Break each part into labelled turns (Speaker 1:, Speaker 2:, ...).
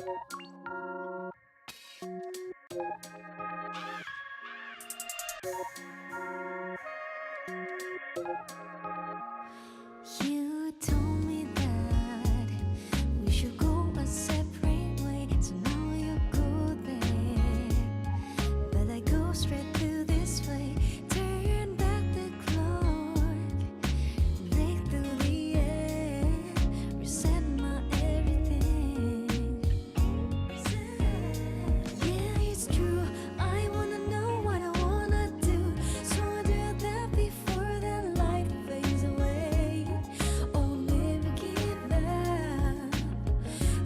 Speaker 1: You told me that we should go a separate way, so now you go there, but I go straight to this way. Turn back the clock, break through the air, reset my everything. Yeah, it's true, I wanna know what I wanna do, so I do that before the light fades away. Oh, never give up,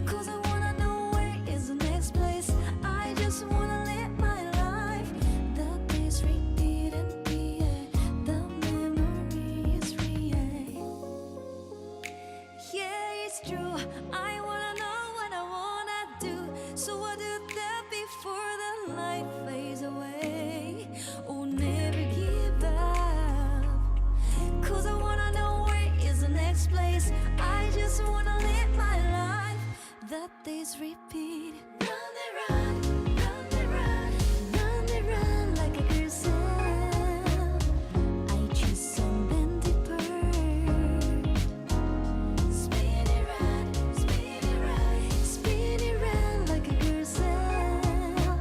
Speaker 1: 'cause I wanna know where is the next place. I just wanna live my life. The days repeat and be the memory is real. Yeah, it's true, I wanna know what I wanna do, so I do that before the light fades away. Oh, never give up, 'cause I wanna know where is the next place. I just wanna live my life. The days repeat. Run and run, run and run, run and run like a gazelle. I choose something deeper. Spin it round, spin it round, spin it round like a gazelle.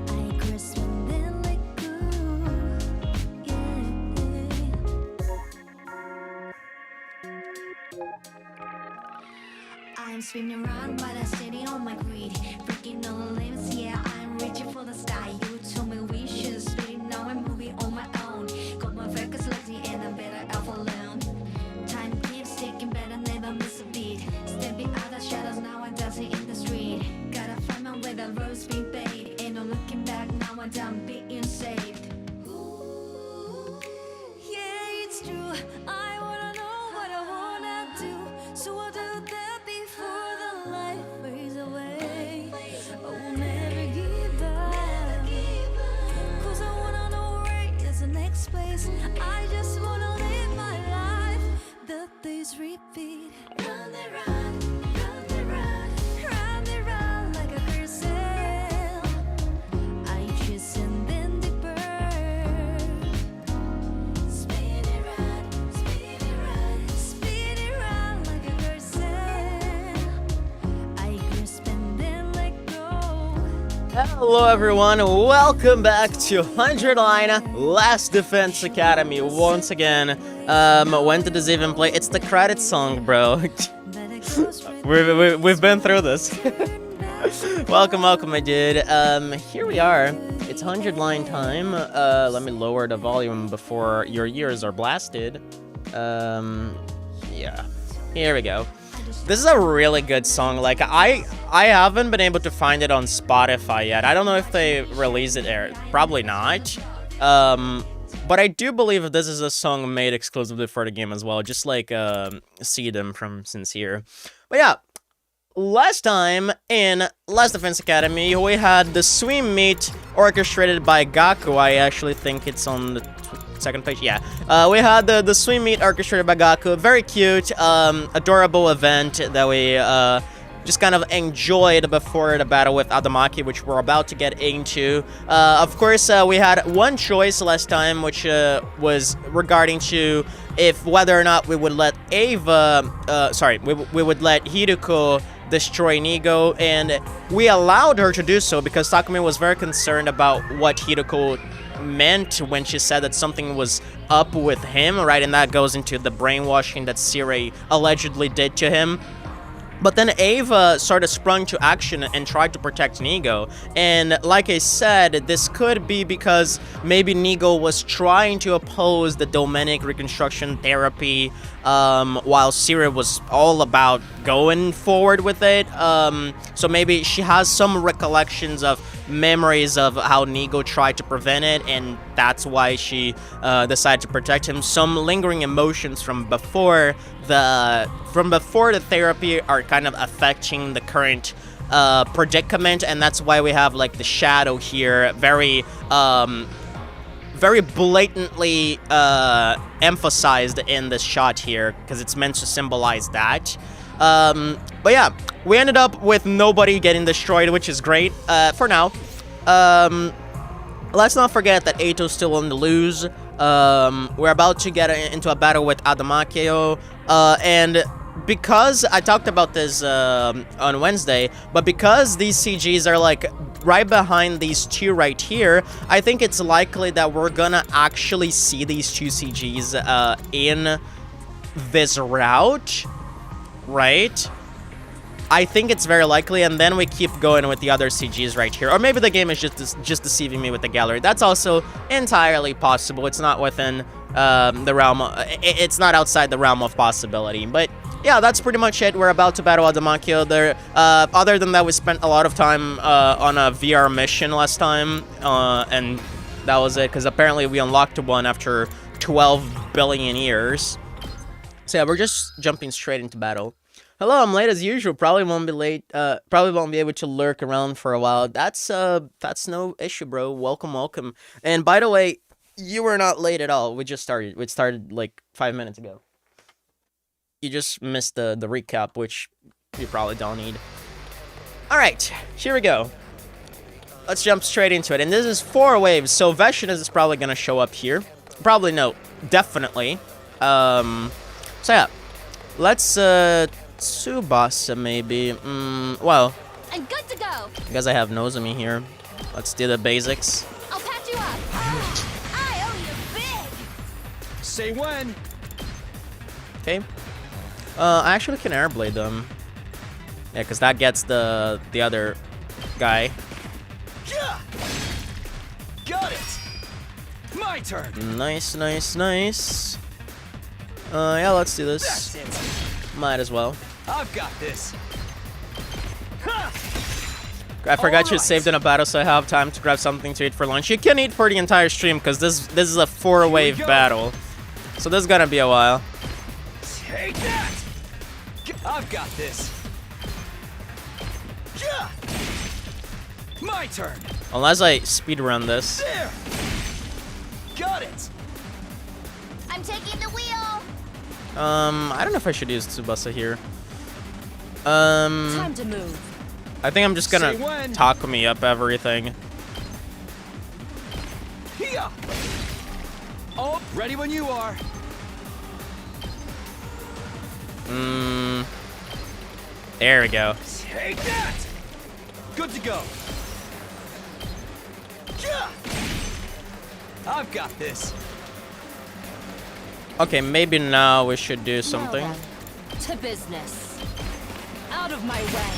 Speaker 1: I grasp and then let go. I'm spinning around, but I'm standing on my grid. Breaking all the limits, yeah, I'm reaching for the sky. You told me we should split, now I'm moving on my own. Got my focus lazy and I'm better off alone. Time keeps ticking, better never miss a beat. Stepping out the shadows, now I'm dancing in the street. Gotta find my way, the road's been paid. Ain't no looking back, now I'm done being saved. Yeah, it's true, I wanna know what I wanna do, so I do that before the light fades away. Oh, never give up, 'cause I wanna know where is the next place. I just wanna live my life. The days repeat. Run and run, run and run, run and run like a gazelle. I choose something deeper. Spin it round, spin it round, spin it round like a gazelle. I grasp and then let go.
Speaker 2: Hello everyone, welcome back to 100 Line Last Defense Academy once again. When did this even play? It's the credit song, bro. We've been through this. welcome, my dude. Here we are. It's 100 line time. Let me lower the volume before your ears are blasted. Yeah. Here we go. This is a really good song. Like, I haven't been able to find it on Spotify yet. I don't know if they released it there. Probably not. But I do believe this is a song made exclusively for the game as well. Just like See Them from Sincere. But yeah. Last time in Last Defense Academy, we had the swim meet orchestrated by Gaku. I actually think it's on the second page. Yeah, we had the swim meet orchestrated by Gaku. Very cute, adorable event that we just kind of enjoyed before the battle with Adamaki, which we're about to get into. Of course, we had one choice last time, which was regarding to if whether or not we would let we would let Hiruko destroy Nigo, and we allowed her to do so because Takumi was very concerned about what Hiruko meant when she said that something was up with him, right? And that goes into the brainwashing that Sirei allegedly did to him. But then Ava sort of sprung to action and tried to protect Nigo. And like I said, this could be because maybe Nigo was trying to oppose the Domenic reconstruction therapy, while Sirei was all about going forward with it. So maybe she has some recollections of memories of how Nigo tried to prevent it, and that's why she decided to protect him. Some lingering emotions from before the therapy are kind of affecting the current predicament, and that's why we have like the shadow here, very blatantly emphasized in this shot here, because it's meant to symbolize that. But yeah, we ended up with nobody getting destroyed, which is great for now. Let's not forget that Ato's still on the lose. We're about to get into a battle with Adamakio, and because I talked about this on Wednesday, but because these CGs are like right behind these two right here, I think it's likely that we're gonna actually see these two CGs in this route, right? I think it's very likely, and then we keep going with the other CGs right here. Or maybe the game is just deceiving me with the gallery. That's also entirely possible. It's not within the realm. It's not outside the realm of possibility. But yeah, that's pretty much it. We're about to battle Adamakio. There. Other than that, we spent a lot of time on a VR mission last time, and that was it. Because apparently we unlocked one after 12 billion years. So yeah, we're just jumping straight into battle. Hello, I'm late as usual. Probably won't be late. Probably won't be able to lurk around for a while. That's no issue, bro. Welcome, welcome. And by the way, you were not late at all. We just started. We started like 5 minutes ago. You just missed the recap, which you probably don't need. All right, here we go. Let's jump straight into it. And this is 4 waves, so Veshin is probably gonna show up here. Probably no, definitely. So yeah, let's Tsubasa maybe. Well,
Speaker 1: I'm good to go.
Speaker 2: because I have Nozomi here. Let's do the basics.
Speaker 1: I'll patch you up. I owe you big.
Speaker 3: Say when.
Speaker 2: Okay. I actually can airblade them. Yeah, because that gets the other guy.
Speaker 3: Yeah. Got it. My turn.
Speaker 2: Nice, nice, nice. Yeah, let's do this.
Speaker 3: That's it.
Speaker 2: Might as well.
Speaker 3: I've got this. Ha!
Speaker 2: I forgot you
Speaker 3: Alright.
Speaker 2: saved in a battle, so I have time to grab something to eat for lunch. You can eat for the entire stream because this is a 4-wave
Speaker 3: go.
Speaker 2: battle, so this is gonna be a while.
Speaker 3: Take that. I've got this. Yeah. My turn.
Speaker 2: Unless I speedrun this.
Speaker 3: There. Got it.
Speaker 1: I'm taking the wheel.
Speaker 2: I don't know if I should use Tsubasa here.
Speaker 1: Time to move.
Speaker 2: I think I'm just
Speaker 3: Say
Speaker 2: gonna
Speaker 3: when.
Speaker 2: Takumi up everything.
Speaker 3: Here. Oh, ready when you are.
Speaker 2: There we go.
Speaker 3: Take that. Good to go. Yeah. I've got this.
Speaker 2: Okay, maybe now we should do something.
Speaker 1: Now then, to business. Out of my way.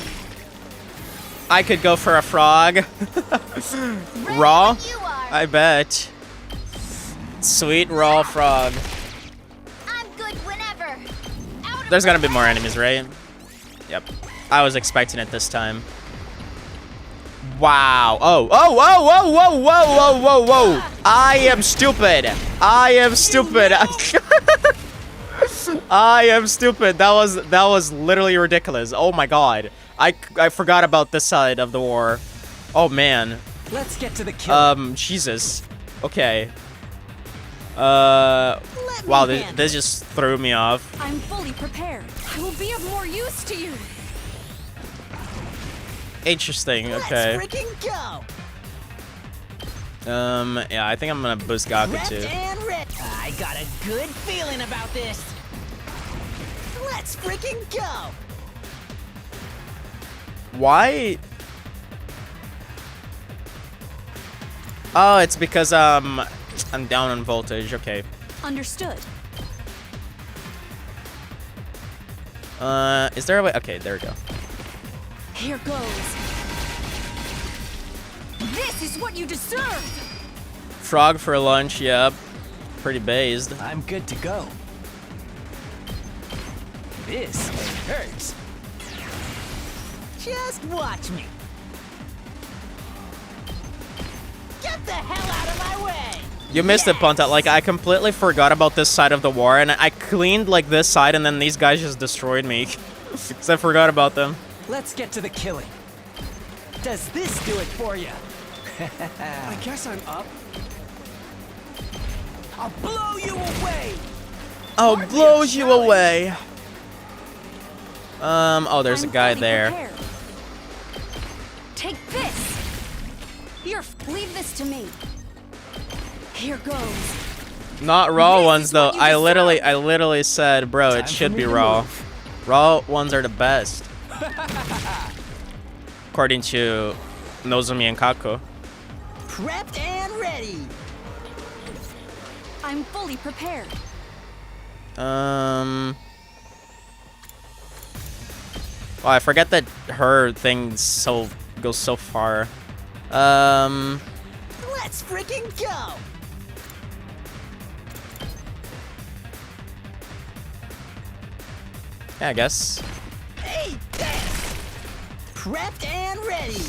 Speaker 2: I could go for a frog. Raw?
Speaker 1: You are.
Speaker 2: I bet. Sweet raw frog.
Speaker 1: I'm good whenever. Out of
Speaker 2: There's
Speaker 1: my
Speaker 2: gonna be more
Speaker 1: way.
Speaker 2: enemies, right? Yep. I was expecting it this time. Wow. Oh, whoa, whoa, whoa, whoa, whoa, whoa. I am stupid. I am stupid. I am stupid. That was literally ridiculous. Oh my god. I forgot about this side of the war. Oh man.
Speaker 3: Let's get to the kill.
Speaker 2: Jesus. Okay. Wow,
Speaker 1: me
Speaker 2: this just threw me off.
Speaker 1: I'm fully prepared. I will be of more use to you.
Speaker 2: Interesting, okay.
Speaker 3: Let's freaking go.
Speaker 2: Yeah, I think I'm gonna boost Gaku
Speaker 4: Prepped
Speaker 2: too.
Speaker 4: and ready. I got a good feeling about this. Let's freaking go.
Speaker 2: Why? Oh, it's because I'm down on voltage. Okay.
Speaker 1: Understood.
Speaker 2: Is there a way? Okay, there we go.
Speaker 1: Here goes. This is what you deserve.
Speaker 2: Frog for lunch. Yep. Pretty based.
Speaker 3: I'm good to go. This hurts.
Speaker 4: Just watch me. Get the hell out of my way.
Speaker 2: You missed it, Ponta. Like, I completely forgot about this side of the war, and I cleaned, like, this side, and then these guys just destroyed me. Because I forgot about them.
Speaker 3: Let's get to the killing. Does this do it for you? I guess I'm up. I'll blow you away.
Speaker 2: Oh, blows you away. Oh, there's a
Speaker 1: I'm
Speaker 2: guy
Speaker 1: fully
Speaker 2: there.
Speaker 1: prepared. Take this. Here, leave this to me. Here goes.
Speaker 2: Not raw
Speaker 1: This
Speaker 2: ones
Speaker 1: is
Speaker 2: though.
Speaker 1: what you
Speaker 2: I
Speaker 1: deserve.
Speaker 2: literally said, bro,
Speaker 3: Time
Speaker 2: it
Speaker 3: for
Speaker 2: should
Speaker 3: me
Speaker 2: be
Speaker 3: to
Speaker 2: raw.
Speaker 3: move.
Speaker 2: Raw ones are the best. According to Nozomi and Kako.
Speaker 3: Prepped and ready.
Speaker 1: I'm fully prepared.
Speaker 2: Well, I forget that her thing goes so far.
Speaker 3: Let's freaking go.
Speaker 2: Yeah, I guess.
Speaker 3: Hey, this. Prepped and ready.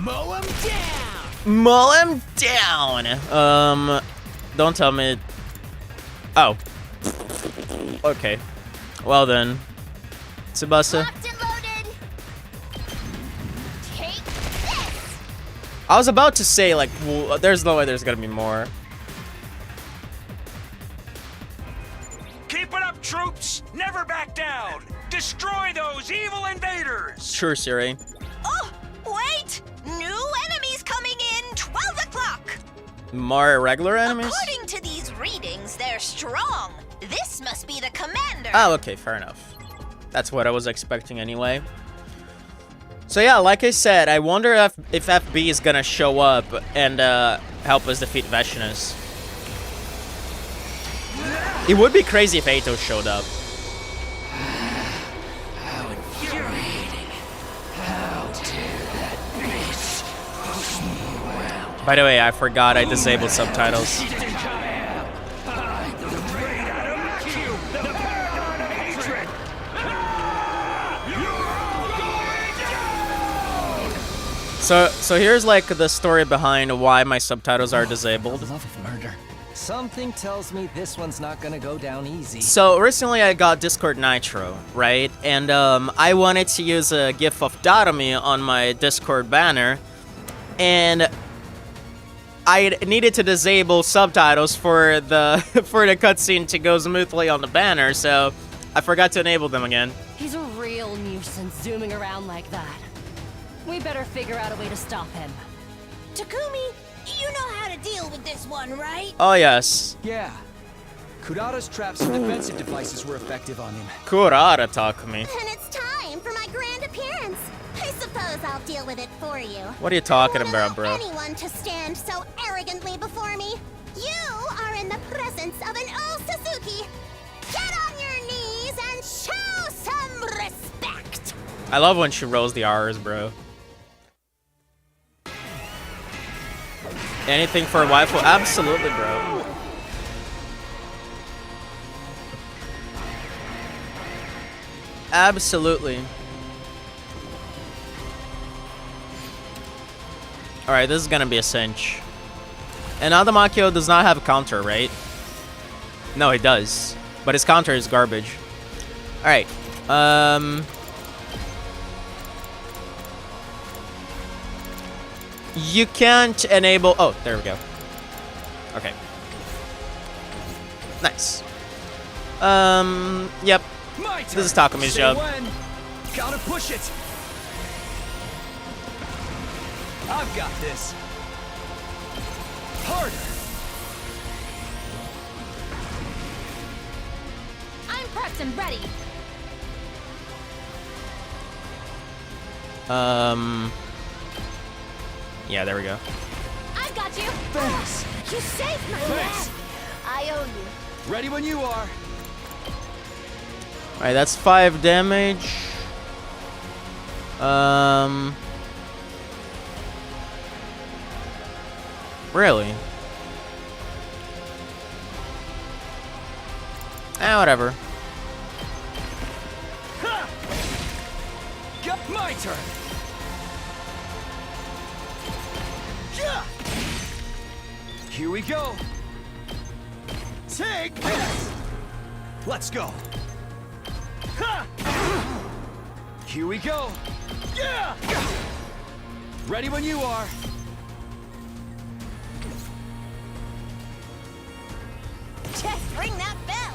Speaker 3: Mow 'em down.
Speaker 2: Mull him down. Don't tell me. Oh. Okay. Well then, Tsubasa.
Speaker 5: Locked and loaded. Take this.
Speaker 2: I was about to say like, there's no way there's gonna be more.
Speaker 6: Keep it up, troops! Never back down! Destroy those evil invaders!
Speaker 2: Sure, Siri.
Speaker 5: Oh, wait! New enemies coming in 12 o'clock!
Speaker 2: More regular enemies?
Speaker 5: According to these readings, they're strong. This must be the commander.
Speaker 2: Oh, okay, fair enough. That's what I was expecting anyway. So yeah, like I said, I wonder if FB is gonna show up and help us defeat Veshinus. It would be crazy if Atos showed up.
Speaker 3: How infuriating. How dare that bitch push me around.
Speaker 2: By the way, I forgot I disabled subtitles. So here's like the story behind why my subtitles are disabled.
Speaker 3: Love of murder. Something tells me this one's not gonna go down easy.
Speaker 2: So recently I got Discord Nitro, right? And I wanted to use a GIF of Darumi on my Discord banner, and I needed to disable subtitles for the for the cutscene to go smoothly on the banner, so I forgot to enable them again.
Speaker 7: He's a real nuisance zooming around like that. We better figure out a way to stop him.
Speaker 5: Takumi, you know how to deal with this one, right?
Speaker 2: Oh yes,
Speaker 8: Yeah. Kurata's traps and defensive devices were effective on him.
Speaker 2: Kurata Takumi.
Speaker 5: Then it's time for my grand appearance. I suppose I'll deal with it for you.
Speaker 2: What are you talking
Speaker 5: I won't
Speaker 2: about,
Speaker 5: allow
Speaker 2: bro?
Speaker 5: anyone to stand so arrogantly before me. You are in the presence of an old Suzuki. Get on your knees and show some respect.
Speaker 2: I love when she rolls the R's, bro. Anything for a waifu? Absolutely, bro. Absolutely. Alright, this is gonna be a cinch. And Adamakio does not have a counter, right? No, he does. But his counter is garbage. Alright. You can't enable... Oh, there we go. Okay. Nice. Yep.
Speaker 8: My turn.
Speaker 2: This is Takumi's
Speaker 8: Say
Speaker 2: job.
Speaker 8: when. Gotta push it. I've got this. Harder.
Speaker 7: I'm prepped and ready.
Speaker 2: Yeah, there we go.
Speaker 7: I've got you.
Speaker 8: Thanks.
Speaker 5: You saved my
Speaker 8: Thanks.
Speaker 5: life. I owe you.
Speaker 8: Ready when you are.
Speaker 2: Alright, that's 5 damage. Really? Whatever.
Speaker 8: Got my turn. Yeah. Here we go. Take this. Let's go. Ha. Here we go. Yeah. Ready when you are.
Speaker 5: Just ring that bell.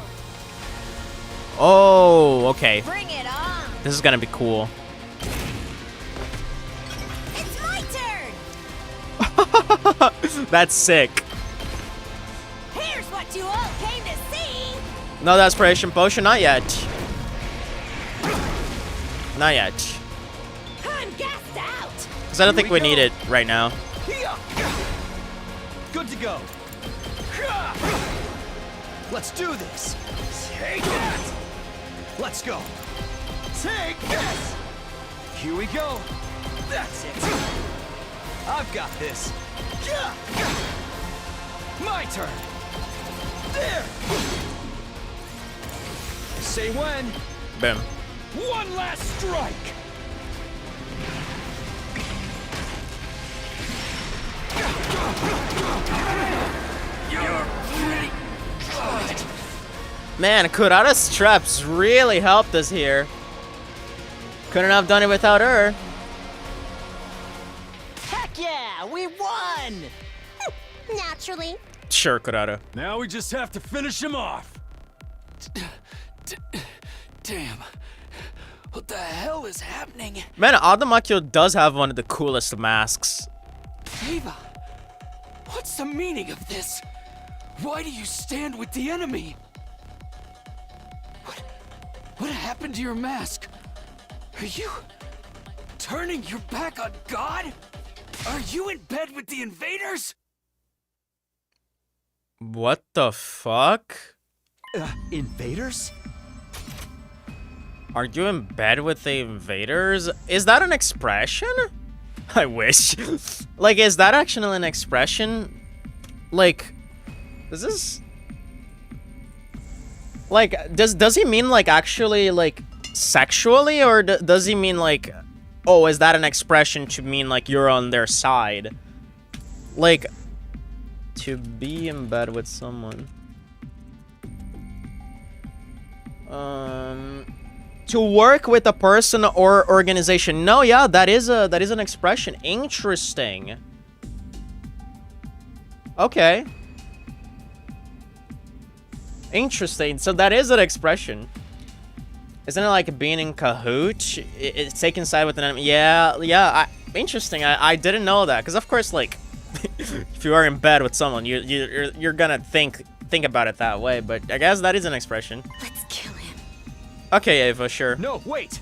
Speaker 2: Oh, okay.
Speaker 5: Bring it on.
Speaker 2: This is gonna be cool.
Speaker 5: It's my turn!
Speaker 2: That's sick.
Speaker 5: Here's what you all came to see!
Speaker 2: No, the aspiration potion, not yet. Not yet.
Speaker 5: I'm gassed out!
Speaker 2: Because I don't think we need it right now.
Speaker 3: Good to go. Let's do this. Take that. Let's go. Take this. Here we go. That's it. I've got this. My turn. There. Say when.
Speaker 2: Boom.
Speaker 3: One last strike.
Speaker 6: You're pretty good.
Speaker 2: Man, Kurata's traps really helped us here. Couldn't have done it without her.
Speaker 4: Heck yeah, we won!
Speaker 5: Naturally.
Speaker 2: Sure, Kurata.
Speaker 8: Now we just have to finish him off.
Speaker 9: Damn. What the hell is happening?
Speaker 2: Man, Adamakyo does have one of the coolest masks.
Speaker 9: Ava, what's the meaning of this? Why do you stand with the enemy? What happened to your mask? Are you turning your back on God? Are you in bed with the invaders?
Speaker 2: What the fuck?
Speaker 3: Invaders?
Speaker 2: Are you in bed with the invaders? Is that an expression? I wish. Like, is that actually an expression? Like, is this... Like, does he mean, like, actually, like, sexually? Or does he mean, like, oh, is that an expression to mean, like, you're on their side? Like, to be in bed with someone. To work with a person or organization. No, yeah, that is an expression. Interesting. Okay. Interesting. So that is an expression. Isn't it like being in cahoot? It's taking side with an enemy. Yeah. Interesting. I didn't know that. Because of course, like, if you are in bed with someone, you're gonna think about it that way. But I guess that is an expression.
Speaker 5: Let's kill him.
Speaker 2: Okay, Ava, sure.
Speaker 3: No, wait.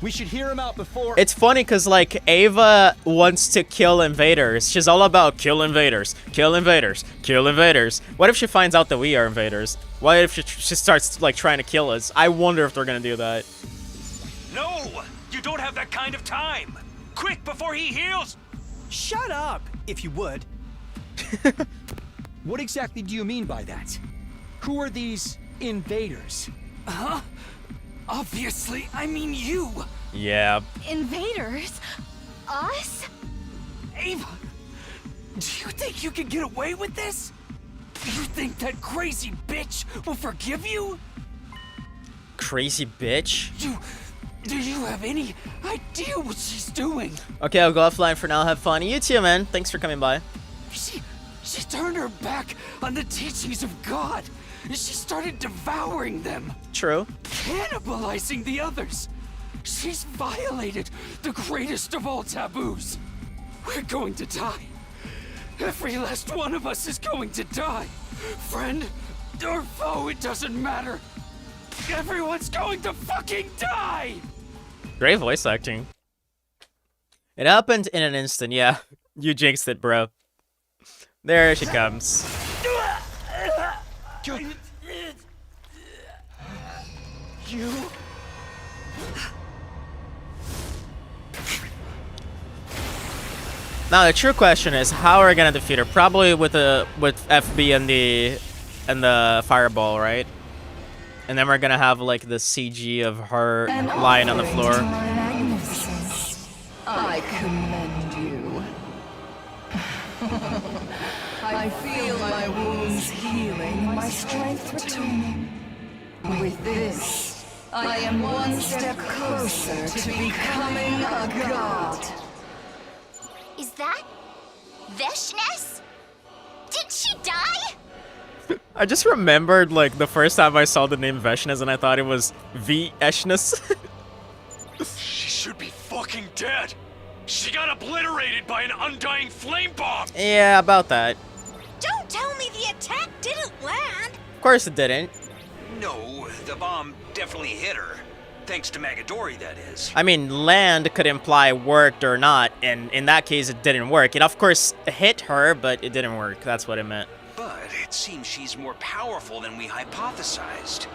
Speaker 3: We should hear him out before.
Speaker 2: It's funny because, like, Ava wants to kill invaders. She's all about kill invaders, kill invaders, kill invaders. What if she finds out that we are invaders? What if she starts, like, trying to kill us? I wonder if they're gonna do that.
Speaker 6: No! You don't have that kind of time! Quick, before he heals!
Speaker 3: Shut up, if you would. What exactly do you mean by that? Who are these invaders?
Speaker 9: Huh? Obviously, I mean you!
Speaker 2: Yeah.
Speaker 7: Invaders? Us?
Speaker 9: Ava, do you think you can get away with this? You think that crazy bitch will forgive you?
Speaker 2: Crazy bitch.
Speaker 9: Do you have any idea what she's doing?
Speaker 2: Okay, I'll go offline for now. Have fun. You too, man. Thanks for coming by.
Speaker 9: She turned her back on the teachings of God. She started devouring them.
Speaker 2: True.
Speaker 9: Cannibalizing the others. She's violated the greatest of all taboos. We're going to die. Every last one of us is going to die. Friend or foe, it doesn't matter. Everyone's going to fucking die!
Speaker 2: Great voice acting. It happened in an instant, yeah. You jinxed it, bro. There she comes.
Speaker 3: You?
Speaker 2: Now the true question is, how are we gonna defeat her? Probably with FB and the fireball, right? And then we're gonna have like the CG of her lying on the floor.
Speaker 10: I commend you. I feel my wounds healing, my strength returning. With this, I am one step closer to becoming a god.
Speaker 5: Is that Veshness? Did she die?
Speaker 2: I just remembered like the first time I saw the name Veshness and I thought it was V-Eshness.
Speaker 6: She should be fucking dead. She got obliterated by an undying flame bomb.
Speaker 2: Yeah, about that.
Speaker 5: Don't tell me the attack didn't land.
Speaker 2: Of course it didn't.
Speaker 6: No, the bomb definitely hit her. Thanks to Magadori, that is.
Speaker 2: I mean, land could imply worked or not, and in that case, it didn't work. It, of course, hit her, but it didn't work. That's what it meant.
Speaker 6: But it seems she's more powerful than we hypothesized.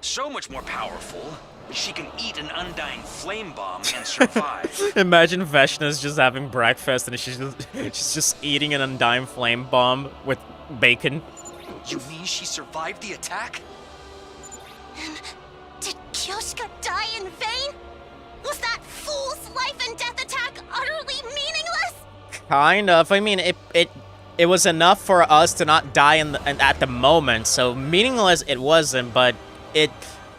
Speaker 6: So much more powerful, she can eat an undying flame bomb and survive.
Speaker 2: Imagine Veshna's just having breakfast and she's just eating an undying flame bomb with bacon.
Speaker 3: You mean she survived the attack?
Speaker 5: Did Kyoshika die in vain? Was that fool's life and death attack utterly meaningless?
Speaker 2: Kind of. I mean, it was enough for us to not die at the moment, so meaningless it wasn't, but it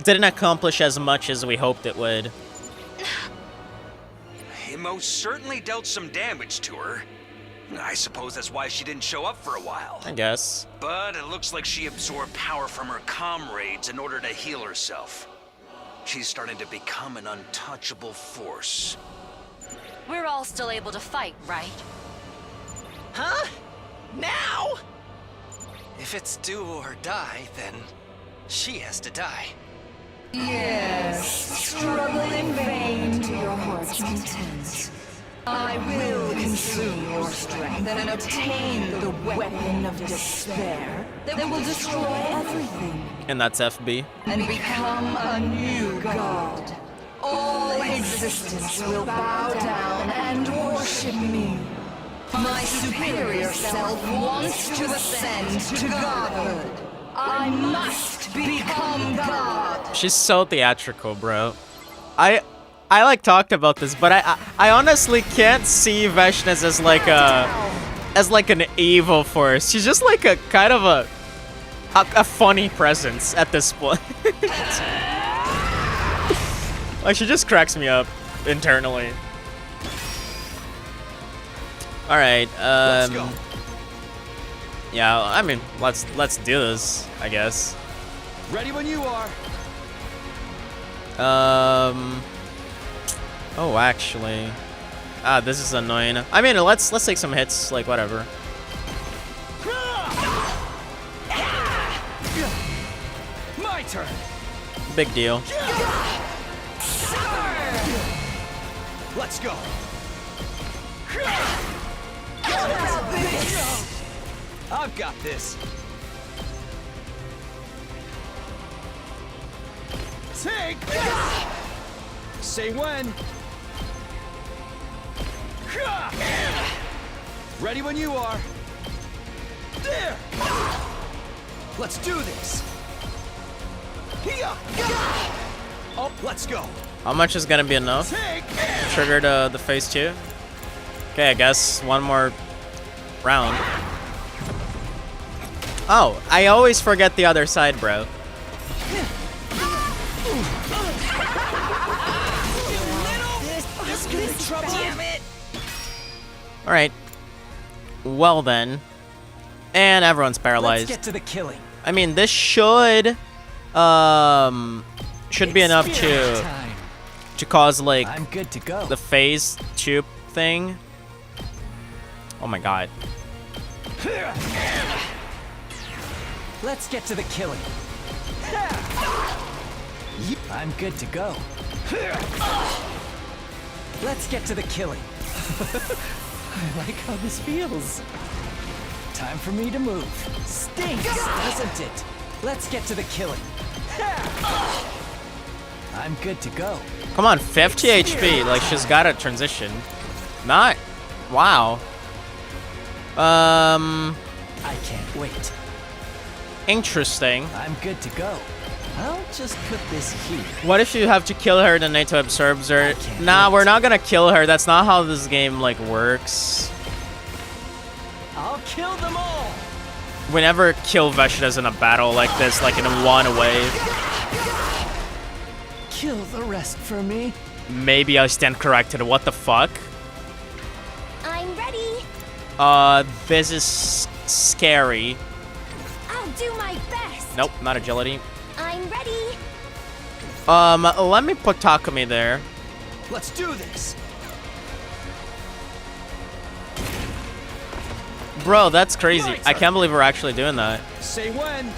Speaker 2: didn't accomplish as much as we hoped it would.
Speaker 6: It most certainly dealt some damage to her. I suppose that's why she didn't show up for a while.
Speaker 2: I guess.
Speaker 6: But it looks like she absorbed power from her comrades in order to heal herself. She's starting to become an untouchable force.
Speaker 7: We're all still able to fight, right?
Speaker 4: Huh? Now?
Speaker 3: If it's do or die, then she has to die.
Speaker 10: Yes, struggle in vain to your heart's content. I will consume your strength and obtain the weapon of despair that will destroy everything
Speaker 2: And that's FB.
Speaker 10: and become a new god. All existence will bow down and worship me. My superior self wants to ascend to godhood. I must become God.
Speaker 2: She's so theatrical, bro. I like talked about this, but I honestly can't see Veshnas as like an evil force. She's just like a kind of a funny presence at this point. Like, she just cracks me up internally. All right.
Speaker 3: Let's go.
Speaker 2: Yeah, I mean, let's do this, I guess.
Speaker 3: Ready when you are.
Speaker 2: Oh, actually. This is annoying. I mean, let's take some hits, like, whatever.
Speaker 3: My turn.
Speaker 2: Big deal.
Speaker 3: Let's go. I've got this. Take this. Say when. Ready when you are. There. Let's do this. Here. Oh, let's go.
Speaker 2: How much is gonna be enough? Trigger the phase 2. Okay, I guess one more round. Oh, I always forget the other side, bro.
Speaker 4: Damn it!
Speaker 2: All right. Well then, and everyone's
Speaker 3: Let's
Speaker 2: paralyzed.
Speaker 3: get to the killing.
Speaker 2: I mean, this should be enough to cause like
Speaker 3: I'm good to go.
Speaker 2: the phase 2 thing. Oh my god.
Speaker 3: Let's get to the killing. I'm good to go. Let's get to the killing. I like how this feels. Time for me to move. Stinks, doesn't it? Let's get to the killing. I'm good to go.
Speaker 2: Come on, 50 HP. Like, she's got a transition. Not. Wow.
Speaker 3: I can't wait.
Speaker 2: Interesting.
Speaker 3: I'm good to go. I'll just put this here.
Speaker 2: What if you have to kill her, then NATO absorbs her? Nah, we're not gonna kill her. That's not how this game, like, works.
Speaker 3: I'll kill them all.
Speaker 2: We never kill Veshnas in a battle like this, like in one wave.
Speaker 3: Kill the rest for me.
Speaker 2: Maybe I stand corrected. What the fuck?
Speaker 5: I'm ready.
Speaker 2: This is scary.
Speaker 5: I'll do my best.
Speaker 2: Nope, not agility.
Speaker 5: I'm ready.
Speaker 2: Let me put Takumi there.
Speaker 3: Let's do this.
Speaker 2: Bro, that's crazy.
Speaker 3: Right.
Speaker 2: I can't believe we're actually doing that.
Speaker 3: Say when.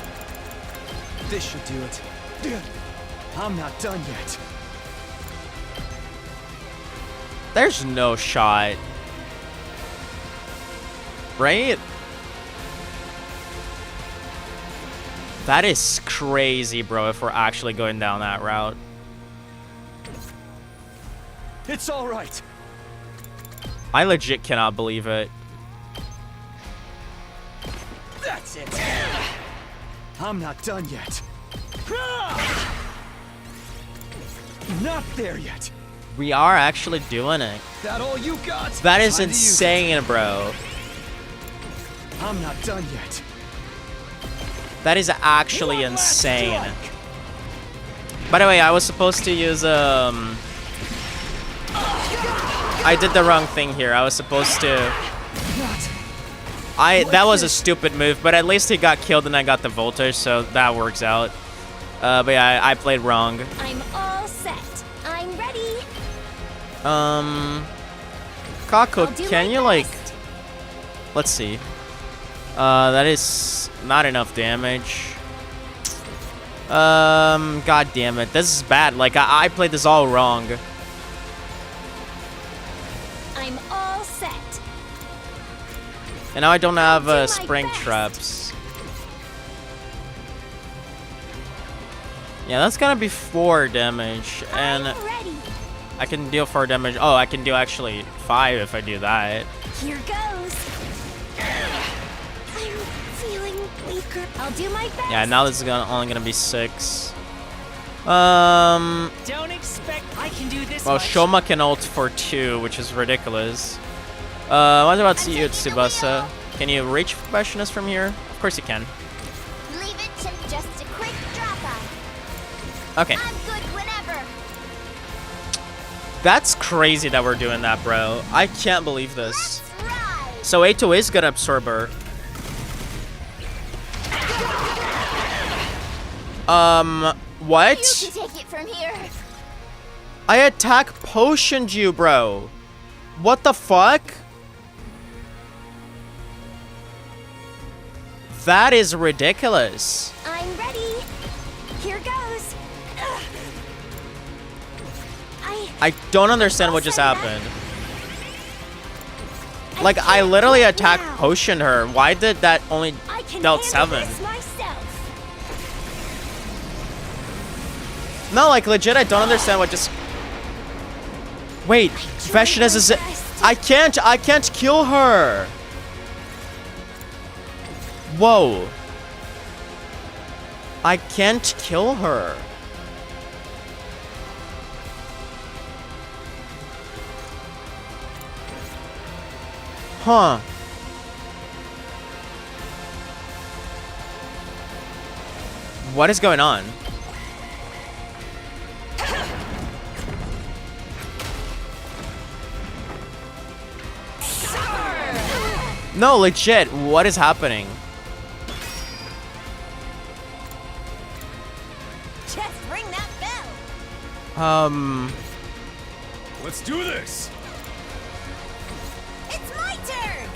Speaker 3: This should do it. I'm not done yet.
Speaker 2: There's no shot. Right? That is crazy, bro, if we're actually going down that route.
Speaker 3: It's all right.
Speaker 2: I legit cannot believe it.
Speaker 3: That's it. I'm not done yet. Not there yet.
Speaker 2: We are actually doing it.
Speaker 3: That all you got?
Speaker 2: That is
Speaker 3: Time to use
Speaker 2: insane, bro.
Speaker 3: it. I'm not done yet.
Speaker 2: That is actually
Speaker 3: One last
Speaker 2: insane.
Speaker 3: strike.
Speaker 2: By the way, I was supposed to use I did the wrong thing here. I was supposed to that was a stupid move, but at least he got killed and I got the voltage, so that works out. But yeah, I played wrong.
Speaker 5: I'm all set. I'm ready.
Speaker 2: Kako,
Speaker 5: I'll do
Speaker 2: can
Speaker 5: my
Speaker 2: you like
Speaker 5: best.
Speaker 2: let's see. That is not enough damage. God damn it. This is bad. Like, I played this all wrong.
Speaker 5: I'm all set.
Speaker 2: And now I don't have
Speaker 5: do my
Speaker 2: spring
Speaker 5: best.
Speaker 2: traps. Yeah, that's gonna be 4 damage. And
Speaker 5: I'm ready.
Speaker 2: I can deal 4 damage. Oh, I can do actually 5 if I do that.
Speaker 5: Here goes. I'm feeling weaker. I'll do my best.
Speaker 2: Yeah, now this is only gonna be 6.
Speaker 4: Don't expect I can do this
Speaker 2: Well,
Speaker 4: much.
Speaker 2: Shoma can ult for 2, which is ridiculous. What about you,
Speaker 5: taking the
Speaker 2: Tsubasa?
Speaker 5: wheel.
Speaker 2: Can you reach Bastionist from here? Of course you can.
Speaker 5: Leave it to just a quick drop-by.
Speaker 2: Okay.
Speaker 5: I'm good whenever.
Speaker 2: That's crazy that we're doing that, bro. I can't believe this.
Speaker 5: Let's ride.
Speaker 2: So A2 is gonna absorb her. What?
Speaker 5: You can take it from here.
Speaker 2: I attack potioned you, bro. What the fuck? That is ridiculous.
Speaker 5: I'm ready. Here goes. Ugh.
Speaker 2: I don't understand what just happened. Like, I literally attacked potioned her. Why did that only
Speaker 5: I can
Speaker 2: dealt
Speaker 5: handle
Speaker 2: 7?
Speaker 5: this myself.
Speaker 2: No, like, legit, I don't understand what just... Wait, Bastionist is... I can't kill her. Whoa. I can't kill her. Huh. What is going on? No, legit, what is happening?
Speaker 5: Just ring that bell.
Speaker 3: Let's do this.
Speaker 5: It's my turn.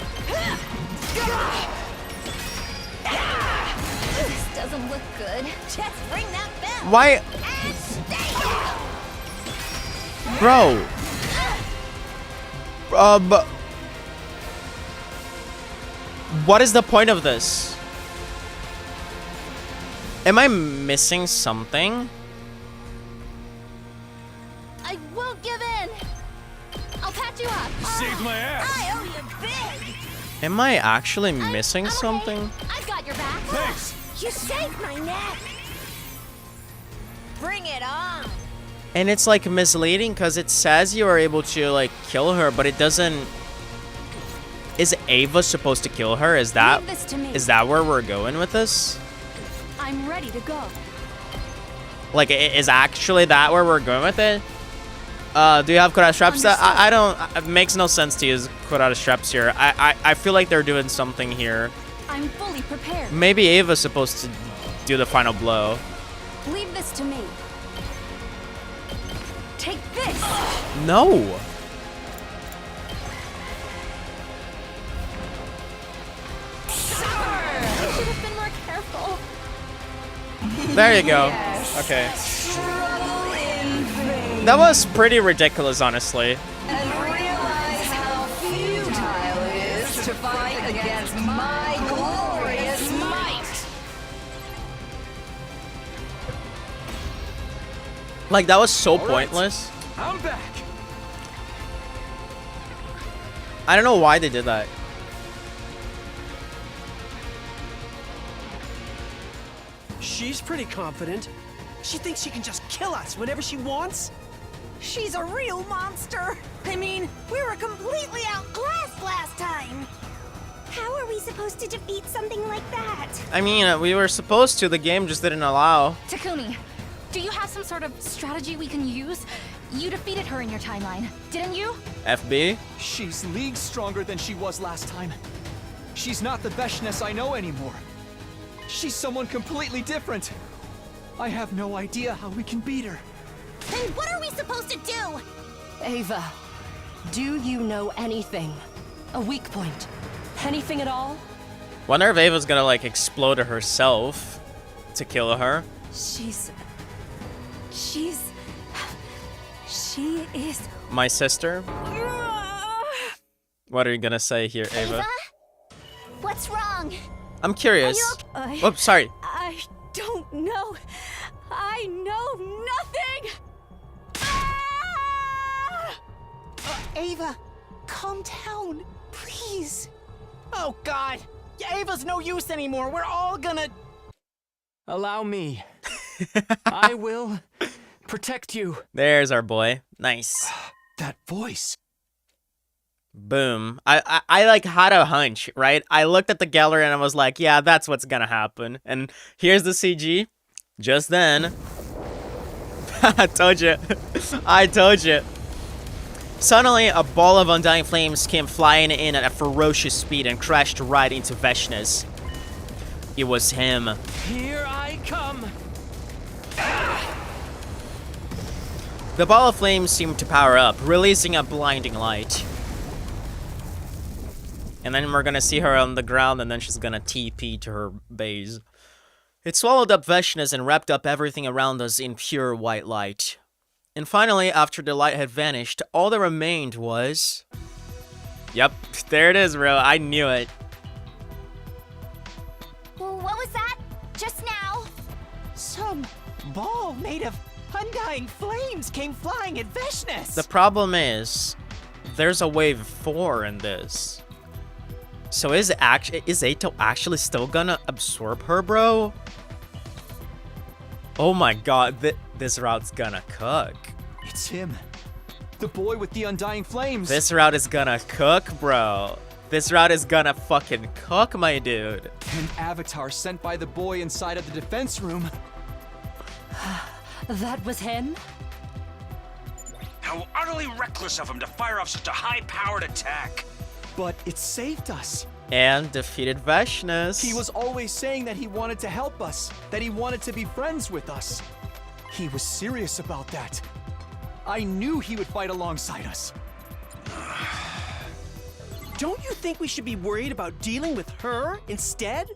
Speaker 5: This doesn't look good. Just ring that bell.
Speaker 2: Why?
Speaker 5: And stay down.
Speaker 2: Bro. What is the point of this? Am I missing something?
Speaker 5: I won't give in. I'll patch you up.
Speaker 3: You saved my ass.
Speaker 5: I owe you big.
Speaker 2: Am I actually missing
Speaker 5: I'm okay.
Speaker 2: something?
Speaker 5: I've got your back.
Speaker 3: Thanks.
Speaker 5: You saved my neck. Bring it on.
Speaker 2: And it's like misleading because it says you are able to like kill her, but it doesn't. Is Ava supposed to kill her? Is that
Speaker 7: Leave this to me.
Speaker 2: where we're going with this?
Speaker 7: I'm ready to go.
Speaker 2: Like, is actually that where we're going with it? Do you have Kurata straps? I don't. It makes no sense to use Kurata straps here. I feel like they're doing something here.
Speaker 7: I'm fully prepared.
Speaker 2: Maybe Ava's supposed to do the final blow.
Speaker 7: Leave this to me. Take this!
Speaker 2: No!
Speaker 1: I should have been more careful.
Speaker 2: There you go. Okay.
Speaker 10: Struggle in vain.
Speaker 2: That was pretty ridiculous, honestly.
Speaker 10: And realize how futile it is to fight against my glorious might.
Speaker 2: Like, that was so
Speaker 3: All right.
Speaker 2: pointless.
Speaker 3: I'm back.
Speaker 2: I don't know why they did that.
Speaker 8: She's pretty confident. She thinks she can just kill us whenever she wants.
Speaker 4: She's a real monster. I mean, we were completely outclassed last time.
Speaker 5: How are we supposed to defeat something like that?
Speaker 2: I mean, we were supposed to. The game just didn't allow.
Speaker 7: Takumi, do you have some sort of strategy we can use? You defeated her in your timeline, didn't you?
Speaker 2: FB?
Speaker 3: She's leagues stronger than she was last time. She's not the Veshness I know anymore. She's someone completely different. I have no idea how we can beat her.
Speaker 5: Then what are we supposed to do?
Speaker 7: Ava, do you know anything? A weak point? Anything at all?
Speaker 2: Wonder if Ava's gonna, like, explode herself to kill her.
Speaker 1: She is.
Speaker 2: My sister? What are you gonna say here, Ava?
Speaker 5: Ava? What's wrong?
Speaker 2: I'm curious.
Speaker 1: I
Speaker 2: Oops, sorry.
Speaker 1: don't know. I know nothing.
Speaker 4: Ava, calm down, please. Oh God, Ava's no use anymore. We're all gonna...
Speaker 3: Allow me. I will protect you.
Speaker 2: There's our boy. Nice.
Speaker 3: That voice.
Speaker 2: Boom. I like had a hunch, right? I looked at the gallery and I was like, yeah, that's what's gonna happen. And here's the CG. Just then. I told you. I told you. Suddenly, a ball of undying flames came flying in at a ferocious speed and crashed right into Veshness. It was him.
Speaker 3: Here I come.
Speaker 2: The ball of flames seemed to power up, releasing a blinding light. And then we're gonna see her on the ground, and then she's gonna TP to her base. It swallowed up Veshness and wrapped up everything around us in pure white light. And finally, after the light had vanished, all that remained was... Yep, there it is, bro. I knew it.
Speaker 5: What was that? Just now?
Speaker 4: Some ball made of undying flames came flying at Veshness.
Speaker 2: The problem is, there's a wave 4 in this. So is Aito actually still gonna absorb her, bro? Oh my god, this route's gonna cook.
Speaker 3: It's him. The boy with the undying flames.
Speaker 2: This route is gonna cook, bro. This route is gonna fucking cook, my dude.
Speaker 3: An avatar sent by the boy inside of the defense room.
Speaker 7: That was him?
Speaker 6: How utterly reckless of him to fire off such a high-powered attack.
Speaker 3: But it saved us.
Speaker 2: And defeated Veshness.
Speaker 3: He was always saying that he wanted to help us, that he wanted to be friends with us. He was serious about that. I knew he would fight alongside us.
Speaker 8: Don't you think we should be worried about dealing with her instead?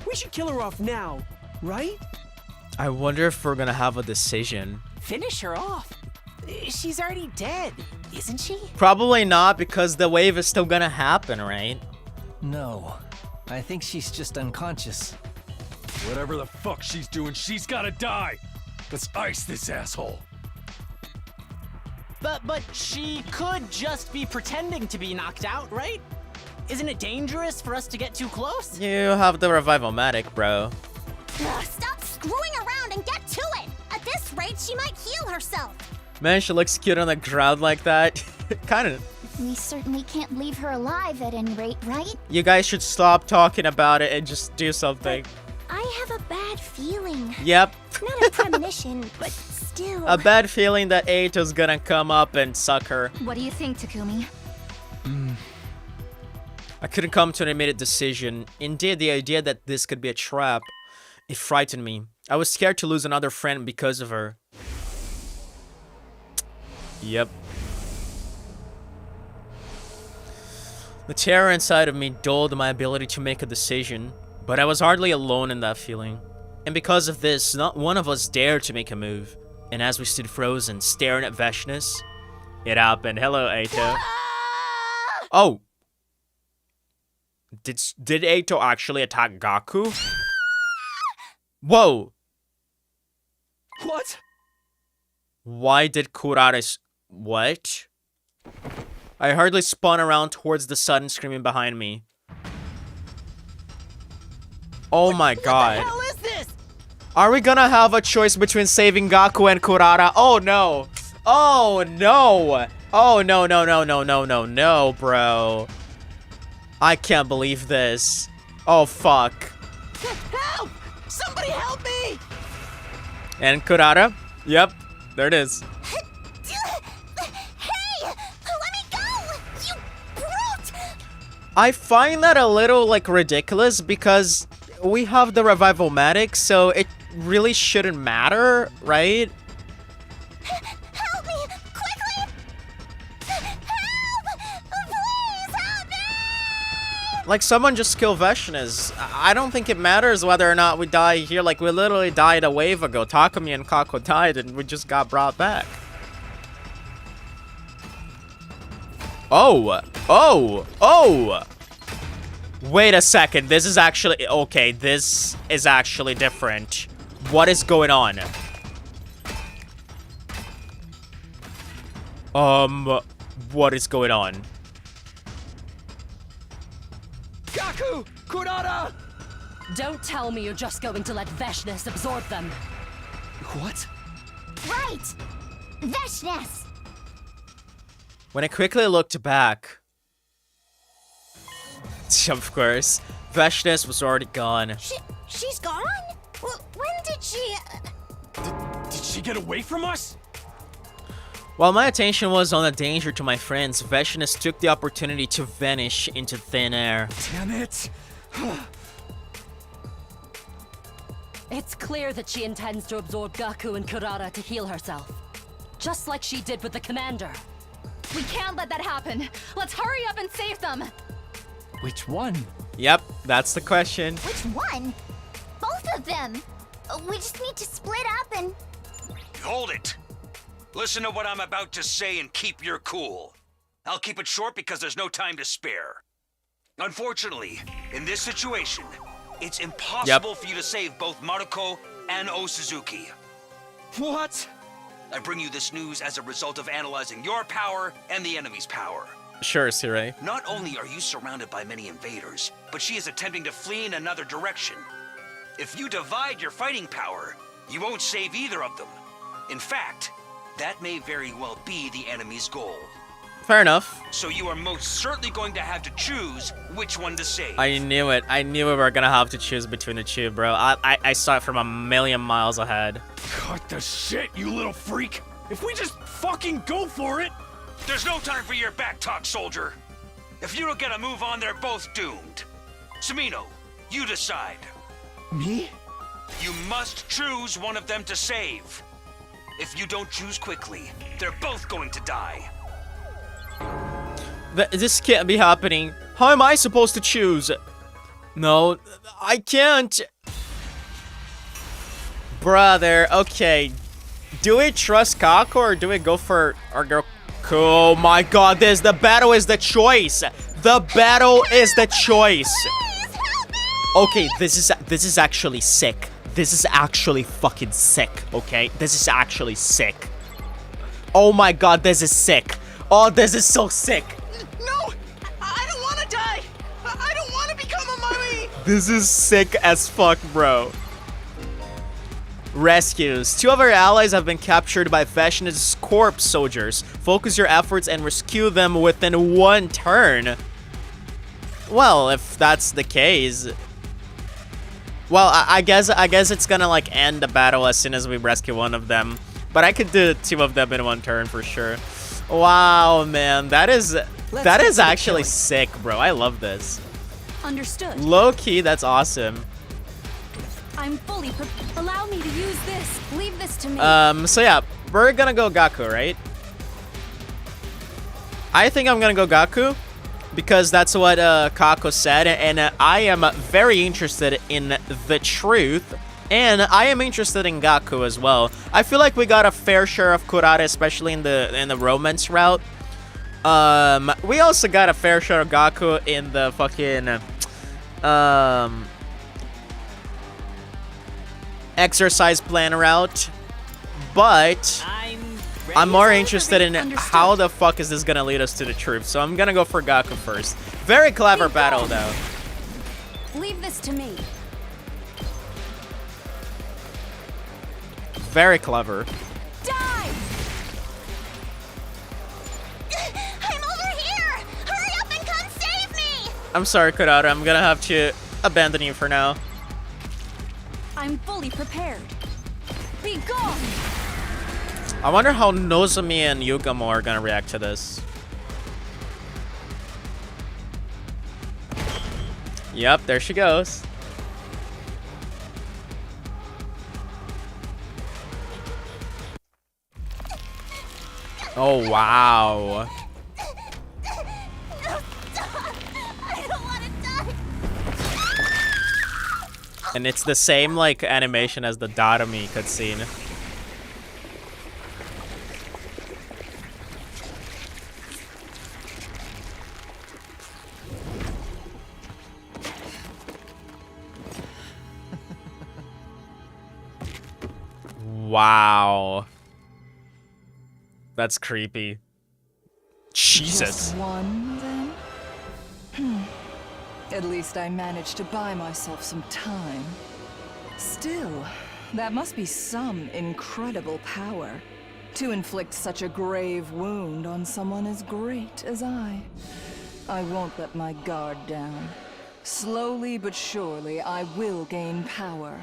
Speaker 8: We should kill her off now, right?
Speaker 2: I wonder if we're gonna have a decision.
Speaker 4: Finish her off. She's already dead, isn't she?
Speaker 2: Probably not, because the wave is still gonna happen, right?
Speaker 11: No, I think she's just unconscious.
Speaker 9: Whatever the fuck she's doing, she's gotta die. Let's ice this asshole.
Speaker 4: But she could just be pretending to be knocked out, right? Isn't it dangerous for us to get too close?
Speaker 2: You have the revival-matic, bro.
Speaker 5: Stop screwing around and get to it! At this rate, she might heal herself.
Speaker 2: Man, she looks cute on the ground like that. Kinda.
Speaker 5: We certainly can't leave her alive at any rate, right?
Speaker 2: You guys should stop talking about it and just do something.
Speaker 5: I have a bad feeling.
Speaker 2: Yep.
Speaker 5: Not a premonition, but still.
Speaker 2: A bad feeling that Aito's gonna come up and suck her.
Speaker 7: What do you think, Takumi?
Speaker 2: I couldn't come to an immediate decision. Indeed, the idea that this could be a trap, it frightened me. I was scared to lose another friend because of her. Yep. The terror inside of me dulled my ability to make a decision, but I was hardly alone in that feeling. And because of this, not one of us dared to make a move. And as we stood frozen, staring at Veshness, it happened. Hello, Aito. Oh! Did Aito actually attack Gaku? Whoa!
Speaker 3: What?
Speaker 2: Why did Kurara what? I hardly spun around towards the sun screaming behind me. Oh my god.
Speaker 4: What the hell is this?
Speaker 2: Are we gonna have a choice between saving Gaku and Kurara? Oh no. Oh no. Oh no, no, no, no, no, no, no, bro. I can't believe this. Oh fuck.
Speaker 4: Help! Somebody help me!
Speaker 2: And Kurara? Yep, there it is.
Speaker 5: Hey! Let me go! You brute!
Speaker 2: I find that a little, like, ridiculous because we have the Revival-matic, so it really shouldn't matter, right?
Speaker 5: Help me! Quickly! Help! Please help me!
Speaker 2: Like, someone just kill Veshness. I don't think it matters whether or not we die here. Like, we literally died a wave ago. Takumi and Kako died, and we just got brought back. Oh! Oh! Oh! Wait a second. This is actually... Okay, this is actually different. What is going on? What is going on?
Speaker 3: Gaku! Kurara!
Speaker 7: Don't tell me you're just going to let Veshness absorb them.
Speaker 3: What?
Speaker 5: Right! Veshness!
Speaker 2: When I quickly looked back... Of course, Veshness was already gone.
Speaker 5: She's gone? When did she...
Speaker 3: Did she get away from us?
Speaker 2: While my attention was on the danger to my friends, Veshness took the opportunity to vanish into thin air.
Speaker 3: Damn it!
Speaker 7: It's clear that she intends to absorb Gaku and Kurara to heal herself. Just like she did with the commander.
Speaker 10: We can't let that happen. Let's hurry up and save them.
Speaker 11: Which one?
Speaker 2: Yep, that's the question.
Speaker 5: Which one? Both of them! We just need to split up and...
Speaker 6: Hold it! Listen to what I'm about to say and keep your cool. I'll keep it short because there's no time to spare. Unfortunately, in this situation, it's impossible for you to save both Maruko and Osuzuki.
Speaker 3: What?
Speaker 6: I bring you this news as a result of analyzing your power and the enemy's power.
Speaker 2: Sure, Sirei.
Speaker 6: Not only are you surrounded by many invaders, but she is attempting to flee in another direction. If you divide your fighting power, you won't save either of them. In fact, that may very well be the enemy's goal.
Speaker 2: Fair enough.
Speaker 6: So you are most certainly going to have to choose which one to save.
Speaker 2: I knew it. I knew we were gonna have to choose between the two, bro. I saw it from a million miles ahead.
Speaker 3: Cut the shit, you little freak! If we just fucking go for it!
Speaker 6: There's no time for your back talk, soldier. If you don't get a move on, they're both doomed. Sumino, you decide.
Speaker 3: Me?
Speaker 6: You must choose one of them to save. If you don't choose quickly, they're both going to die.
Speaker 2: This can't be happening. How am I supposed to choose? No, I can't. Brother, okay. Do we trust Kako or do we go for our girl? Oh my god, the battle is the choice. The battle is the choice. Okay, this is actually sick. This is actually fucking sick, okay? This is actually sick. Oh my god, this is sick. Oh, this is so sick.
Speaker 8: No! I don't want to die! I don't want to become a mummy!
Speaker 2: This is sick as fuck, bro. Rescues. 2 of our allies have been captured by Veshness' corpse soldiers. Focus your efforts and rescue them within 1 turn. Well, if that's the case... Well, I guess it's gonna, like, end the battle as soon as we rescue one of them. But I could do 2 of them in 1 turn for sure. Wow, man. That is actually sick, bro. I love this.
Speaker 10: Understood.
Speaker 2: Low-key, that's awesome.
Speaker 10: I'm fully Allow me to use this. Leave this to me.
Speaker 2: So yeah, we're gonna go Gaku, right? I think I'm gonna go Gaku, because that's what Kako said, and I am very interested in the truth, and I am interested in Gaku as well. I feel like we got a fair share of Kurata, especially in the romance route. We also got a fair share of Gaku in the fucking exercise plan route, but I'm more interested in how the fuck is this gonna lead us to the truth, so I'm gonna go for Gaku first. Very clever battle, though.
Speaker 1: Leave this to me.
Speaker 2: Very clever.
Speaker 1: Die!
Speaker 5: I'm over here! Hurry up and come save me!
Speaker 2: I'm sorry, Kurata. I'm gonna have to abandon you for now.
Speaker 1: I'm fully prepared. Be gone!
Speaker 2: I wonder how Nozomi and Yugamo are gonna react to this. Yep, there she goes. Oh, wow.
Speaker 5: No, stop! I don't want to die!
Speaker 2: And it's the same, like, animation as the Darumi cutscene. Wow. That's creepy. Jesus.
Speaker 10: Just one, then? At least I managed to buy myself some time. Still, that must be some incredible power. To inflict such a grave wound on someone as great as I. I won't let my guard down. Slowly but surely, I will gain power.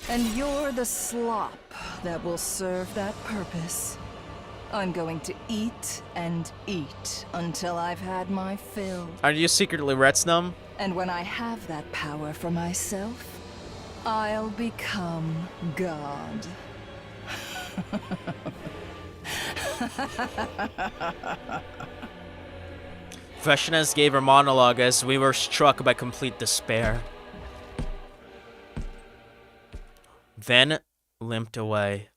Speaker 10: And you're the slop that will serve that purpose. I'm going to eat and eat until I've had my fill.
Speaker 2: Are you secretly Retsnum?
Speaker 10: And when I have that power for myself, I'll become God.
Speaker 2: Vashnes gave her monologue as we were struck by complete despair. Then limped away.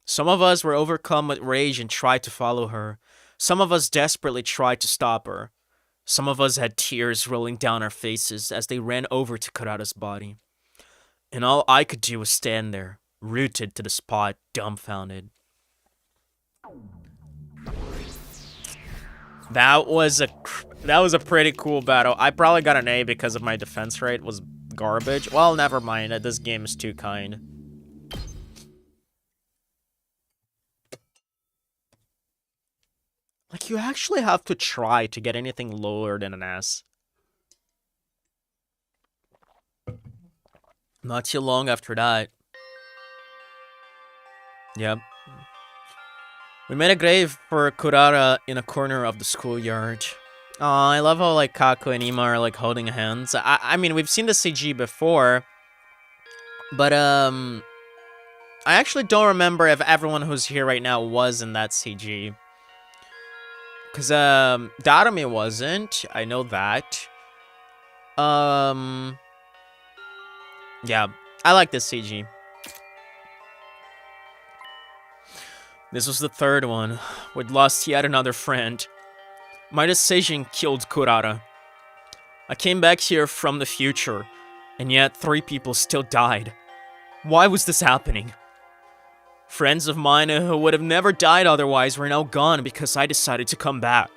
Speaker 2: Some of us were overcome with rage and tried to follow her. Some of us desperately tried to stop her. Some of us had tears rolling down our faces as they ran over to Kurata's body. And all I could do was stand there, rooted to the spot, dumbfounded. That was a pretty cool battle. I probably got an A because of my defense rate was garbage. Well, never mind. This game is too kind. Like, you actually have to try to get anything lower than an S. Not too long after that. Yep. We made a grave for Kurata in a corner of the schoolyard. Aw, I love how, like, Kaku and Ima are, like, holding hands. I mean, we've seen the CG before. But, I actually don't remember if everyone who's here right now was in that CG. Because, Darumi wasn't. I know that. Yeah, I like this CG. This was the third one. We'd lost yet another friend. My decision killed Kurata. I came back here from the future, and yet 3 people still died. Why was this happening? Friends of mine who would have never died otherwise were now gone because I decided to come back.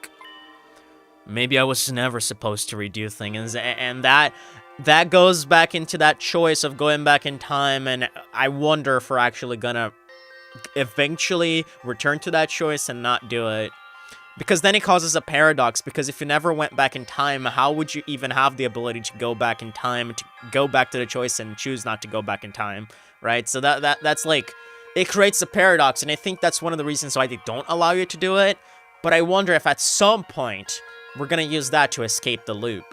Speaker 2: Maybe I was never supposed to redo things, and that goes back into that choice of going back in time, and I wonder if we're actually gonna eventually return to that choice and not do it. Because then it causes a paradox, because if you never went back in time, how would you even have the ability to go back in time, to go back to the choice and choose not to go back in time, right? So that's like, it creates a paradox, and I think that's one of the reasons why they don't allow you to do it, but I wonder if at some point, we're gonna use that to escape the loop.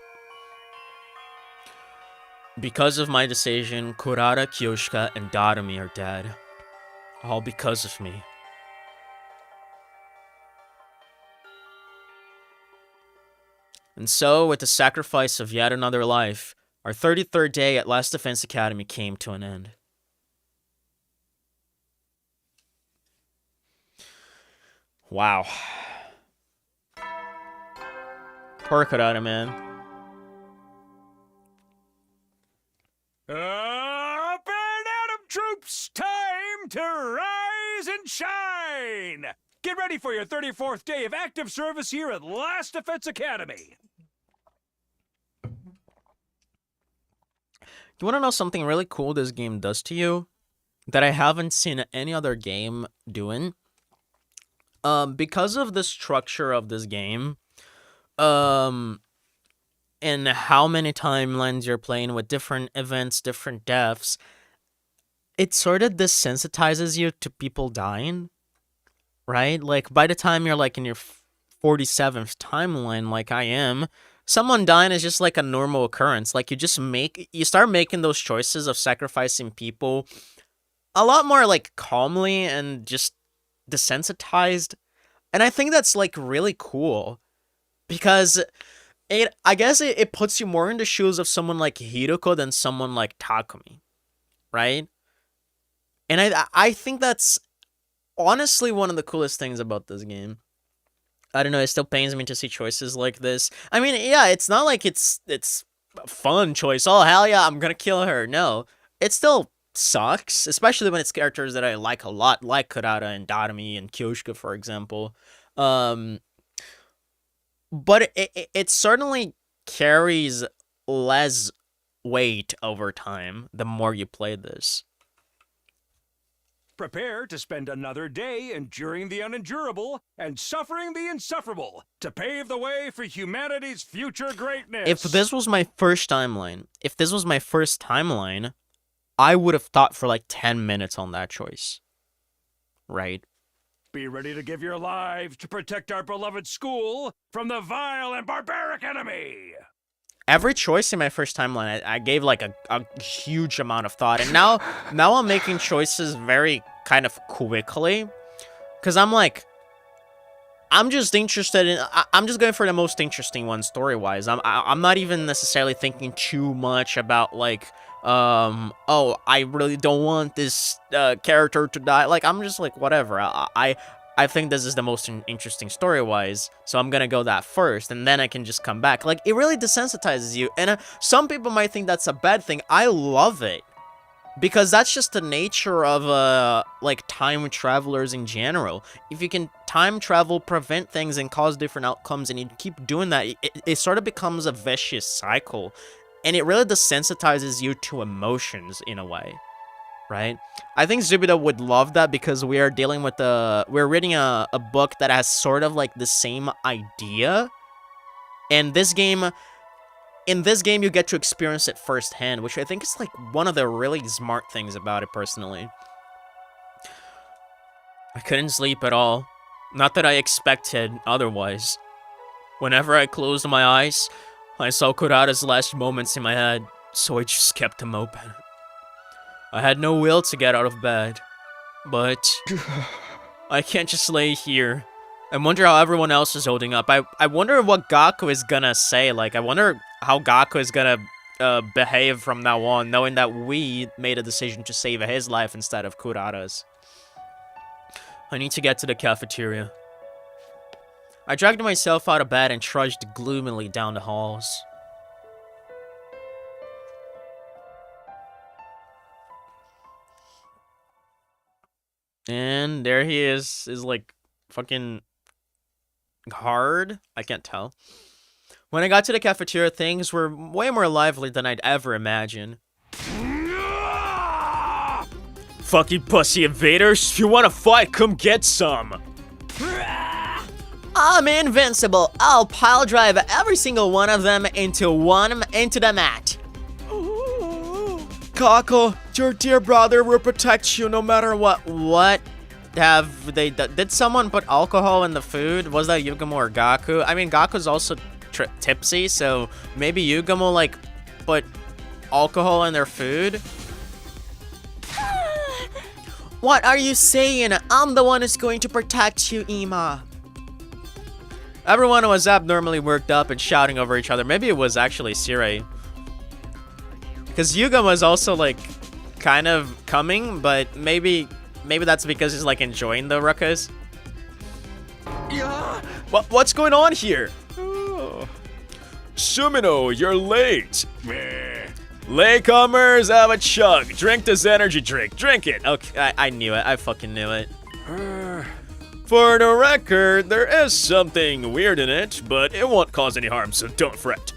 Speaker 2: Because of my decision, Kurata, Kyoshika, and Darumi are dead. All because of me. And so, with the sacrifice of yet another life, our 33rd day at Last Defense Academy came to an end. Wow. Poor Kurata, man.
Speaker 6: Up and at 'em, troops! Time to rise and shine! Get ready for your 34th day of active service here at Last Defense Academy.
Speaker 2: You want to know something really cool this game does to you that I haven't seen any other game doing? Because of the structure of this game, and how many timelines you're playing with different events, different deaths, it sort of desensitizes you to people dying, right? Like, by the time you're, like, in your 47th timeline, like I am, someone dying is just, like, a normal occurrence. Like, you start making those choices of sacrificing people a lot more, like, calmly and just desensitized. And I think that's, like, really cool. Because I guess it puts you more in the shoes of someone like Hiroko than someone like Takumi, right? And I think that's honestly one of the coolest things about this game. I don't know, it still pains me to see choices like this. I mean, yeah, it's not like it's a fun choice. Oh, hell yeah, I'm gonna kill her. No, it still sucks, especially when it's characters that I like a lot, like Kurata and Darumi and Kyoshika, for example. But it certainly carries less weight over time the more you play this.
Speaker 6: Prepare to spend another day enduring the unendurable and suffering the insufferable to pave the way for humanity's future greatness.
Speaker 2: If this was my first timeline, I would have thought for like 10 minutes on that choice. Right?
Speaker 6: Be ready to give your lives to protect our beloved school from the vile and barbaric enemy.
Speaker 2: Every choice in my first timeline, I gave like a huge amount of thought. And now I'm making choices very kind of quickly. Because I'm like, I'm just interested in, I'm just going for the most interesting one story-wise. I'm not even necessarily thinking too much about like, oh, I really don't want this character to die. Like, I'm just like, whatever. I think this is the most interesting story-wise, so I'm gonna go that first, and then I can just come back. Like, it really desensitizes you, and some people might think that's a bad thing. I love it, because that's just the nature of, like, time travelers in general. If you can time travel, prevent things, and cause different outcomes, and you keep doing that, it sort of becomes a vicious cycle. And it really desensitizes you to emotions in a way, right? I think Zubida would love that because we are dealing with we're reading a book that has sort of like the same idea. And in this game, you get to experience it firsthand, which I think is like one of the really smart things about it personally. I couldn't sleep at all. Not that I expected otherwise. Whenever I closed my eyes, I saw Kurata's last moments in my head, so I just kept them open. I had no will to get out of bed, but I can't just lay here. I wonder how everyone else is holding up. I wonder what Gaku is gonna say. Like, I wonder how Gaku is gonna behave from now on, knowing that we made a decision to save his life instead of Kurata's. I need to get to the cafeteria. I dragged myself out of bed and trudged gloomily down the halls. And there he is like fucking hard. I can't tell. When I got to the cafeteria, things were way more lively than I'd ever imagine. Fucking pussy invaders, if you wanna fight, come get some. I'm invincible. I'll pile drive every single one of them into the mat. Kako, your dear brother will protect you no matter what. What? Did someone put alcohol in the food? Was that Yugamo or Gaku? I mean, Gaku's also tipsy, so maybe Yugamo, like, put alcohol in their food? What are you saying? I'm the one who's going to protect you, Ima. Everyone was abnormally worked up and shouting over each other. Maybe it was actually Sirei. Because Yuga was also like kind of coming, but maybe that's because he's like enjoying the ruckus.
Speaker 3: Yeah.
Speaker 2: What's going on here?
Speaker 12: Sumino, you're late. Latecomers, have a chug. Drink this energy drink. Drink it.
Speaker 2: Okay, I knew it. I fucking knew it.
Speaker 12: For the record, there is something weird in it, but it won't cause any harm, so don't fret.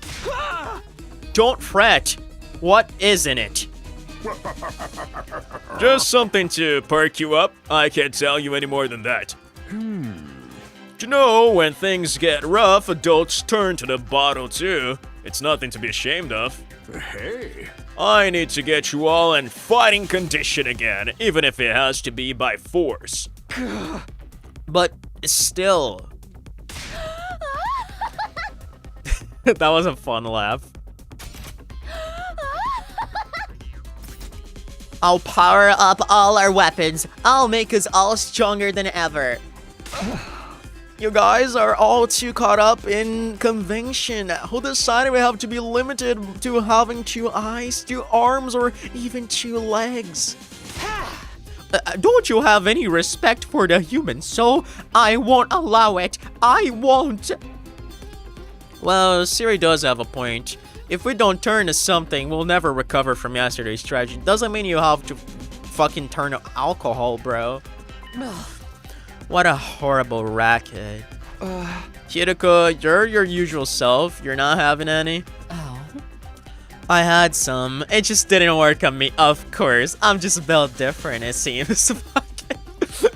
Speaker 2: Don't fret. What is in it?
Speaker 12: Just something to perk you up. I can't tell you any more than that. You know, when things get rough, adults turn to the bottle too. It's nothing to be ashamed of.
Speaker 3: Hey.
Speaker 12: I need to get you all in fighting condition again, even if it has to be by force.
Speaker 2: But still. That was a fun laugh. I'll power up all our weapons. I'll make us all stronger than ever. You guys are all too caught up in convention. Who decided we have to be limited to having 2 eyes, 2 arms, or even 2 legs? Don't you have any respect for the human soul? I won't allow it. I won't. Well, Siri does have a point. If we don't turn to something, we'll never recover from yesterday's tragedy. Doesn't mean you have to fucking turn to alcohol, bro. What a horrible racket. Hideko, you're your usual self. You're not having any?
Speaker 7: Oh.
Speaker 2: I had some. It just didn't work on me. Of course. I'm just built different, it seems.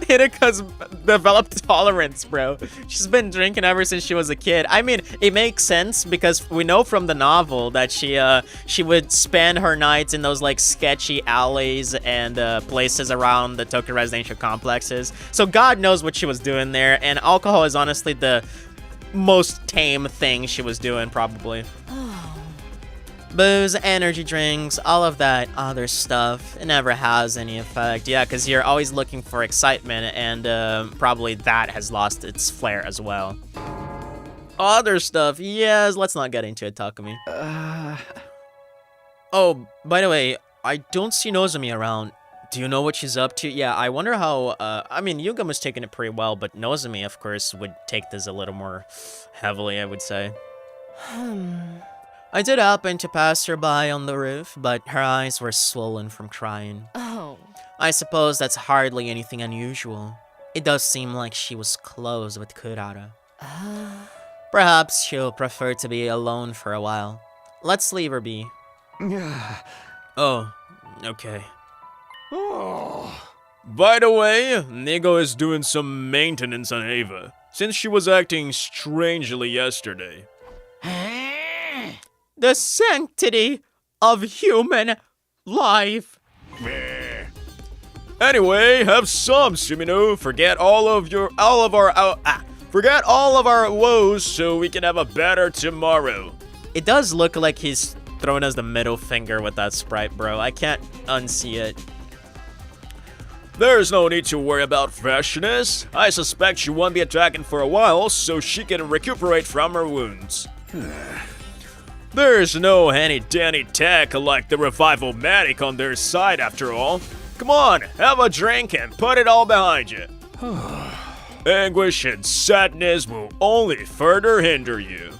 Speaker 2: Hideka's developed tolerance, bro. She's been drinking ever since she was a kid. I mean, it makes sense because we know from the novel that she would spend her nights in those like sketchy alleys and places around the Tokyo residential complexes. So God knows what she was doing there, and alcohol is honestly the most tame thing she was doing, probably. Booze, energy drinks, all of that other stuff, it never has any effect. Yeah, because you're always looking for excitement, and probably that has lost its flair as well. Other stuff, yes, let's not get into it, Takumi. Oh, by the way, I don't see Nozomi around. Do you know what she's up to? Yeah, I wonder how, I mean, Yuga was taking it pretty well, but Nozomi, of course, would take this a little more heavily, I would say. I did happen to pass her by on the roof, but her eyes were swollen from crying.
Speaker 7: Oh.
Speaker 2: I suppose that's hardly anything unusual. It does seem like she was close with Kurara. Perhaps she'll prefer to be alone for a while. Let's leave her be. Oh, okay.
Speaker 12: By the way, Nigo is doing some maintenance on Ava, since she was acting strangely yesterday.
Speaker 2: The sanctity of human life.
Speaker 12: Anyway, have some, Sumino. Forget all of our woes so we can have a better tomorrow.
Speaker 2: It does look like he's throwing us the middle finger with that sprite, bro. I can't unsee it.
Speaker 12: There's no need to worry about freshness. I suspect she won't be attacking for a while, so she can recuperate from her wounds. There's no handy-dandy tech like the Revival-Matic on their side after all. Come on, have a drink and put it all behind you. Anguish and sadness will only further hinder you.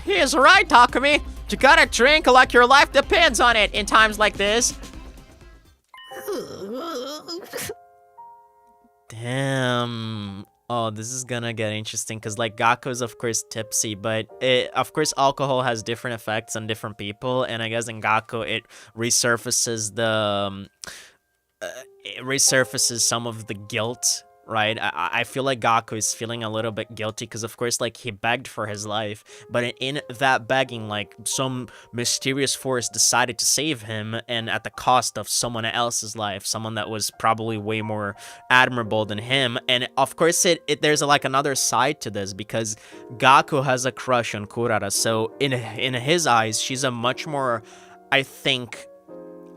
Speaker 2: He is right, Takumi. You gotta drink like your life depends on it in times like this. Damn. Oh, this is gonna get interesting because, like, Gaku's of course tipsy, but of course alcohol has different effects on different people, and I guess in Gaku it resurfaces some of the guilt, right? I feel like Gaku is feeling a little bit guilty because, of course, like, he begged for his life, but in that begging, like, some mysterious force decided to save him, and at the cost of someone else's life, someone that was probably way more admirable than him. And of course, there's like another side to this because Gaku has a crush on Kurara, so in his eyes, she's a much more, I think,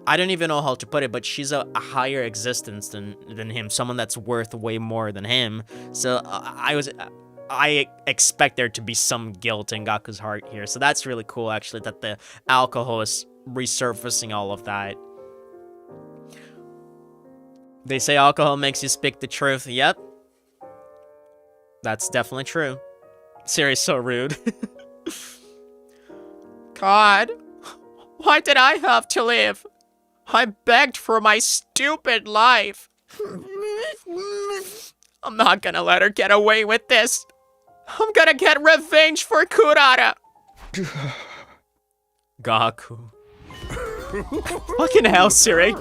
Speaker 2: I don't even know how to put it, but she's a higher existence than him, someone that's worth way more than him. So I expect there to be some guilt in Gaku's heart here. So that's really cool, actually, that the alcohol is resurfacing all of that. They say alcohol makes you speak the truth. Yep. That's definitely true. Siri's so rude. God, why did I have to live? I begged for my stupid life. I'm not gonna let her get away with this. I'm gonna get revenge for Kurara. Gaku. Fucking hell, Siri.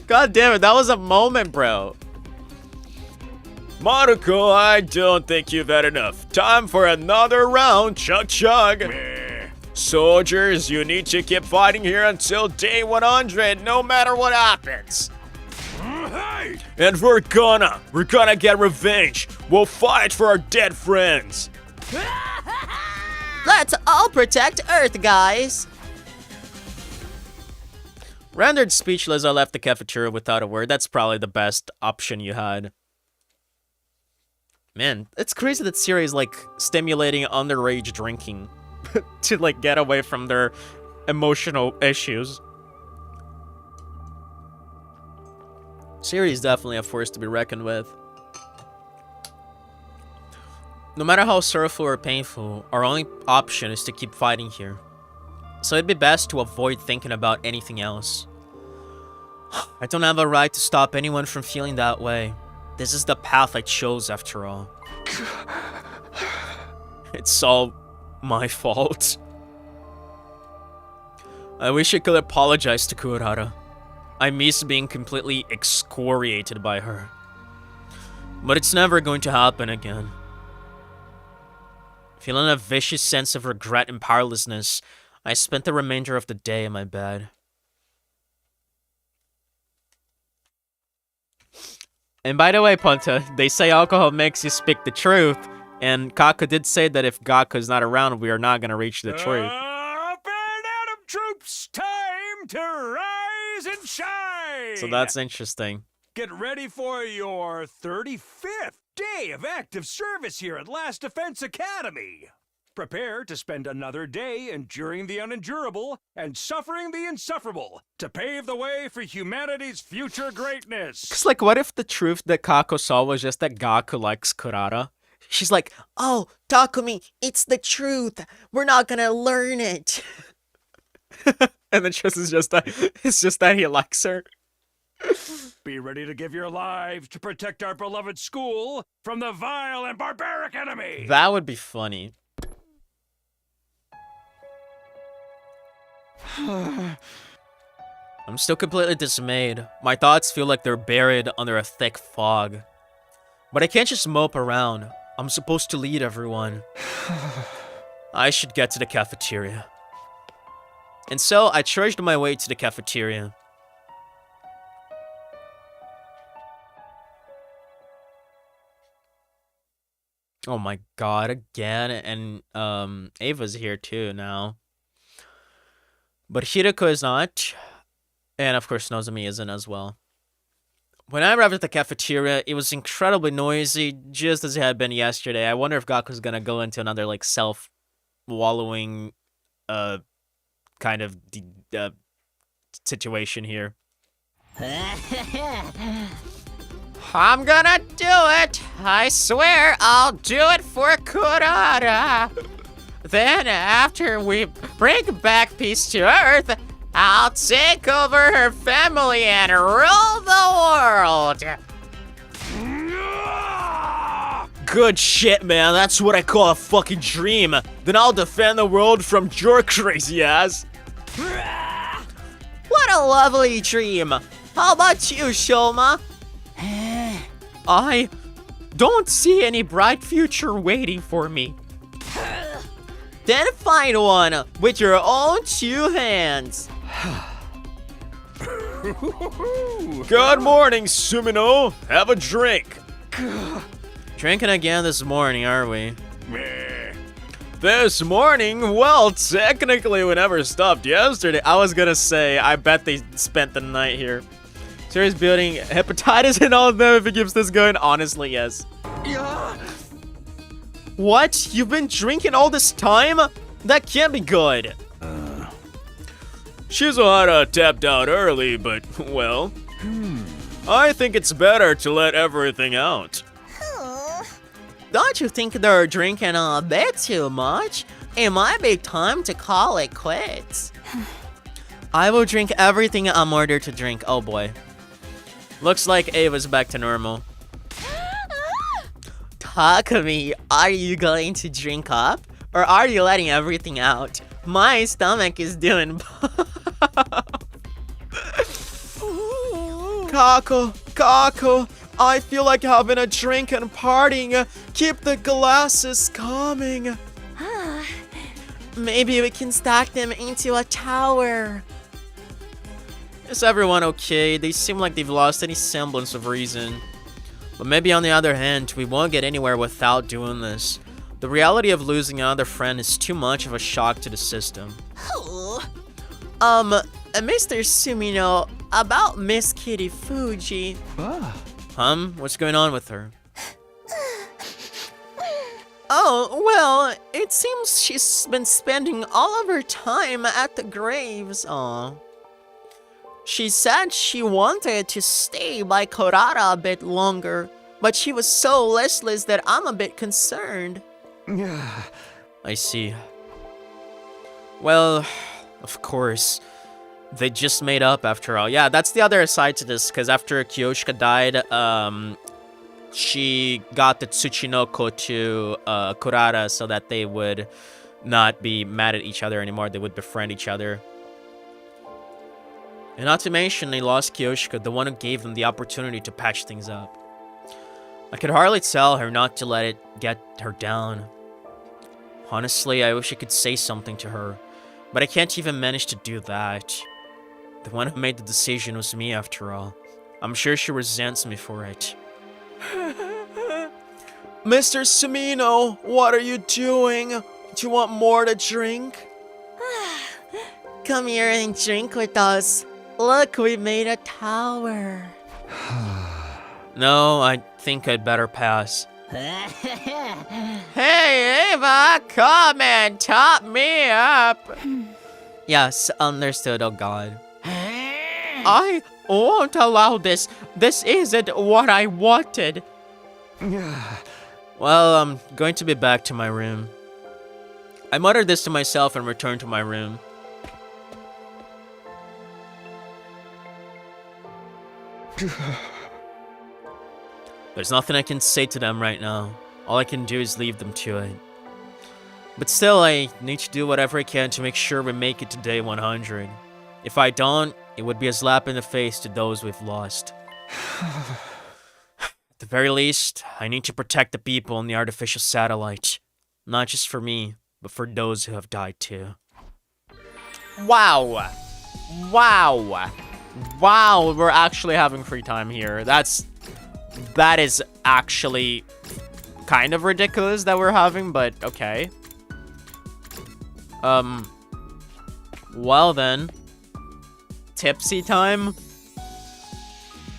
Speaker 2: God damn it, that was a moment, bro.
Speaker 12: Maruko, I don't think you've had enough. Time for another round, chug chug. Soldiers, you need to keep fighting here until day 100, no matter what happens. And we're gonna get revenge. We'll fight for our dead friends.
Speaker 2: Let's all protect Earth, guys. Rendered speechless, I left the cafeteria without a word. That's probably the best option you had. Man, it's crazy that Siri is like stimulating underage drinking to like get away from their emotional issues. Siri is definitely a force to be reckoned with. No matter how sorrowful or painful, our only option is to keep fighting here. So it'd be best to avoid thinking about anything else. I don't have a right to stop anyone from feeling that way. This is the path I chose, after all. It's all my fault. I wish I could apologize to Kurara. I miss being completely excoriated by her. But it's never going to happen again. Feeling a vicious sense of regret and powerlessness, I spent the remainder of the day in my bed. And by the way, Ponta, they say alcohol makes you speak the truth, and Kaku did say that if Gaku's not around, we are not going to reach the truth.
Speaker 6: Up and Adam troops, time to rise and shine!
Speaker 2: So that's interesting.
Speaker 3: Get ready for your 35th day of active service here at Last Defense Academy. Prepare to spend another day enduring the unendurable and suffering the insufferable to pave the way for humanity's future greatness.
Speaker 2: Because, like, what if the truth that Kako saw was just that Gaku likes Kurara? She's like, oh, Takumi, it's the truth. We're not gonna learn it. And the truth is just that, it's just that he likes her.
Speaker 3: Be ready to give your lives to protect our beloved school from the vile and barbaric enemy.
Speaker 2: That would be funny. I'm still completely dismayed. My thoughts feel like they're buried under a thick fog. But I can't just mope around. I'm supposed to lead everyone. I should get to the cafeteria. And so I trudged my way to the cafeteria. Oh my god, again, and Ava's here too now. But Hiroko is not, and of course Nozomi isn't as well. When I arrived at the cafeteria, it was incredibly noisy, just as it had been yesterday. I wonder if Gaku's gonna go into another, like, self-wallowing, kind of, situation here. I'm gonna do it! I swear I'll do it for Kurara! Then, after we bring back peace to Earth, I'll take over her family and rule the world! Good shit, man. That's what I call a fucking dream. Then I'll defend the world from your crazy ass. What a lovely dream. How about you, Shoma? I don't see any bright future waiting for me. Then find one with your own two hands.
Speaker 12: Good morning, Sumino. Have a drink.
Speaker 2: Drinking again this morning, are we?
Speaker 12: This morning, well, technically we never stopped yesterday.
Speaker 2: I was gonna say, I bet they spent the night here. Serious building hepatitis in all of them if it keeps this going. Honestly, yes. What? You've been drinking all this time? That can't be good.
Speaker 12: Shizuhara tapped out early, but, well, I think it's better to let everything out.
Speaker 2: Don't you think they're drinking a bit too much? It might be time to call it quits. I will drink everything I'm ordered to drink. Oh boy. Looks like Ava's back to normal. Takumi, are you going to drink up? Or are you letting everything out? My stomach is doing Kako, I feel like having a drink and partying. Keep the glasses coming. Maybe we can stack them into a tower. Is everyone okay? They seem like they've lost any semblance of reason. But maybe on the other hand, we won't get anywhere without doing this. The reality of losing another friend is too much of a shock to the system. Mr. Sumino, about Miss Kitty Fuji. What's going on with her? Oh, well, it seems she's been spending all of her time at the graves. Aw. She said she wanted to stay by Korara a bit longer, but she was so listless that I'm a bit concerned. I see. Well, of course. They just made up after all. Yeah, that's the other side to this, because after Kyoshika died, she got the Tsuchinoko to Kurara so that they would not be mad at each other anymore. They would befriend each other. And not to mention, they lost Kyoshika, the one who gave them the opportunity to patch things up. I could hardly tell her not to let it get her down. Honestly, I wish I could say something to her, but I can't even manage to do that. The one who made the decision was me, after all. I'm sure she resents me for it. Mr. Sumino, what are you doing? Do you want more to drink? Come here and drink with us. Look, we made a tower. No, I think I'd better pass. Hey, Ava, come and top me up. Yes, understood, oh god. I won't allow this. This isn't what I wanted. Well, I'm going to be back to my room. I muttered this to myself and returned to my room. There's nothing I can say to them right now. All I can do is leave them to it. But still, I need to do whatever I can to make sure we make it to day 100. If I don't, it would be a slap in the face to those we've lost. At the very least, I need to protect the people on the artificial satellite. Not just for me, but for those who have died too. Wow! Wow! Wow, we're actually having free time here. That is actually kind of ridiculous that we're having, but okay. Well then. Tipsy time?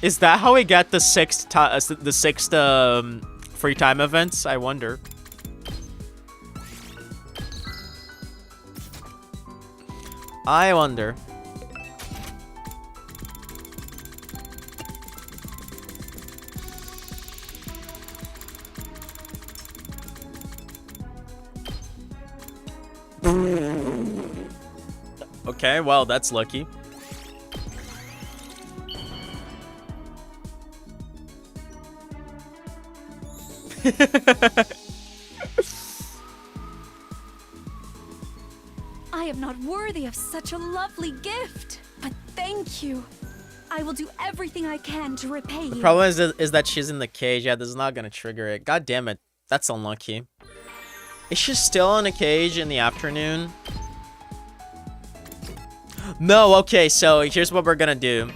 Speaker 2: Is that how we get the sixth free time events? I wonder. I wonder. Okay, well, that's lucky.
Speaker 1: I am not worthy of such a lovely gift, but thank you. I will do everything I can to repay you.
Speaker 2: The problem is that she's in the cage. Yeah, this is not gonna trigger it. God damn it. That's unlucky. Is she still in a cage in the afternoon? No, okay, so here's what we're gonna do.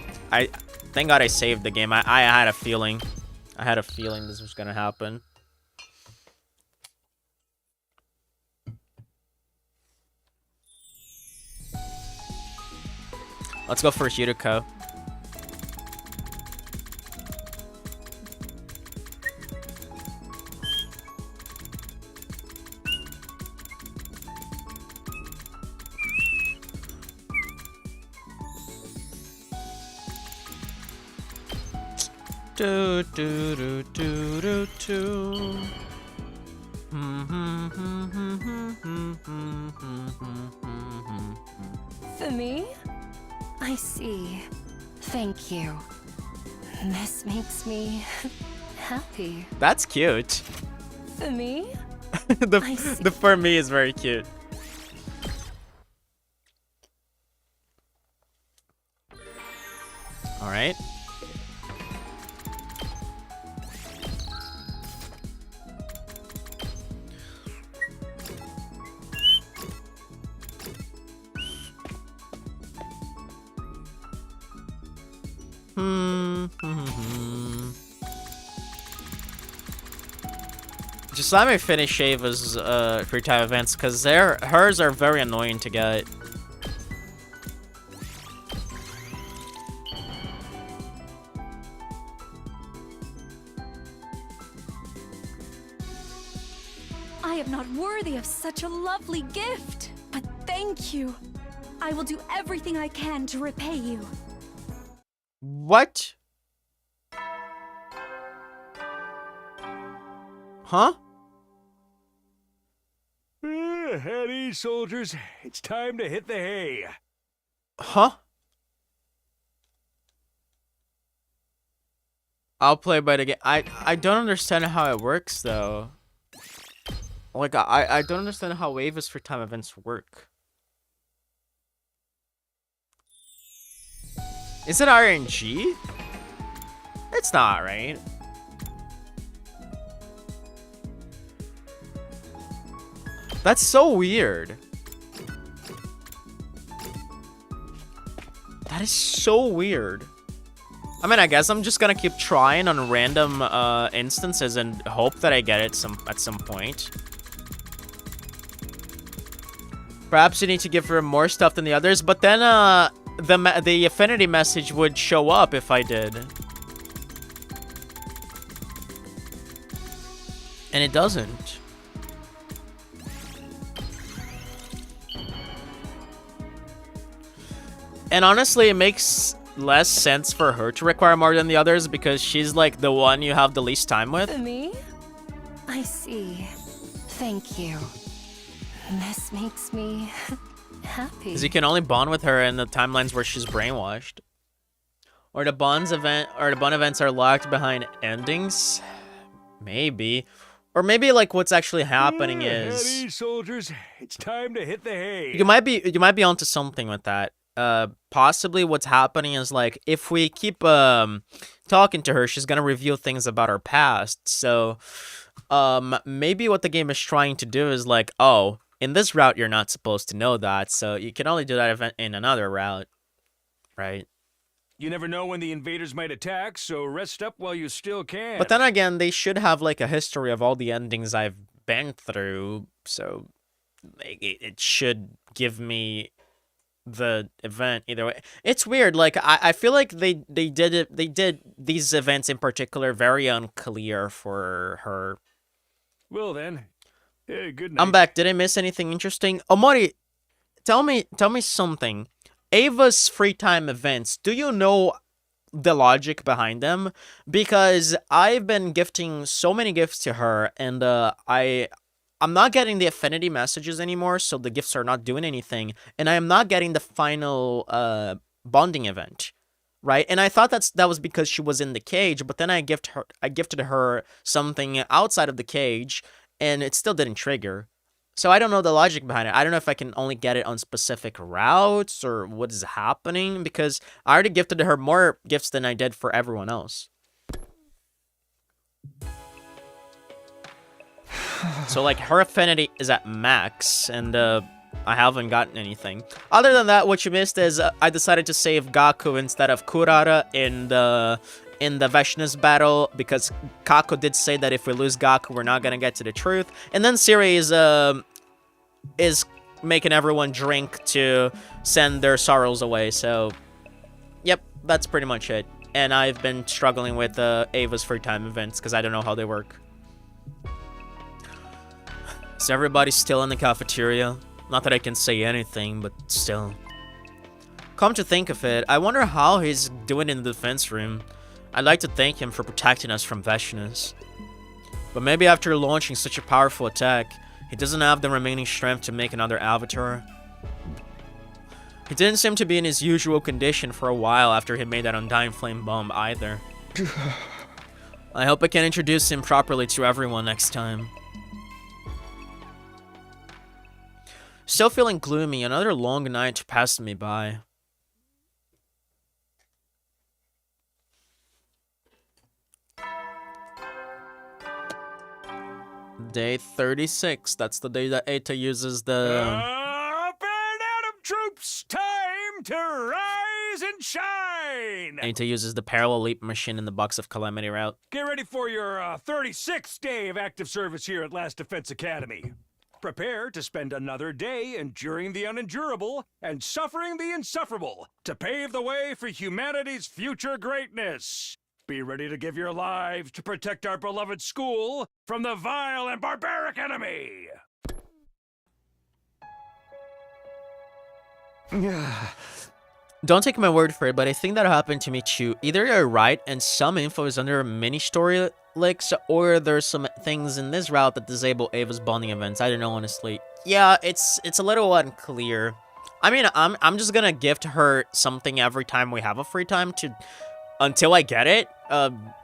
Speaker 2: Thank God I saved the game. I had a feeling. I had a feeling this was gonna happen. Let's go for Yuruko. Do do do do do do.
Speaker 7: For me? I see. Thank you. This makes me happy.
Speaker 2: That's cute.
Speaker 7: For me?
Speaker 2: The for me is very cute. All right. Just let me finish Ava's free time events, because hers are very annoying to get.
Speaker 1: I am not worthy of such a lovely gift, but thank you. I will do everything I can to repay you.
Speaker 2: What? Huh?
Speaker 3: At ease, soldiers. It's time to hit the hay.
Speaker 2: Huh? I'll play by the game. I don't understand how it works though. Like I don't understand how Ava's free time events work. Is it RNG? It's not, right? That's so weird. That is so weird. I mean, I guess I'm just gonna keep trying on random instances and hope that I get it at some point. Perhaps you need to give her more stuff than the others, but then the affinity message would show up if I did. And it doesn't. And honestly, it makes less sense for her to require more than the others because she's like the one you have the least time with.
Speaker 7: For me? I see. Thank you. This makes me happy.
Speaker 2: Because you can only bond with her in the timelines where she's brainwashed. Or the bond events are locked behind endings? Maybe. Or maybe like what's actually happening is
Speaker 3: At ease, soldiers. It's time to hit the hay.
Speaker 2: you might be onto something with that. Possibly what's happening is like if we keep talking to her, she's gonna reveal things about her past. So maybe what the game is trying to do is like, oh, in this route you're not supposed to know that, so you can only do that event in another route, right?
Speaker 3: You never know when the invaders might attack, so rest up while you still can.
Speaker 2: But then again, they should have like a history of all the endings I've been through, so it should give me the event either way. It's weird. Like I feel like they did these events in particular very unclear for her.
Speaker 3: Well then, good night.
Speaker 2: I'm back. Did I miss anything interesting? Omori, tell me something. Ava's free time events, do you know the logic behind them? Because I've been gifting so many gifts to her, and I'm not getting the affinity messages anymore, so the gifts are not doing anything, and I am not getting the final bonding event, right? And I thought that was because she was in the cage, but then I gifted her something outside of the cage, and it still didn't trigger. So I don't know the logic behind it. I don't know if I can only get it on specific routes or what is happening, because I already gifted her more gifts than I did for everyone else. So like her affinity is at max, and I haven't gotten anything. Other than that, what you missed is I decided to save Gaku instead of Kurara in the Veshna's battle, because Kako did say that if we lose Gaku, we're not gonna get to the truth. And then Siri is making everyone drink to send their sorrows away, so that's pretty much it. And I've been struggling with Ava's free time events because I don't know how they work. Is everybody still in the cafeteria? Not that I can say anything, but still. Come to think of it, I wonder how he's doing in the defense room. I'd like to thank him for protecting us from Veshinus. But maybe after launching such a powerful attack, he doesn't have the remaining strength to make another avatar. He didn't seem to be in his usual condition for a while after he made that Undying Flame bomb either. I hope I can introduce him properly to everyone next time. Still feeling gloomy, another long night passed me by. Day 36, that's the day that Eta uses the...
Speaker 3: Up and Adam troops, time to rise and shine!
Speaker 2: Eta uses the parallel leap machine in the Box of Calamity route.
Speaker 3: Get ready for your 36th day of active service here at Last Defense Academy. Prepare to spend another day enduring the unendurable and suffering the insufferable to pave the way for humanity's future greatness. Be ready to give your lives to protect our beloved school from the vile and barbaric enemy!
Speaker 2: Don't take my word for it, but I think that happened to me too. Either you're right and some info is under mini story leaks, or there's some things in this route that disable Ava's bonding events. I don't know, honestly. Yeah, it's a little unclear. I mean, I'm just gonna gift her something every time we have a free time until I get it.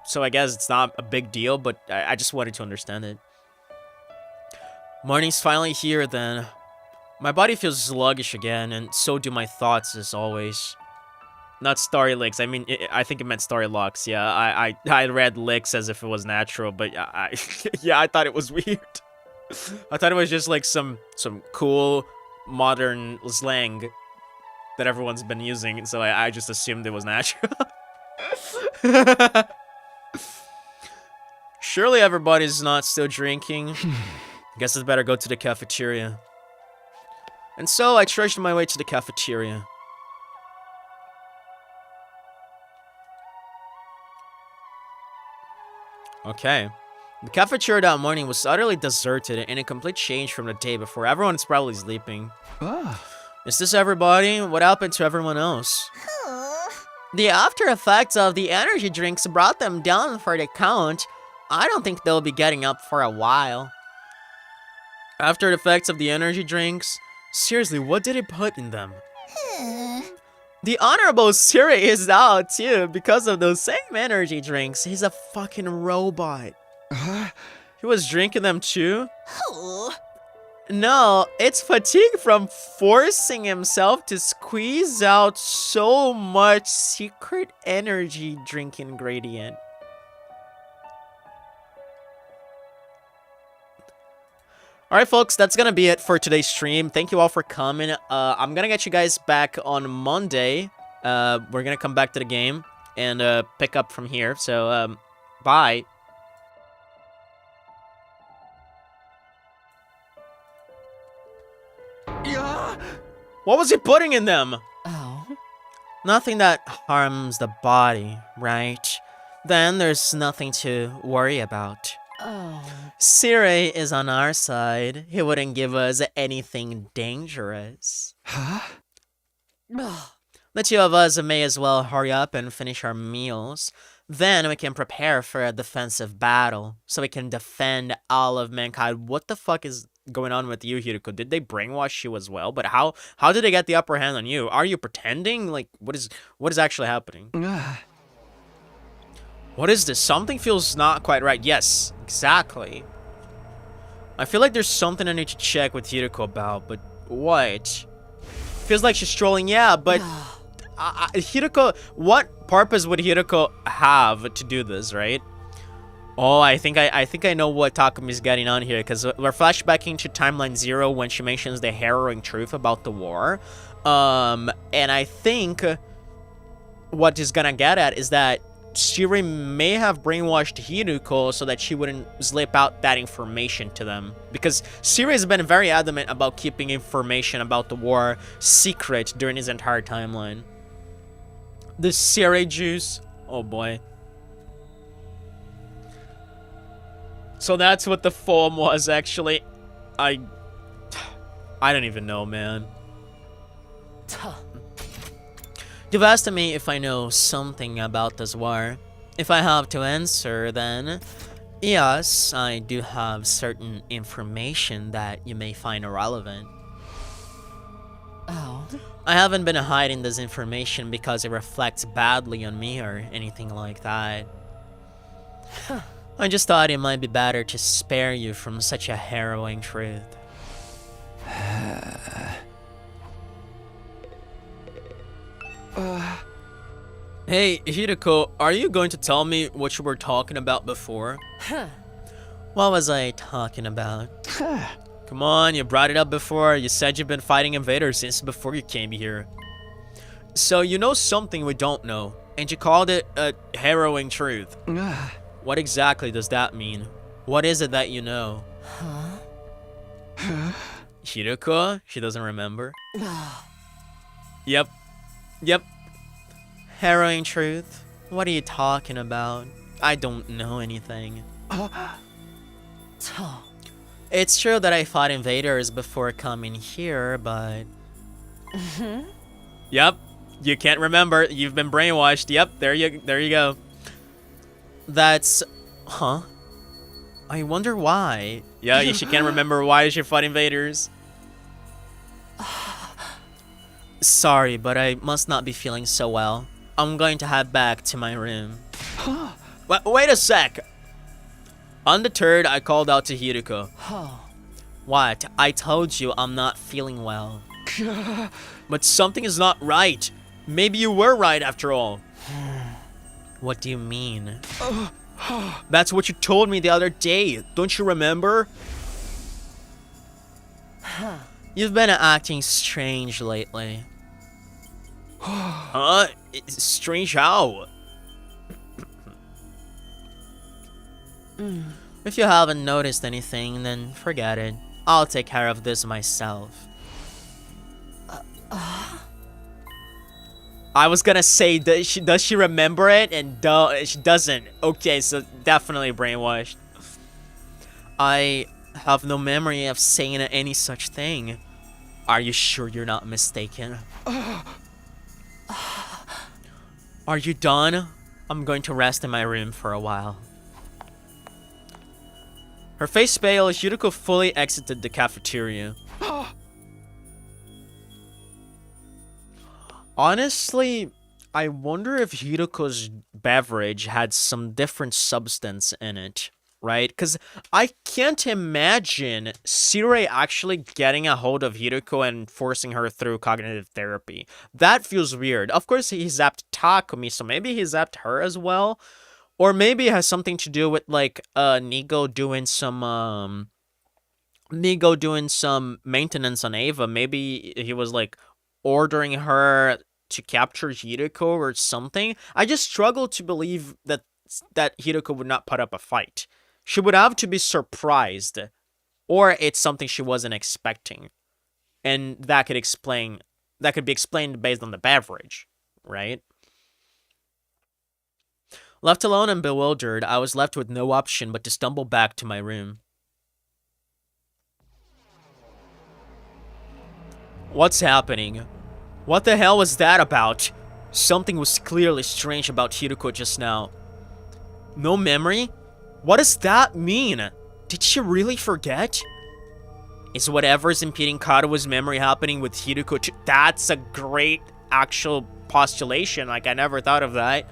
Speaker 2: So I guess it's not a big deal, but I just wanted to understand it. Morning's finally here then. My body feels sluggish again, and so do my thoughts as always. Not story licks, I mean, I think it meant story locks, yeah. I read licks as if it was natural, but yeah, I thought it was weird. I thought it was just like some cool, modern slang that everyone's been using, so I just assumed it was natural. Surely everybody's not still drinking. Guess I'd better go to the cafeteria. And so I trudged my way to the cafeteria. Okay. The cafeteria that morning was utterly deserted and a complete change from the day before. Everyone's probably sleeping. Is this everybody? What happened to everyone else? The after effects of the energy drinks brought them down for the count. I don't think they'll be getting up for a while. After effects of the energy drinks? Seriously, what did he put in them? The Honorable Siri is out too because of those same energy drinks. He's a fucking robot. He was drinking them too? No, it's fatigue from forcing himself to squeeze out so much secret energy drink ingredient. Alright folks, that's gonna be it for today's stream. Thank you all for coming. I'm gonna get you guys back on Monday. We're gonna come back to the game and pick up from here. So, bye. What was he putting in them?
Speaker 7: Oh.
Speaker 2: Nothing that harms the body, right? Then there's nothing to worry about.
Speaker 7: Oh.
Speaker 2: Siri is on our side. He wouldn't give us anything dangerous.
Speaker 11: Huh?
Speaker 2: The two of us may as well hurry up and finish our meals. Then we can prepare for a defensive battle, so we can defend all of mankind. What the fuck is going on with you, Hiriko? Did they brainwash you as well? But how did they get the upper hand on you? Are you pretending? Like, what is actually happening? What is this? Something feels not quite right. Yes, exactly. I feel like there's something I need to check with Hiriko about, but what? Feels like she's trolling, yeah, but Hiriko, what purpose would Hiriko have to do this, right? Oh, I think I know what Takumi's getting on here, because we're flashbacking to timeline 0 when she mentions the harrowing truth about the war. And I think what she's gonna get at is that Shiri may have brainwashed Hiriko so that she wouldn't slip out that information to them. Because Shiri has been very adamant about keeping information about the war secret during his entire timeline. The Siri juice. Oh boy. So that's what the foam was actually. I don't even know, man. You've asked me if I know something about this war. If I have to answer, then yes, I do have certain information that you may find irrelevant.
Speaker 7: Oh.
Speaker 2: I haven't been hiding this information because it reflects badly on me or anything like that. I just thought it might be better to spare you from such a harrowing truth. Hey, Hideko, are you going to tell me what you were talking about before? What was I talking about? Come on, you brought it up before. You said you've been fighting invaders since before you came here. So you know something we don't know, and you called it a harrowing truth. What exactly does that mean? What is it that you know? Hideko? She doesn't remember. Yep. Harrowing truth? What are you talking about? I don't know anything. It's true that I fought invaders before coming here, but... Yep, you can't remember. You've been brainwashed. Yep, there you go. That's... Huh? I wonder why. Yeah, she can't remember why she fought invaders. Sorry, but I must not be feeling so well. I'm going to head back to my room. Wait a sec! Undeterred, I called out to Hideko. What? I told you I'm not feeling well. But something is not right. Maybe you were right after all. What do you mean? That's what you told me the other day. Don't you remember? You've been acting strange lately. Huh? Strange how? If you haven't noticed anything, then forget it. I'll take care of this myself. I was gonna say, does she remember it? And she doesn't. Okay, so definitely brainwashed. I have no memory of saying any such thing. Are you sure you're not mistaken? Are you done? I'm going to rest in my room for a while. Her face pale as Yuriko fully exited the cafeteria. Honestly, I wonder if Hiruko's beverage had some different substance in it, right? Because I can't imagine Sirei actually getting a hold of Hiruko and forcing her through cognitive therapy. That feels weird. Of course, he zapped Takumi, so maybe he zapped her as well. Or maybe it has something to do with, like, Nigo doing some maintenance on Ava. Maybe he was, like, ordering her to capture Hiroko or something. I just struggle to believe that Hiroko would not put up a fight. She would have to be surprised, or it's something she wasn't expecting, and that could be explained based on the beverage, right? Left alone and bewildered, I was left with no option but to stumble back to my room. What's happening? What the hell was that about? Something was clearly strange about Hiroko just now. No memory? What does that mean? Did she really forget? Is whatever's impeding Kado's memory happening with Hiroko too? That's a great actual postulation. Like, I never thought of that.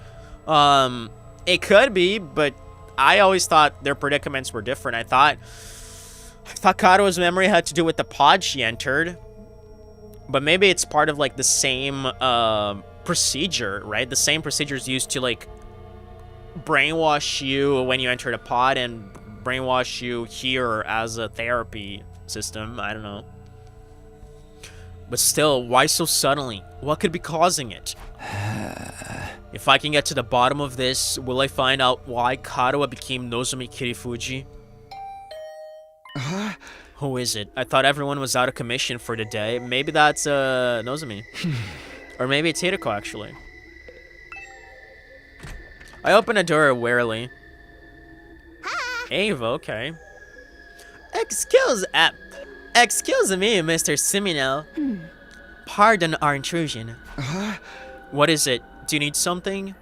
Speaker 2: It could be, but I always thought their predicaments were different. I thought Kado's memory had to do with the pod she entered. But maybe it's part of, like, the same procedure, right? The same procedures used to, like, brainwash you when you entered a pod and brainwash you here as a therapy system. I don't know. But still, why so suddenly? What could be causing it? If I can get to the bottom of this, will I find out why Kadoa became Nozomi Kirifuji? Who is it? I thought everyone was out of commission for the day. Maybe that's Nozomi. Or maybe it's Hiroko, actually. I open the door warily. Ava, okay. Excuse me, Mr. Simino. Pardon our intrusion. What is it? Do you need something?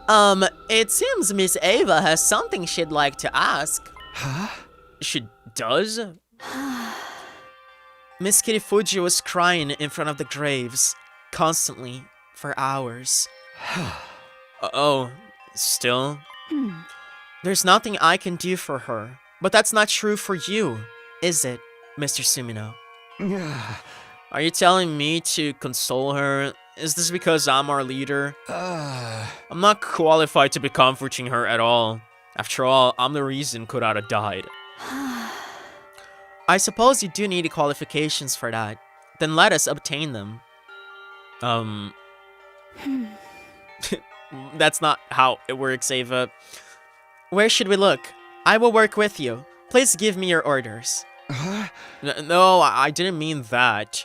Speaker 2: It seems Miss Ava has something she'd like to ask.
Speaker 8: Huh?
Speaker 2: She does? Miss Kirifuji was crying in front of the graves, constantly, for hours. Oh, still? There's nothing I can do for her. But that's not true for you, is it, Mr. Sumino? Are you telling me to console her? Is this because I'm our leader? I'm not qualified to be comforting her at all. After all, I'm the reason Kurata died. I suppose you do need qualifications for that. Then let us obtain them. That's not how it works, Ava. Where should we look? I will work with you. Please give me your orders. No, I didn't mean that.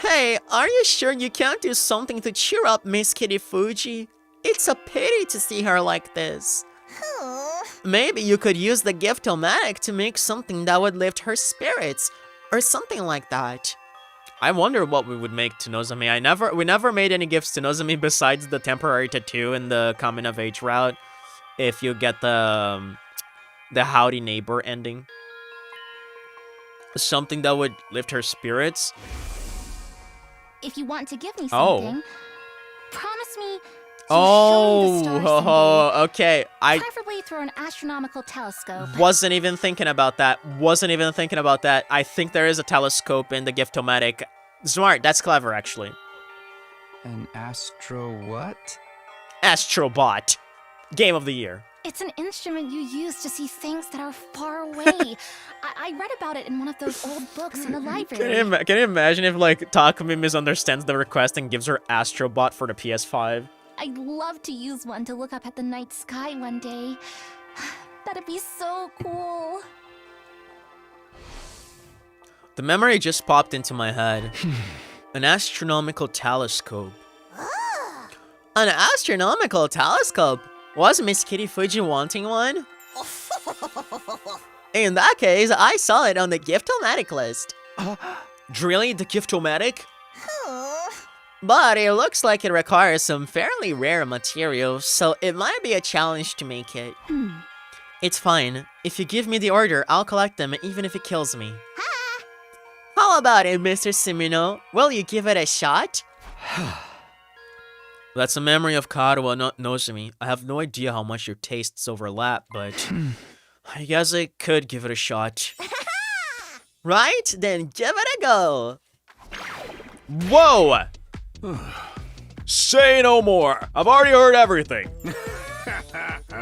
Speaker 2: Hey, are you sure you can't do something to cheer up Miss Kirifuji? It's a pity to see her like this. Maybe you could use the gift-o-matic to make something that would lift her spirits, or something like that. I wonder what we would make to Nozomi. We never made any gifts to Nozomi besides the temporary tattoo in the coming of age route. If you get the howdy neighbor ending. Something that would lift her spirits.
Speaker 5: If you want to give me something, promise me to show me the stars someday.
Speaker 2: Okay.
Speaker 5: Preferably through an astronomical telescope.
Speaker 2: Wasn't even thinking about that. I think there is a telescope in the gift-o-matic. Smart. That's clever, actually.
Speaker 13: An astro what?
Speaker 2: Astrobot. Game of the year.
Speaker 5: It's an instrument you use to see things that are far away. I read about it in one of those old books in the library.
Speaker 2: Can you imagine if, like, Takumi misunderstands the request and gives her Astrobot for the PS5?
Speaker 5: I'd love to use one to look up at the night sky one day. That'd be so cool.
Speaker 2: The memory just popped into my head. An astronomical telescope. An astronomical telescope? Was Miss Kirifuji wanting one? In that case, I saw it on the gift-o-matic list. Really? The gift-o-matic? But it looks like it requires some fairly rare materials, so it might be a challenge to make it. It's fine. If you give me the order, I'll collect them even if it kills me. How about it, Mr. Sumino? Will you give it a shot? That's a memory of Karuwa, not Nozomi. I have no idea how much your tastes overlap, but I guess I could give it a shot. Right? Then give it a go.
Speaker 12: Whoa! Say no more. I've already heard everything.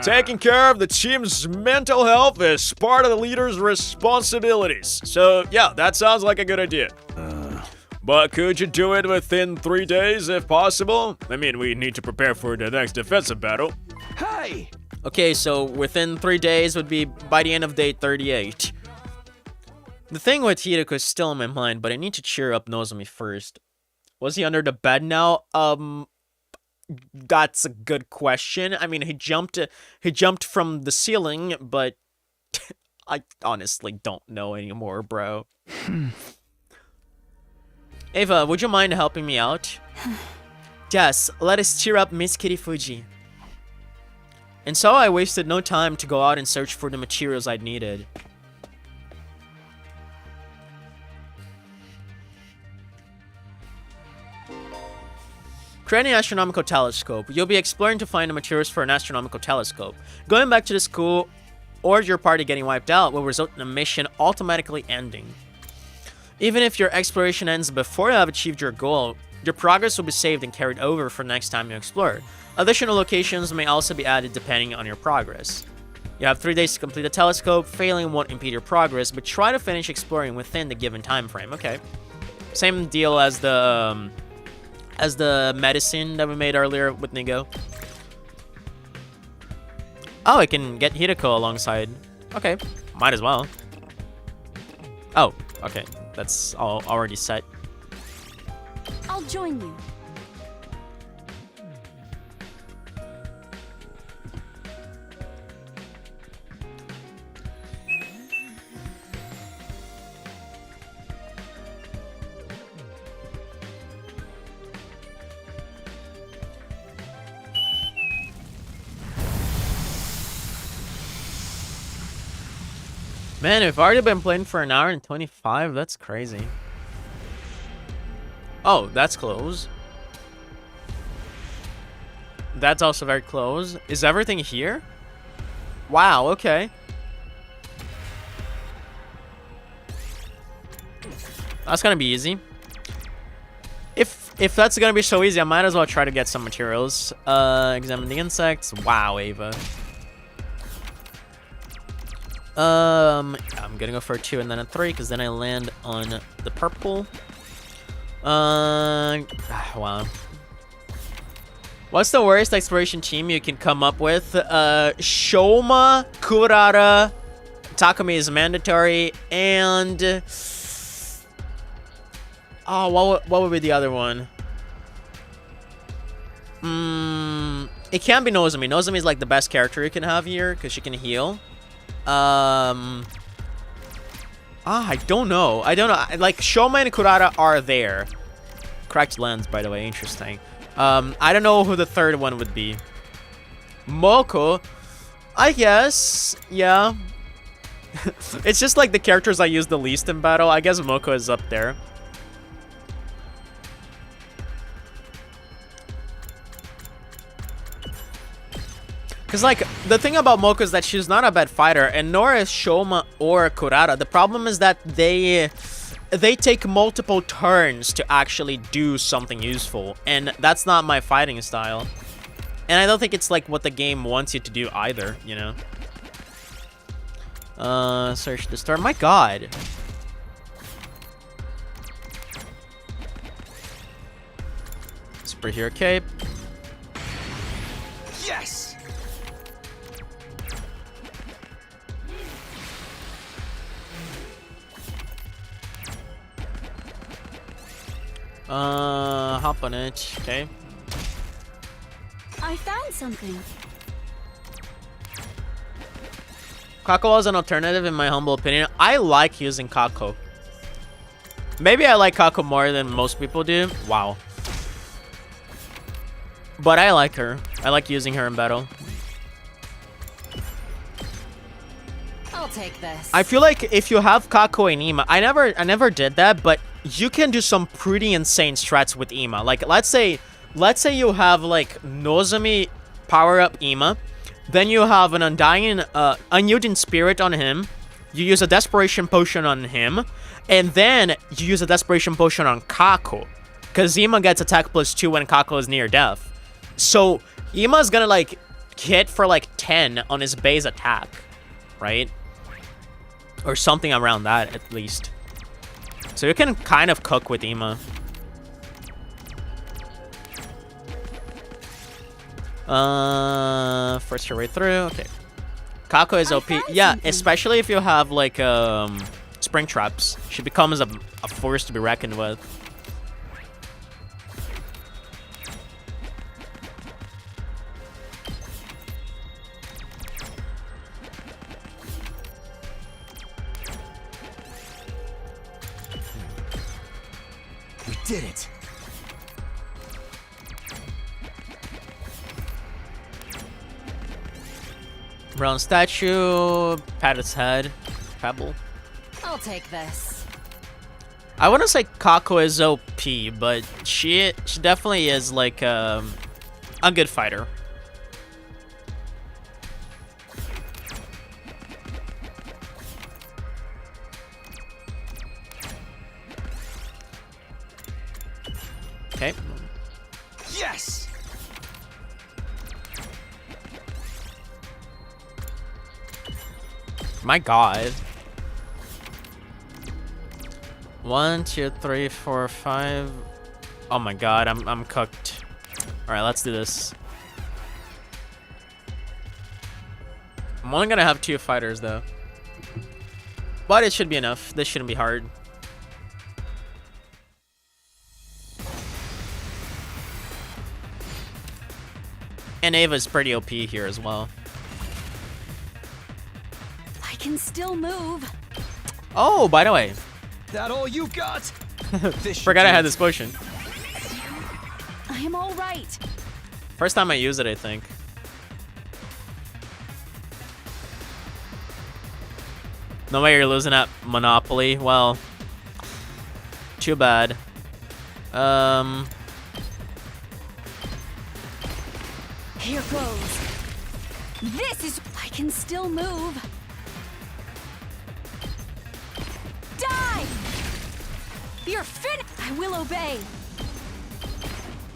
Speaker 12: Taking care of the team's mental health is part of the leader's responsibilities. So, yeah, that sounds like a good idea. But could you do it within 3 days if possible? I mean, we need to prepare for the next defensive battle.
Speaker 8: Hey!
Speaker 2: Okay, so within 3 days would be by the end of day 38. The thing with Hideko is still in my mind, but I need to cheer up Nozomi first. Was he under the bed now? That's a good question. I mean, he jumped from the ceiling, but I honestly don't know anymore, bro. Ava, would you mind helping me out? Yes, let us cheer up Miss Kirifuji. And so I wasted no time to go out and search for the materials I'd needed. Creating an astronomical telescope. You'll be exploring to find the materials for an astronomical telescope. Going back to the school or your party getting wiped out will result in a mission automatically ending. Even if your exploration ends before you have achieved your goal, your progress will be saved and carried over for next time you explore. Additional locations may also be added depending on your progress. You have 3 days to complete the telescope. Failing won't impede your progress, but try to finish exploring within the given time frame. Okay. Same deal as the medicine that we made earlier with Nigo. Oh, I can get Hideko alongside. Okay, might as well. Oh, okay. That's all already set.
Speaker 7: I'll join you.
Speaker 2: Man, we've already been playing for an hour and 25. That's crazy. Oh, that's close. That's also very close. Is everything here? Wow, okay. That's gonna be easy. If that's gonna be so easy, I might as well try to get some materials. Examine the insects. Wow, Ava. I'm gonna go for a 2 and then a 3, because then I land on the purple. Wow. What's the worst exploration team you can come up with? Shoma, Kurara, Takumi is mandatory, and... Oh, what would be the other one? It can't be Nozomi. Nozomi is like the best character you can have here, because she can heal. I don't know. Like, Shoma and Kurara are there. Cracked lens, by the way. Interesting. I don't know who the third one would be. Moko, I guess. Yeah. It's just like the characters I use the least in battle. I guess Moko is up there. Because, like, the thing about Moko is that she's not a bad fighter, and nor is Shoma or Kurara. The problem is that they take multiple turns to actually do something useful, and that's not my fighting style. And I don't think it's, like, what the game wants you to do either, you know? Search the store. My god. Superhero cape.
Speaker 9: Yes!
Speaker 2: Hop on it. Okay.
Speaker 1: I found something.
Speaker 2: Kako is an alternative in my humble opinion. I like using Kako. Maybe I like Kako more than most people do. Wow. But I like her. I like using her in battle.
Speaker 7: I'll take this.
Speaker 2: I feel like if you have Kako and Ima, I never did that, but you can do some pretty insane strats with Ima. Like, let's say you have like Nozomi power up Ima, then you have an Unyielding Spirit on him, you use a Desperation Potion on him, and then you use a Desperation Potion on Kako, because Ima gets attack +2 when Kako is near death. So Ima's gonna like hit for like 10 on his base attack, right? Or something around that at least. So you can kind of cook with Ima. First your way through. Okay. Kako is OP. Yeah, especially if you have like spring traps. She becomes a force to be reckoned with.
Speaker 9: We did it.
Speaker 2: Brown statue, pat its head, pebble.
Speaker 7: I'll take this.
Speaker 2: I wouldn't say Kako is OP, but she definitely is like a good fighter. Okay.
Speaker 9: Yes.
Speaker 2: My god. 1, 2, 3, 4, 5. Oh my god, I'm cooked. Alright, let's do this. I'm only gonna have 2 fighters though. But it should be enough. This shouldn't be hard. And Ava's pretty OP here as well.
Speaker 1: I can still move.
Speaker 2: Oh, by the way.
Speaker 9: That all you got?
Speaker 2: Forgot I had this potion.
Speaker 1: I am all right.
Speaker 2: First time I use it, I think. No way you're losing at Monopoly. Well, too bad.
Speaker 7: Here goes. This is... I can still move. Die! You're I will obey.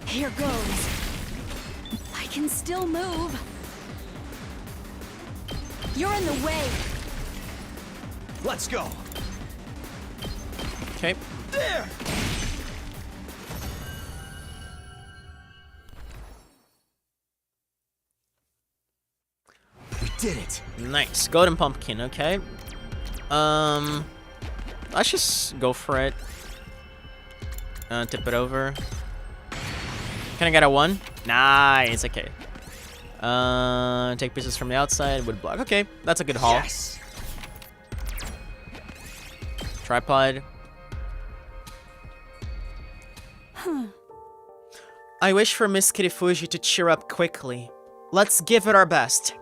Speaker 7: Here goes. I can still move. You're in the way.
Speaker 8: Let's go.
Speaker 2: Okay.
Speaker 8: There! We did it.
Speaker 2: Nice. Golden pumpkin, okay. Let's just go for it. Tip it over. Can I get a 1? Nice, okay. Take pieces from the outside, wood block. Okay, that's a good haul.
Speaker 8: Yes.
Speaker 2: Tripod. I wish for Miss Kirifuji to cheer up quickly. Let's give it our best.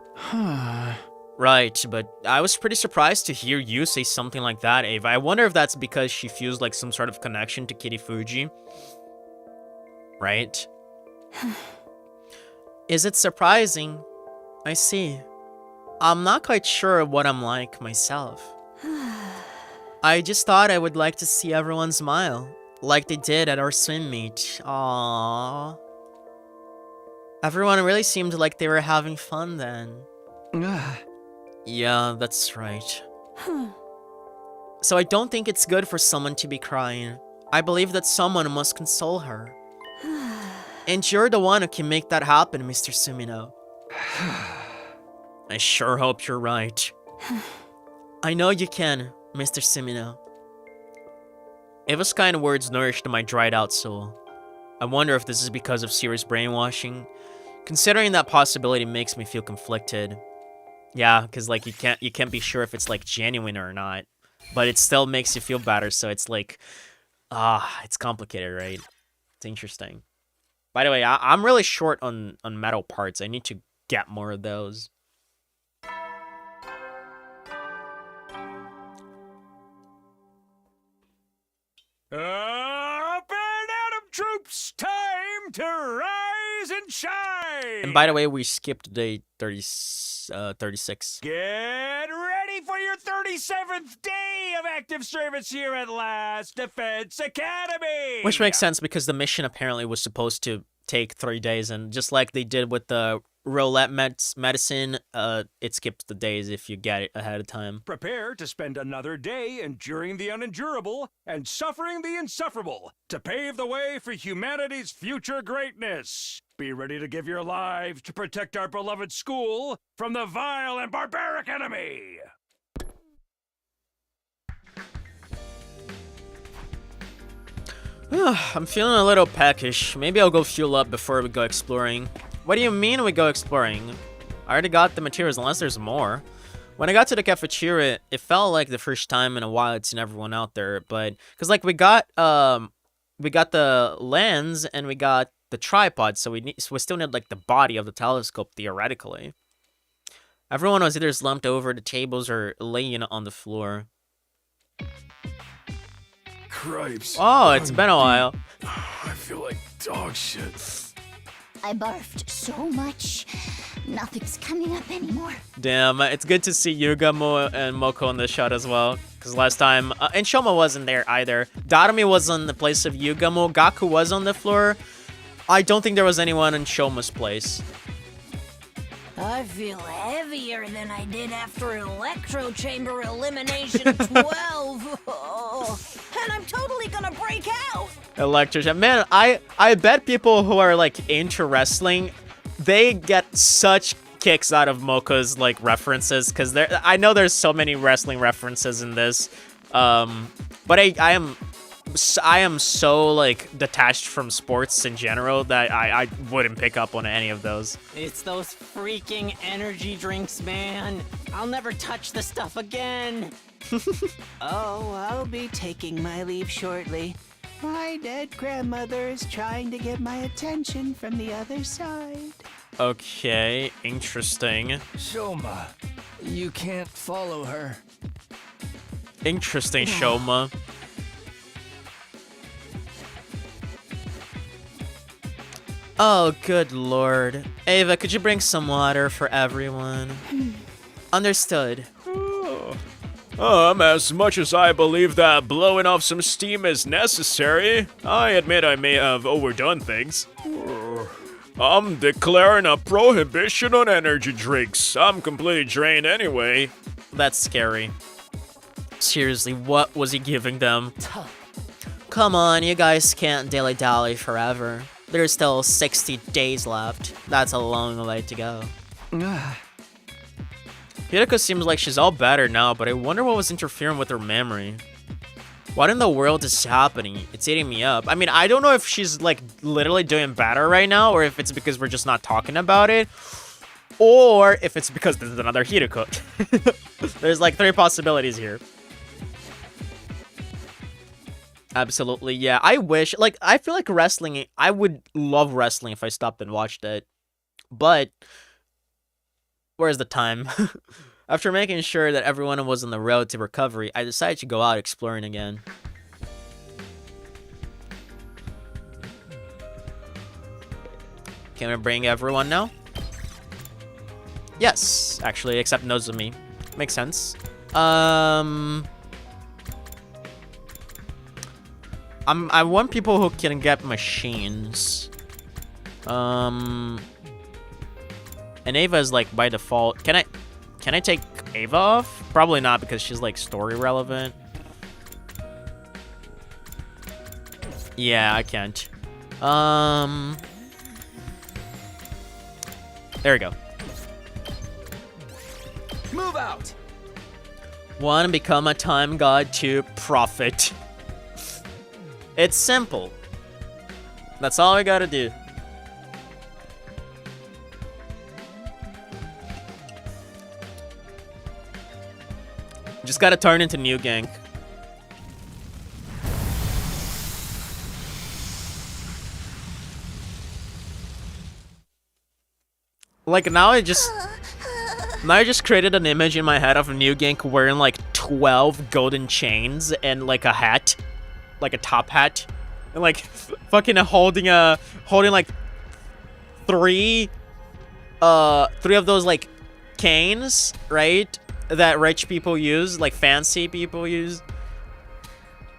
Speaker 2: Right, but I was pretty surprised to hear you say something like that, Ava. I wonder if that's because she feels like some sort of connection to Kirifuji. Right? Is it surprising? I see. I'm not quite sure what I'm like myself. I just thought I would like to see everyone smile, like they did at our swim meet. Aww. Everyone really seemed like they were having fun then. Yeah, that's right. So I don't think it's good for someone to be crying. I believe that someone must console her. And you're the one who can make that happen, Mr. Sumino. I sure hope you're right. I know you can, Mr. Sumino. Ava's kind words nourished my dried out soul. I wonder if this is because of serious brainwashing. Considering that possibility makes me feel conflicted. Yeah, because like you can't be sure if it's like genuine or not. But it still makes you feel better, so it's like it's complicated, right? It's interesting. By the way, I'm really short on metal parts. I need to get more of those.
Speaker 3: Up and Atom troops, time to rise and shine!
Speaker 2: And by the way, we skipped day 36.
Speaker 3: Get ready for your 37th day of active service here at Last Defense Academy!
Speaker 2: Which makes sense because the mission apparently was supposed to take 3 days, and just like they did with the roulette medicine, it skips the days if you get it ahead of time.
Speaker 3: Prepare to spend another day enduring the unendurable and suffering the insufferable to pave the way for humanity's future greatness. Be ready to give your lives to protect our beloved school from the vile and barbaric enemy.
Speaker 2: I'm feeling a little peckish. Maybe I'll go fuel up before we go exploring. What do you mean we go exploring? I already got the materials, unless there's more. When I got to the cafeteria, it felt like the first time in a while I'd seen everyone out there, but because like we got the lens and we got the tripod, so we still need like the body of the telescope theoretically. Everyone was either slumped over the tables or laying on the floor.
Speaker 14: Cripes.
Speaker 2: Oh, it's been a while.
Speaker 14: I feel like dog shit.
Speaker 5: I barfed so much, nothing's coming up anymore.
Speaker 2: Damn, it's good to see Yugamo and Moko in the shot as well. Because last time, and Shoma wasn't there either. Darumi was on the place of Yugamo. Gaku was on the floor. I don't think there was anyone in Shoma's place.
Speaker 15: I feel heavier than I did after Electro Chamber Elimination 12. And I'm totally gonna break out.
Speaker 2: Electrician. Man, I bet people who are like into wrestling, they get such kicks out of Moko's like references, because I know there's so many wrestling references in this. But I am so like detached from sports in general that I wouldn't pick up on any of those.
Speaker 4: It's those freaking energy drinks, man. I'll never touch the stuff again.
Speaker 16: Oh, I'll be taking my leave shortly. My dead grandmother is trying to get my attention from the other side.
Speaker 2: Okay, interesting.
Speaker 11: Shoma, you can't follow her.
Speaker 2: Interesting, Shoma. Oh, good lord. Ava, could you bring some water for everyone? Understood.
Speaker 12: As much as I believe that blowing off some steam is necessary, I admit I may have overdone things. I'm declaring a prohibition on energy drinks. I'm completely drained anyway.
Speaker 2: That's scary. Seriously, what was he giving them? Come on, you guys can't dilly-dally forever. There's still 60 days left. That's a long way to go. Hideko seems like she's all better now, but I wonder what was interfering with her memory. What in the world is happening? It's eating me up. I mean, I don't know if she's like literally doing better right now, or if it's because we're just not talking about it, or if it's because this is another Hideko. There's like 3 possibilities here. Absolutely, yeah. I wish, like, I feel like wrestling, I would love wrestling if I stopped and watched it. But, where's the time? After making sure that everyone was on the road to recovery, I decided to go out exploring again. Can we bring everyone now? Yes, actually, except Nozomi. Makes sense. I want people who can get machines. And Ava is like by default. Can I take Ava off? Probably not because she's like story relevant. Yeah, I can't. There we go.
Speaker 8: Move out.
Speaker 2: 1, become a time god. 2, profit. It's simple. That's all we gotta do. Just gotta turn into New Gang. Like now I just created an image in my head of New Gang wearing like 12 golden chains and like a hat. Like a top hat, and like fucking holding like 3 of those like canes, right? That rich people use, like fancy people use.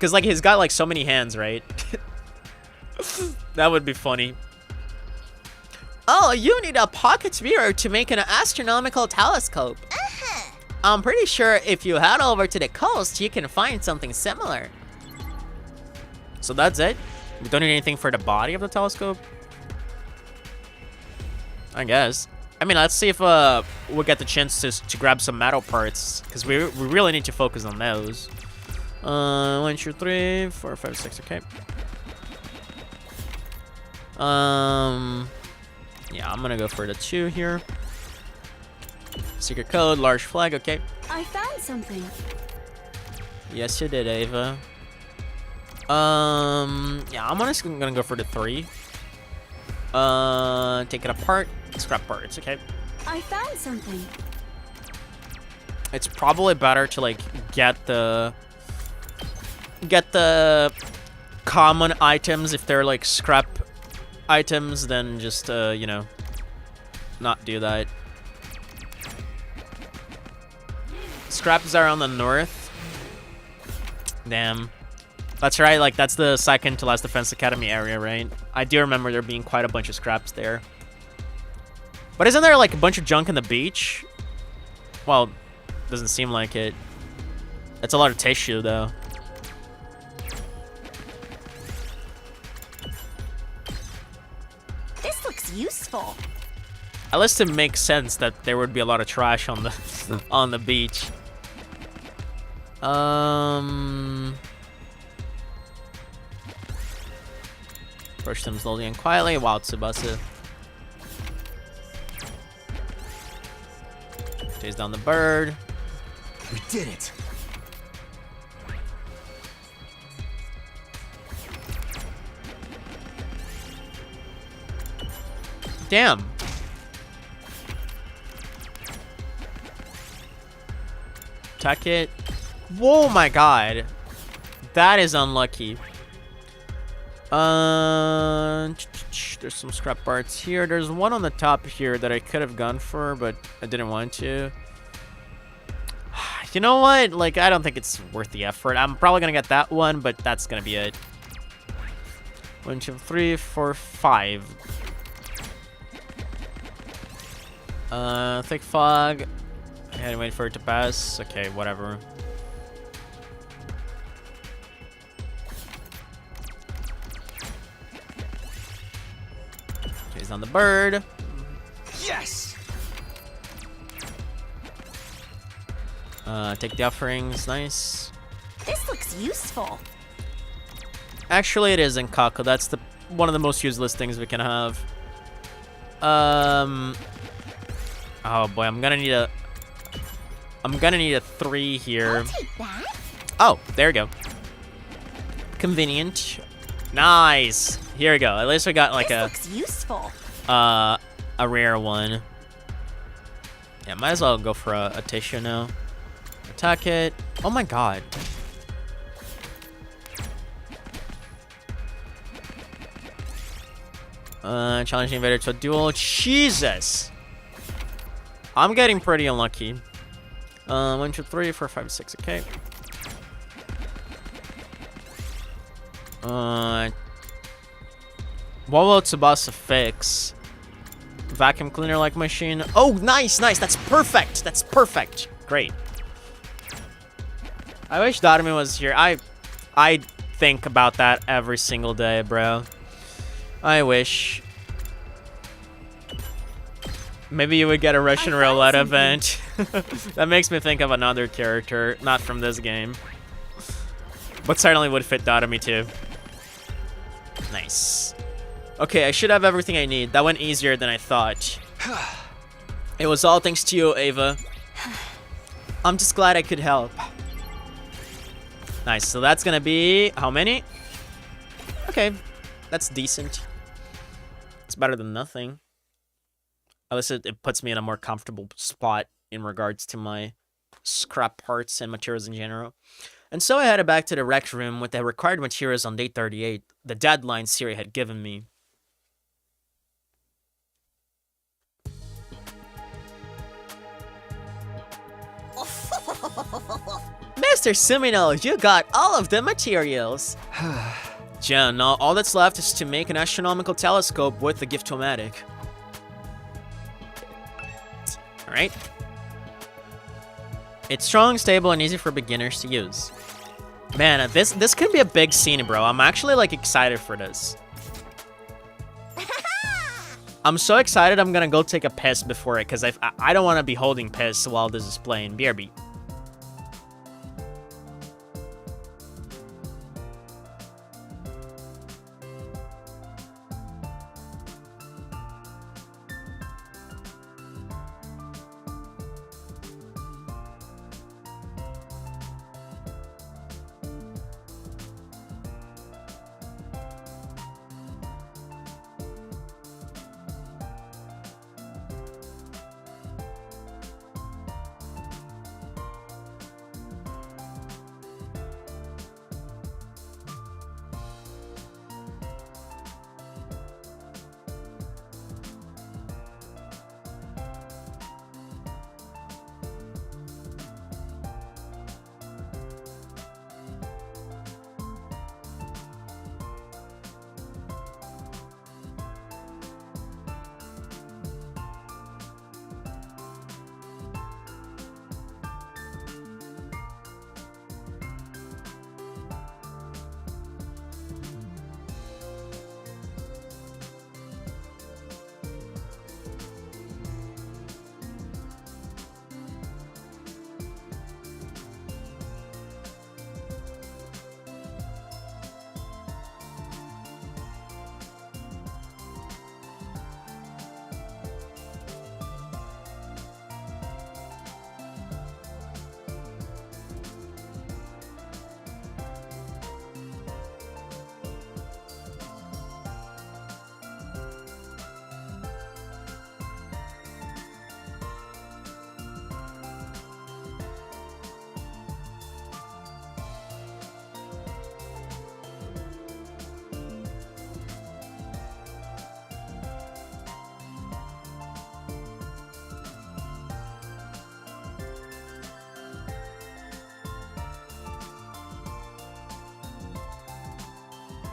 Speaker 2: Cause like he's got like so many hands, right? That would be funny. Oh, you need a pocket mirror to make an astronomical telescope. I'm pretty sure if you head over to the coast, you can find something similar. So that's it? We don't need anything for the body of the telescope? I guess. I mean, let's see if we'll get the chance to grab some metal parts, because we really need to focus on those. 1, 2, 3, 4, 5, 6, okay. Yeah, I'm gonna go for the 2 here. Secret code, large flag, okay.
Speaker 1: I found something.
Speaker 2: Yes, you did, Ava. Yeah, I'm just gonna go for the 3. Take it apart, scrap parts, okay.
Speaker 1: I found something.
Speaker 2: It's probably better to like get the common items if they're like scrap items than just you know, not do that. Scraps are on the north. Damn. That's right, like, that's the second to last Defense Academy area, right? I do remember there being quite a bunch of scraps there. But isn't there, like, a bunch of junk in the beach? Well, doesn't seem like it. It's a lot of tissue, though.
Speaker 5: This looks useful.
Speaker 2: At least it makes sense that there would be a lot of trash on the on the beach. Push them slowly and quietly. Wow, Tsubasa. Chase down the bird.
Speaker 8: We did it.
Speaker 2: Damn. Attack it. Whoa, my god. That is unlucky. There's some scrap parts here. There's one on the top here that I could have gone for, but I didn't want to. You know what? Like, I don't think it's worth the effort. I'm probably gonna get that one, but that's gonna be it. 1, 2, 3, 4, 5. Thick fog. I had to wait for it to pass. Okay, whatever. He's on the bird.
Speaker 9: Yes!
Speaker 2: Take the offerings. Nice.
Speaker 15: This looks useful.
Speaker 2: Actually, it isn't, Kako. That's the one of the most useless things we can have. Oh boy, I'm gonna need a 3 here.
Speaker 5: I'll take that.
Speaker 2: Oh, there we go. Convenient. Nice. Here we go. At least we got like
Speaker 15: This looks useful.
Speaker 2: a rare one. Yeah, might as well go for a tissue now. Attack it. Oh my god. Challenging invader to a duel. Jesus. I'm getting pretty unlucky. 1, 2, 3, 4, 5, 6. Okay. What will Tsubasa fix? Vacuum cleaner like machine. Oh, nice, nice. That's perfect. That's perfect. Great. I wish Darumi was here. I think about that every single day, bro. I wish. Maybe you would get a Russian roulette event. That makes me think of another character, not from this game. But certainly would fit Darumi too. Nice. Okay, I should have everything I need. That went easier than I thought. It was all thanks to you, Ava. I'm just glad I could help. Nice, so that's gonna be... how many? Okay, that's decent. It's better than nothing. At least it puts me in a more comfortable spot in regards to my scrap parts and materials in general. And so I headed back to the rec room with the required materials on day 38, the deadline Siri had given me. Mr. Seminole, you got all of the materials. Jen, now all that's left is to make an astronomical telescope with the Gift-O-Matic. Alright. It's strong, stable, and easy for beginners to use. Man, this could be a big scene, bro. I'm actually, like, excited for this. I'm so excited I'm gonna go take a piss before it, because I don't want to be holding piss while this is playing. BRB.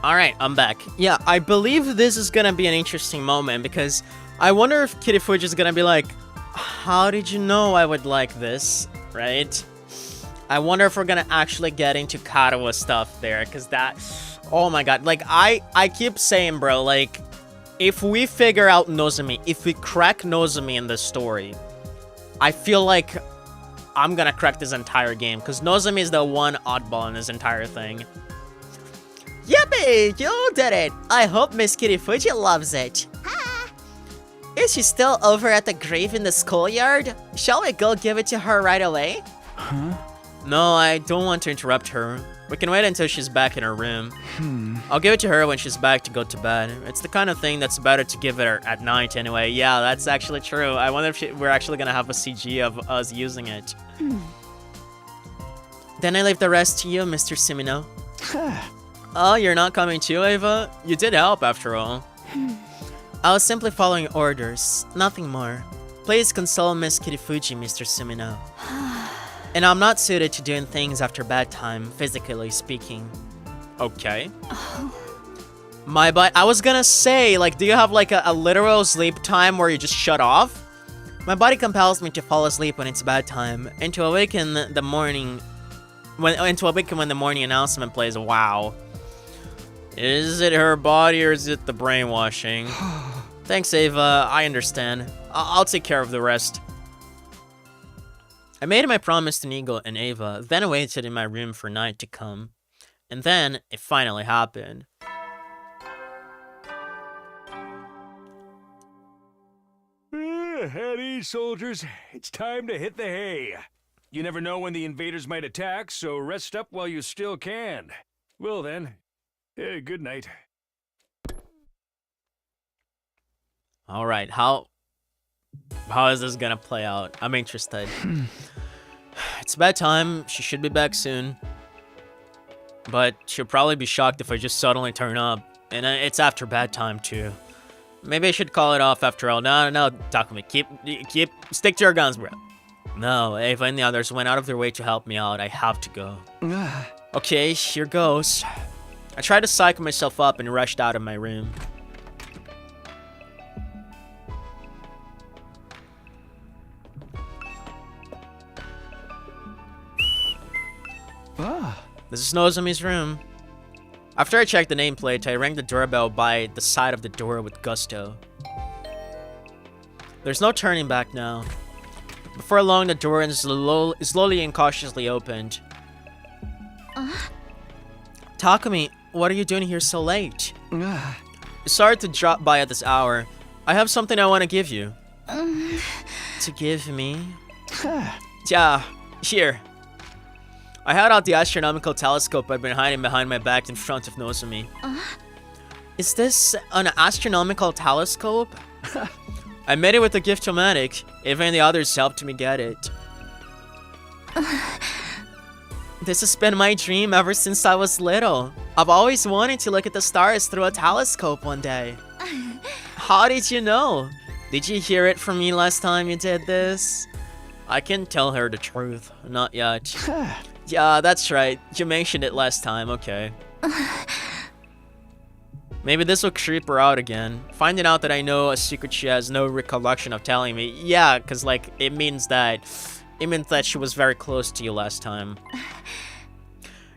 Speaker 2: Alright, I'm back. Yeah, I believe this is gonna be an interesting moment because I wonder if Kitty Fuji is gonna be like, how did you know I would like this, right? I wonder if we're gonna actually get into Karawa stuff there, because that... Oh my god, like, I keep saying, bro, like, if we figure out Nozomi, if we crack Nozomi in this story, I feel like I'm gonna crack this entire game, because Nozomi is the one oddball in this entire thing. Yippee! You did it! I hope Miss Kitty Fuji loves it. Is she still over at the grave in the schoolyard? Shall we go give it to her right away?
Speaker 13: Huh?
Speaker 2: No, I don't want to interrupt her. We can wait until she's back in her room. I'll give it to her when she's back to go to bed. It's the kind of thing that's better to give her at night anyway. Yeah, that's actually true. I wonder if we're actually gonna have a CG of us using it. Then I leave the rest to you, Mr. Sumino. Oh, you're not coming too, Ava? You did help after all. I was simply following orders, nothing more. Please console Miss Kirifuji, Mr. Sumino. And I'm not suited to doing things after bedtime, physically speaking. Okay. I was gonna say, like, do you have like a literal sleep time where you just shut off? My body compels me to fall asleep when it's bedtime, and to awaken the morning, when the morning announcement plays. Wow. Is it her body or is it the brainwashing? Thanks, Ava. I understand. I'll take care of the rest. I made my promise to Nigo and Ava, then waited in my room for night to come. And then, it finally happened.
Speaker 3: At ease, soldiers. It's time to hit the hay. You never know when the invaders might attack, so rest up while you still can. Well then, good night.
Speaker 2: Alright, how is this gonna play out? I'm interested. It's bedtime, she should be back soon. But she'll probably be shocked if I just suddenly turn up. And it's after bedtime too. Maybe I should call it off after all. No, Takumi, stick to your guns, bro. No, Ava and the others went out of their way to help me out. I have to go. Okay, here goes. I tried to psych myself up and rushed out of my room. This is Nozomi's room. After I checked the nameplate, I rang the doorbell by the side of the door with gusto. There's no turning back now. Before long, the door is slowly and cautiously opened. Takumi, what are you doing here so late? Sorry to drop by at this hour. I have something I want to give you. To give me? Yeah, here. I had out the astronomical telescope I'd been hiding behind my back in front of Nozomi. Is this an astronomical telescope? I made it with a gift-o-matic. Ava and the others helped me get it. This has been my dream ever since I was little. I've always wanted to look at the stars through a telescope one day. How did you know? Did you hear it from me last time you did this? I can tell her the truth. Not yet. Yeah, that's right. You mentioned it last time, okay. Maybe this will creep her out again. Finding out that I know a secret she has no recollection of telling me. Yeah, because, like, it means that she was very close to you last time.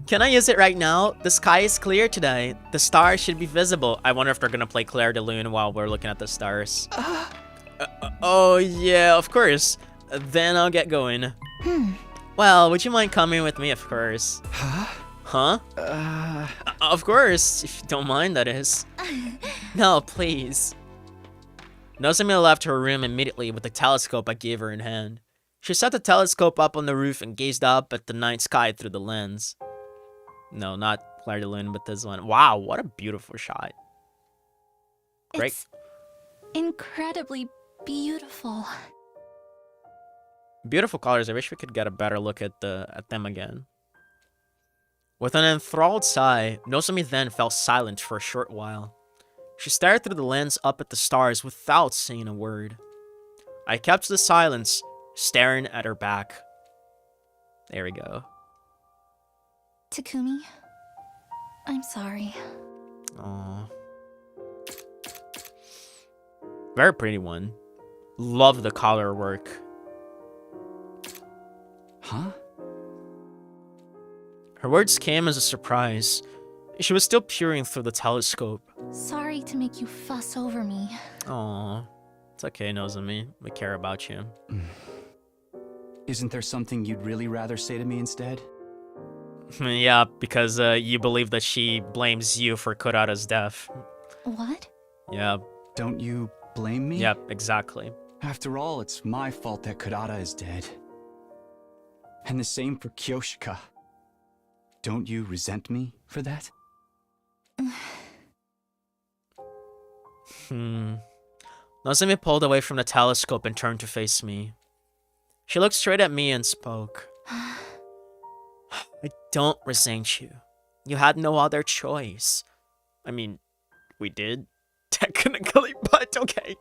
Speaker 2: Can I use it right now? The sky is clear today. The stars should be visible. I wonder if they're gonna play Claire de Lune while we're looking at the stars. Oh, yeah, of course. Then I'll get going. Well, would you mind coming with me, of course? Huh? Of course, if you don't mind, that is. No, please. Nozomi left her room immediately with the telescope I gave her in hand. She set the telescope up on the roof and gazed up at the night sky through the lens. No, not Claire de Lune, but this one. Wow, what a beautiful shot. Great.
Speaker 1: It's incredibly beautiful.
Speaker 2: Beautiful colors. I wish we could get a better look at them again. With an enthralled sigh, Nozomi then fell silent for a short while. She stared through the lens up at the stars without saying a word. I kept the silence, staring at her back. There we go.
Speaker 1: Takumi, I'm sorry.
Speaker 2: Aww. Very pretty one. Love the color work.
Speaker 13: Huh?
Speaker 2: Her words came as a surprise. She was still peering through the telescope.
Speaker 1: Sorry to make you fuss over me.
Speaker 2: Aww. It's okay, Nozomi. We care about you.
Speaker 13: Isn't there something you'd really rather say to me instead?
Speaker 2: Yeah, because you believe that she blames you for Kurata's death.
Speaker 1: What?
Speaker 2: Yeah.
Speaker 13: Don't you blame me?
Speaker 2: Yep, exactly.
Speaker 13: After all, it's my fault that Kurata is dead. And the same for Kyoshika. Don't you resent me for that?
Speaker 2: Nozomi pulled away from the telescope and turned to face me. She looked straight at me and spoke. I don't resent you. You had no other choice. I mean, we did, technically, but okay.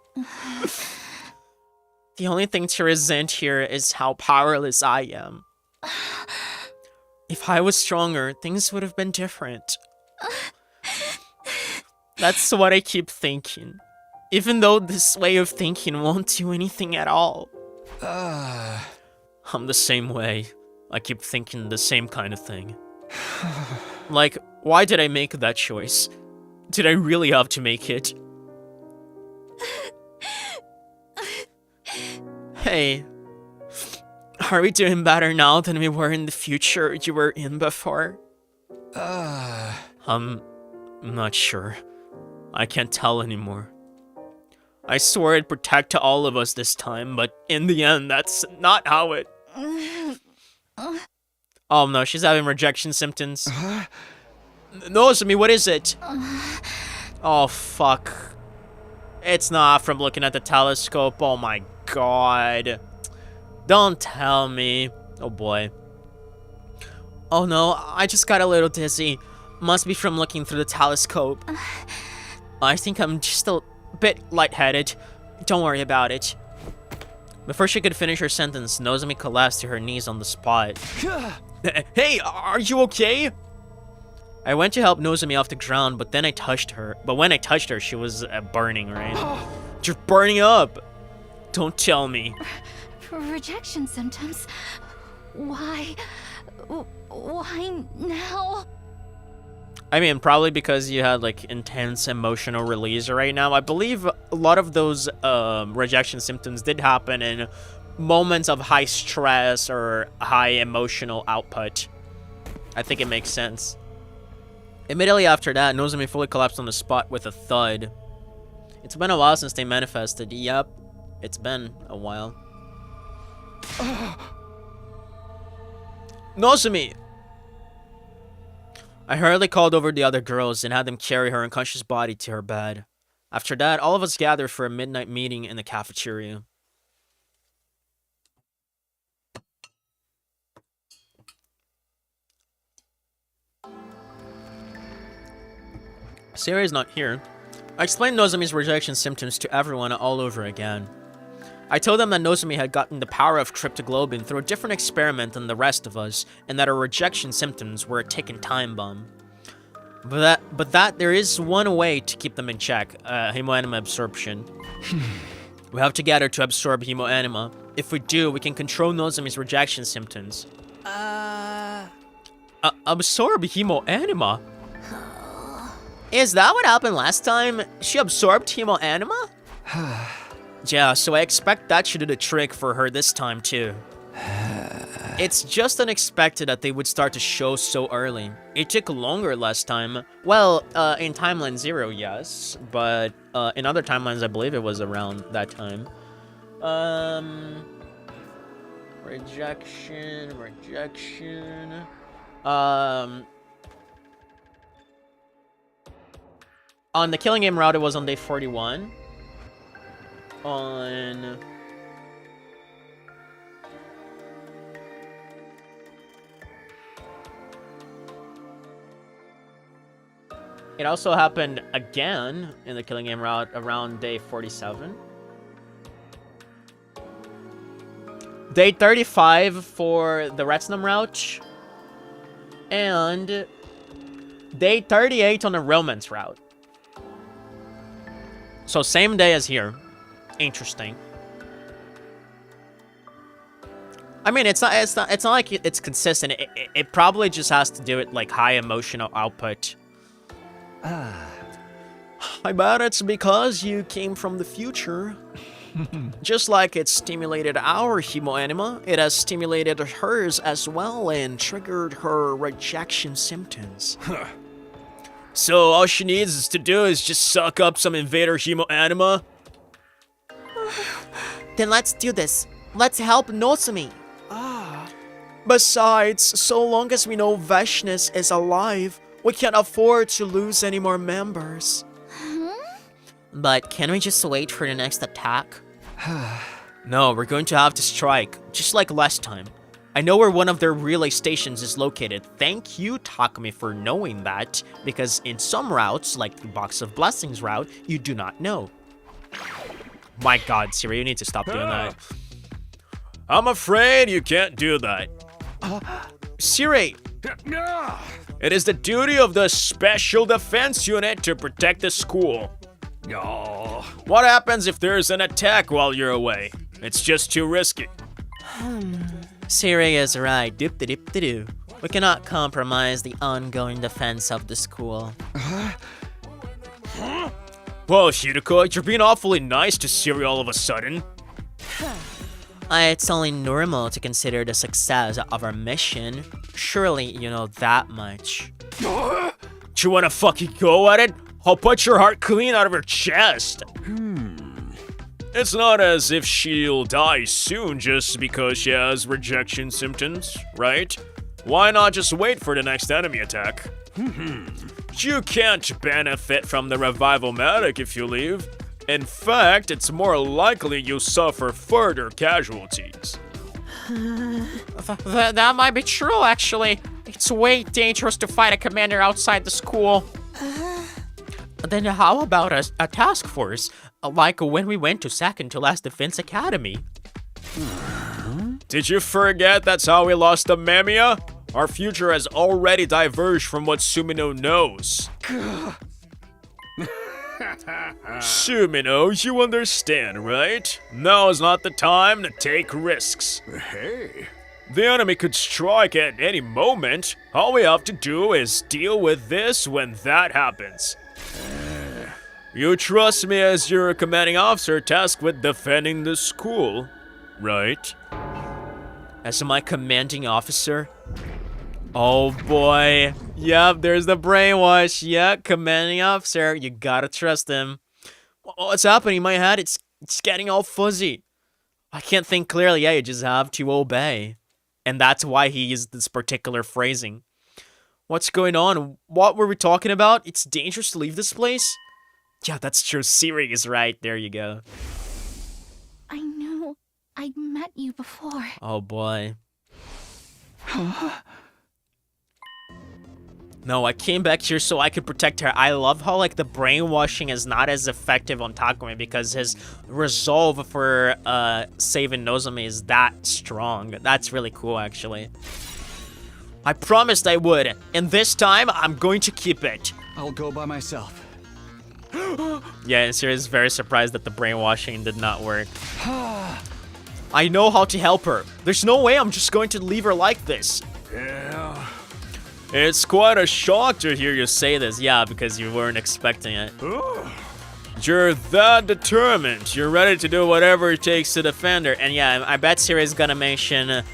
Speaker 2: The only thing to resent here is how powerless I am. If I was stronger, things would have been different. That's what I keep thinking. Even though this way of thinking won't do anything at all. I'm the same way. I keep thinking the same kind of thing. Like, why did I make that choice? Did I really have to make it? Hey, are we doing better now than we were in the future you were in before? I'm not sure. I can't tell anymore. I swore I'd protect all of us this time, but in the end, that's not how it... Oh no, she's having rejection symptoms. Nozomi, what is it? Oh fuck. It's not from looking at the telescope, oh my god. Don't tell me. Oh boy. Oh no, I just got a little dizzy. Must be from looking through the telescope. I think I'm just a bit lightheaded. Don't worry about it. Before she could finish her sentence, Nozomi collapsed to her knees on the spot. Hey, are you okay? I went to help Nozomi off the ground, but then I touched her. But when I touched her, she was burning, right? You're burning up! Don't tell me.
Speaker 1: Rejection symptoms? Why? Why now?
Speaker 2: I mean, probably because you had, like, intense emotional release right now. I believe a lot of those rejection symptoms did happen in moments of high stress or high emotional output. I think it makes sense. Immediately after that, Nozomi fully collapsed on the spot with a thud. It's been a while since they manifested. Yep, it's been a while. Nozomi! I hurriedly called over the other girls and had them carry her unconscious body to her bed. After that, all of us gathered for a midnight meeting in the cafeteria. Sayori's not here. I explained Nozomi's rejection symptoms to everyone all over again. I told them that Nozomi had gotten the power of cryptoglobin through a different experiment than the rest of us, and that her rejection symptoms were a ticking time bomb. But that there is one way to keep them in check, hemoanima absorption. We have to get her to absorb hemoanima. If we do, we can control Nozomi's rejection symptoms. Absorb hemoanima? Is that what happened last time? She absorbed hemoanima? Yeah, so I expect that should do the trick for her this time too. It's just unexpected that they would start to show so early. It took longer last time. Well, in Timeline 0, yes. But in other timelines, I believe it was around that time. Rejection. On the Killing Game route, it was on day 41. It also happened again in the Killing Game route around day 47. Day 35 for the Retinum route. And Day 38 on the romance route. So same day as here. Interesting. I mean, it's not like it's consistent. It probably just has to do with like high emotional output. I bet it's because you came from the future. Just like it stimulated our hemoanima, it has stimulated hers as well and triggered her rejection symptoms.
Speaker 12: So all she needs to do is just suck up some invader hemoanima?
Speaker 2: Then let's do this. Let's help Nozomi. Besides, so long as we know Veshness is alive, we can't afford to lose any more members. But can we just wait for the next attack? No, we're going to have to strike, just like last time. I know where one of their relay stations is located. Thank you, Takumi, for knowing that, because in some routes, like the Box of Blessings route, you do not know. My god, Siri, you need to stop doing that.
Speaker 12: I'm afraid you can't do that.
Speaker 2: Siri!
Speaker 12: It is the duty of the Special Defense Unit to protect the school. What happens if there's an attack while you're away? It's just too risky.
Speaker 2: Siri is right. Doop-de-doop-de-doo. We cannot compromise the ongoing defense of the school.
Speaker 12: Well, Hideko, you're being awfully nice to Siri all of a sudden.
Speaker 2: It's only normal to consider the success of our mission. Surely you know that much.
Speaker 12: Do you wanna fucking go at it? I'll put your heart clean out of her chest. It's not as if she'll die soon just because she has rejection symptoms, right? Why not just wait for the next enemy attack? You can't benefit from the revival medic if you leave. In fact, it's more likely you'll suffer further casualties.
Speaker 2: That might be true, actually. It's way dangerous to fight a commander outside the school. Then how about a task force, like when we went to second to last Defense Academy?
Speaker 12: Did you forget that's how we lost the Mamiya? Our future has already diverged from what Sumino knows. Sumino, you understand, right? Now is not the time to take risks.
Speaker 3: Hey.
Speaker 12: The enemy could strike at any moment. All we have to do is deal with this when that happens. You trust me as your commanding officer tasked with defending the school, right?
Speaker 2: As my commanding officer? Oh boy. Yep, there's the brainwash. Yep, commanding officer. You gotta trust him. What's happening in my head? It's getting all fuzzy. I can't think clearly. Yeah, you just have to obey. And that's why he used this particular phrasing. What's going on? What were we talking about? It's dangerous to leave this place? Yeah, that's true. Siri is right. There you go.
Speaker 1: I know I met you before.
Speaker 2: Oh boy. No, I came back here so I could protect her. I love how, like, the brainwashing is not as effective on Takumi because his resolve for saving Nozomi is that strong. That's really cool, actually. I promised I would, and this time, I'm going to keep it.
Speaker 13: I'll go by myself.
Speaker 2: Yeah, and Siri is very surprised that the brainwashing did not work. I know how to help her. There's no way I'm just going to leave her like this.
Speaker 12: Yeah. It's quite a shock to hear you say this.
Speaker 2: Yeah, because you weren't expecting it.
Speaker 12: You're that determined. You're ready to do whatever it takes to defend her.
Speaker 2: And yeah, I bet Siri is gonna mention,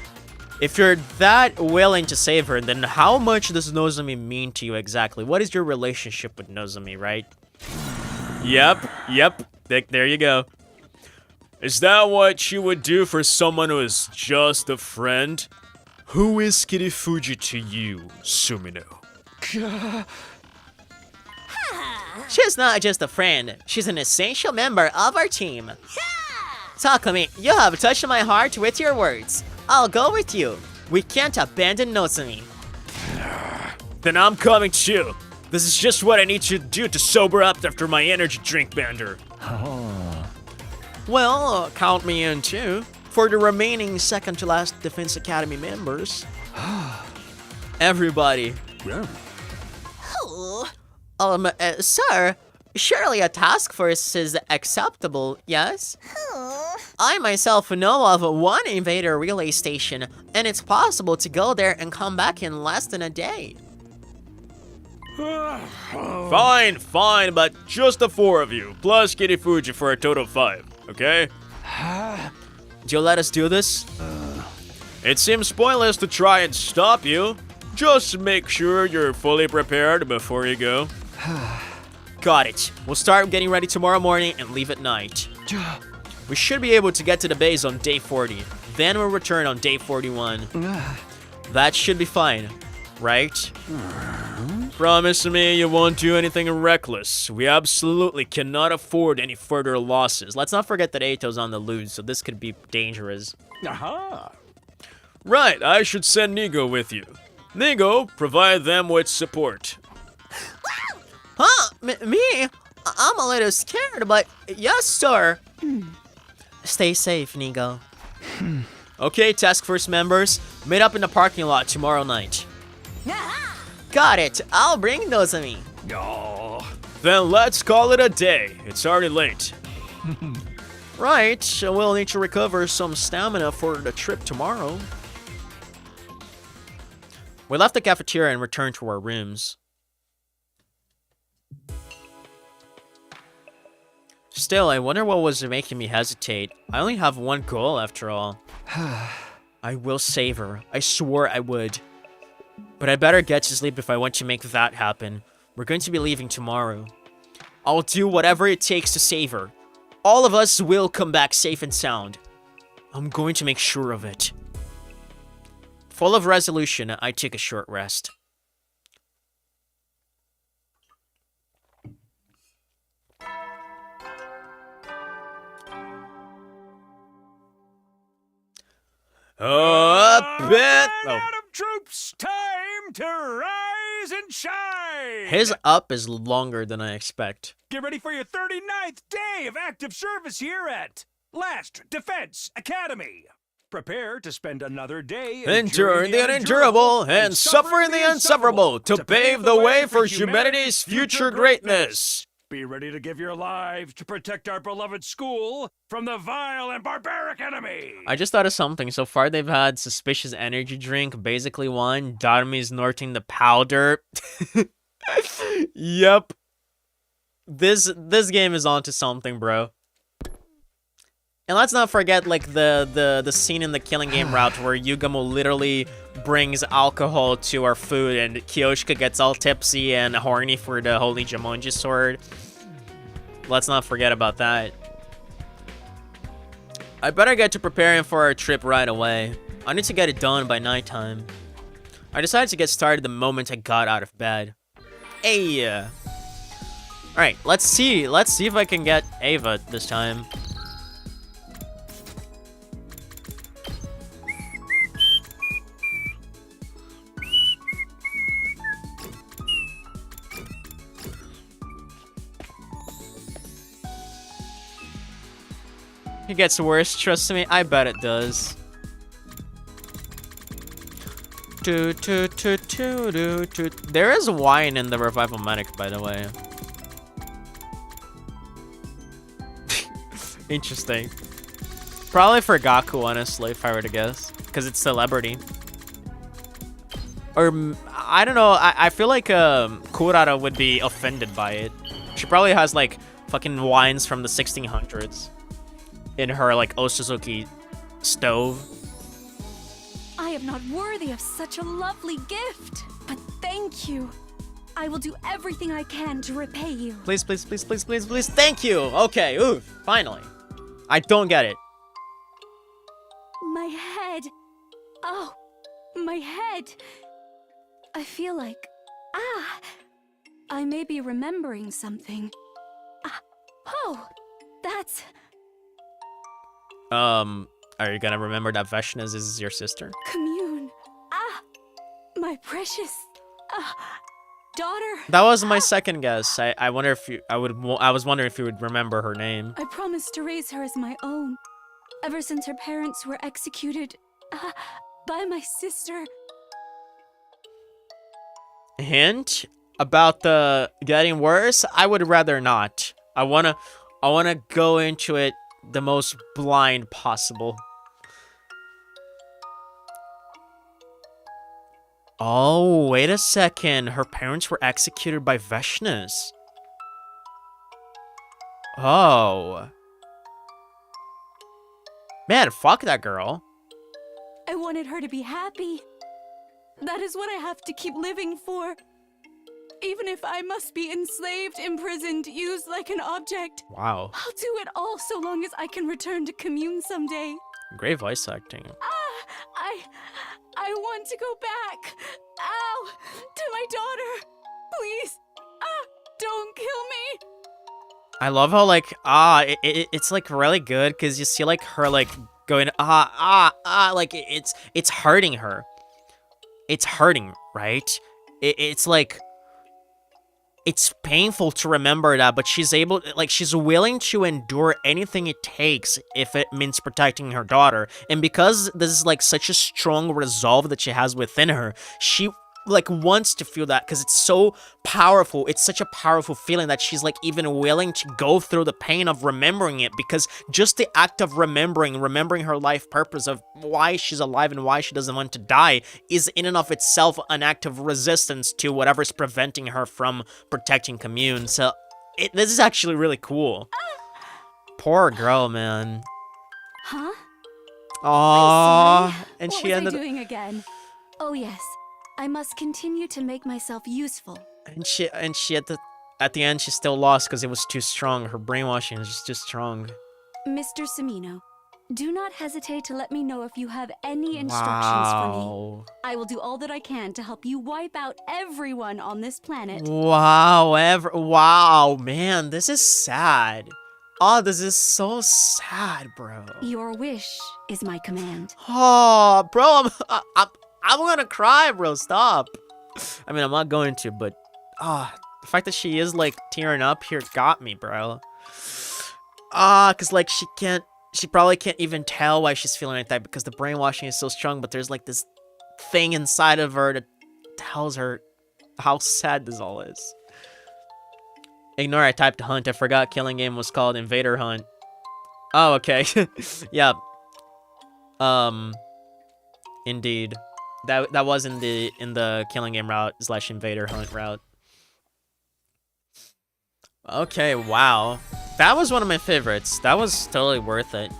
Speaker 2: if you're that willing to save her, then how much does Nozomi mean to you exactly? What is your relationship with Nozomi, right? Yep. There you go.
Speaker 12: Is that what you would do for someone who is just a friend? Who is Kirifuji to you, Sumino?
Speaker 2: She's not just a friend. She's an essential member of our team. Takumi, you have touched my heart with your words. I'll go with you. We can't abandon Nozomi.
Speaker 12: Then I'm coming too. This is just what I need you to do to sober up after my energy drink bender.
Speaker 2: Well, count me in too. For the remaining second to last Defense Academy members. Everybody.
Speaker 3: Yeah.
Speaker 2: Sir, surely a task force is acceptable, yes? I myself know of one invader relay station, and it's possible to go there and come back in less than a day.
Speaker 12: Fine, fine, but just the 4 of you, plus Kitty Fuji for a total of 5, okay?
Speaker 2: Do you let us do this?
Speaker 12: It seems pointless to try and stop you. Just make sure you're fully prepared before you go.
Speaker 2: Got it. We'll start getting ready tomorrow morning and leave at night. We should be able to get to the base on day 40. Then we'll return on day 41. That should be fine, right?
Speaker 12: Promise me you won't do anything reckless. We absolutely cannot afford any further losses.
Speaker 2: Let's not forget that Eito's on the loose, so this could be dangerous.
Speaker 3: Aha!
Speaker 12: Right, I should send Nigo with you. Nigo, provide them with support.
Speaker 2: Huh? Me? I'm a little scared, but yes, sir. Stay safe, Nigo. Okay, task force members, meet up in the parking lot tomorrow night. Got it. I'll bring those with me.
Speaker 12: Oh, then let's call it a day. It's already late.
Speaker 2: Right, so we'll need to recover some stamina for the trip tomorrow. We left the cafeteria and returned to our rooms. Still, I wonder what was making me hesitate. I only have one goal after all. I will save her. I swore I would. But I better get to sleep if I want to make that happen. We're going to be leaving tomorrow. I'll do whatever it takes to save her. All of us will come back safe and sound. I'm going to make sure of it. Full of resolution, I took a short rest.
Speaker 3: Troops, time to rise and shine!
Speaker 2: His up is longer than I expect.
Speaker 3: Get ready for your 39th day of active service here at Last Defense Academy. Prepare to spend another day
Speaker 12: enduring the unendurable and suffering the insufferable to pave the way for humanity's future greatness.
Speaker 3: Be ready to give your lives to protect our beloved school from the vile and barbaric enemy.
Speaker 2: I just thought of something. So far, they've had Suspicious Energy Drink, Basically One, Darumi snorting the powder. Yep. This game is onto something, bro. And let's not forget, like, the scene in the Killing Game route where Yugamo literally brings alcohol to our food and Kyoshika gets all tipsy and horny for the Holy Jamonji sword. Let's not forget about that. I better get to preparing for our trip right away. I need to get it done by nighttime. I decided to get started the moment I got out of bed. Hey! Alright, let's see if I can get Ava this time. It gets worse, trust me. I bet it does. There is wine in the revival medic, by the way. Interesting. Probably for Gaku, honestly, if I were to guess. Because it's celebrity. Or, I don't know, I feel like Kurara would be offended by it. She probably has, like, fucking wines from the 1600s. In her, like, Osazuki stove.
Speaker 1: I am not worthy of such a lovely gift, but thank you. I will do everything I can to repay you.
Speaker 2: Please, please, please, please, please, please. Thank you. Okay, oof, finally. I don't get it.
Speaker 1: My head. Oh, my head. I feel like, I may be remembering something. Oh, that's...
Speaker 2: Are you gonna remember that Veshna's is your sister?
Speaker 1: Commune. My precious daughter.
Speaker 2: That was my second guess. I wonder if you I was wondering if you would remember her name.
Speaker 1: I promised to raise her as my own. Ever since her parents were executed by my sister.
Speaker 2: Hint, about the getting worse, I would rather not. I wanna go into it the most blind possible. Oh, wait a second. Her parents were executed by Veshnas. Oh. Man, fuck that girl.
Speaker 17: I wanted her to be happy. That is what I have to keep living for. Even if I must be enslaved, imprisoned, used like an object.
Speaker 2: Wow.
Speaker 17: I'll do it all so long as I can return to commune someday.
Speaker 2: Great voice acting.
Speaker 17: I want to go back. Ow! To my daughter. Please. Don't kill me.
Speaker 2: I love how, like, it's like really good because you see, like, her, like, going, like, it's hurting her. It's hurting, right? It's like, it's painful to remember that, but she's able, like, she's willing to endure anything it takes if it means protecting her daughter. And because this is, like, such a strong resolve that she has within her, she, like, wants to feel that because it's so powerful. It's such a powerful feeling that she's, like, even willing to go through the pain of remembering it, because just the act of remembering her life purpose of why she's alive and why she doesn't want to die is in and of itself an act of resistance to whatever's preventing her from protecting commune. So this is actually really cool. Poor girl, man.
Speaker 17: Huh?
Speaker 2: Aww. And
Speaker 17: what
Speaker 2: she
Speaker 17: was
Speaker 2: ended
Speaker 17: I doing again? Oh yes, I must continue to make myself useful.
Speaker 2: And she at the end she still lost because it was too strong. Her brainwashing is just too strong.
Speaker 17: Mr. Semino, do not hesitate to let me know if you have any instructions for me. I will do all that I can to help you wipe out everyone on this planet.
Speaker 2: Wow, man, this is sad. Oh, this is so sad, bro.
Speaker 17: Your wish is my command.
Speaker 2: Oh, bro, I'm gonna cry, bro. Stop. I mean, I'm not going to, but the fact that she is, like, tearing up here got me, bro. Cause, like, she probably can't even tell why she's feeling like that because the brainwashing is so strong, but there's, like, this thing inside of her that tells her how sad this all is. Ignore, I typed hunt. I forgot killing game was called Invader Hunt. Oh, okay. Yeah. Indeed. That was in the killing game route / invader hunt route. Okay, wow. That was one of my favorites. That was totally worth it.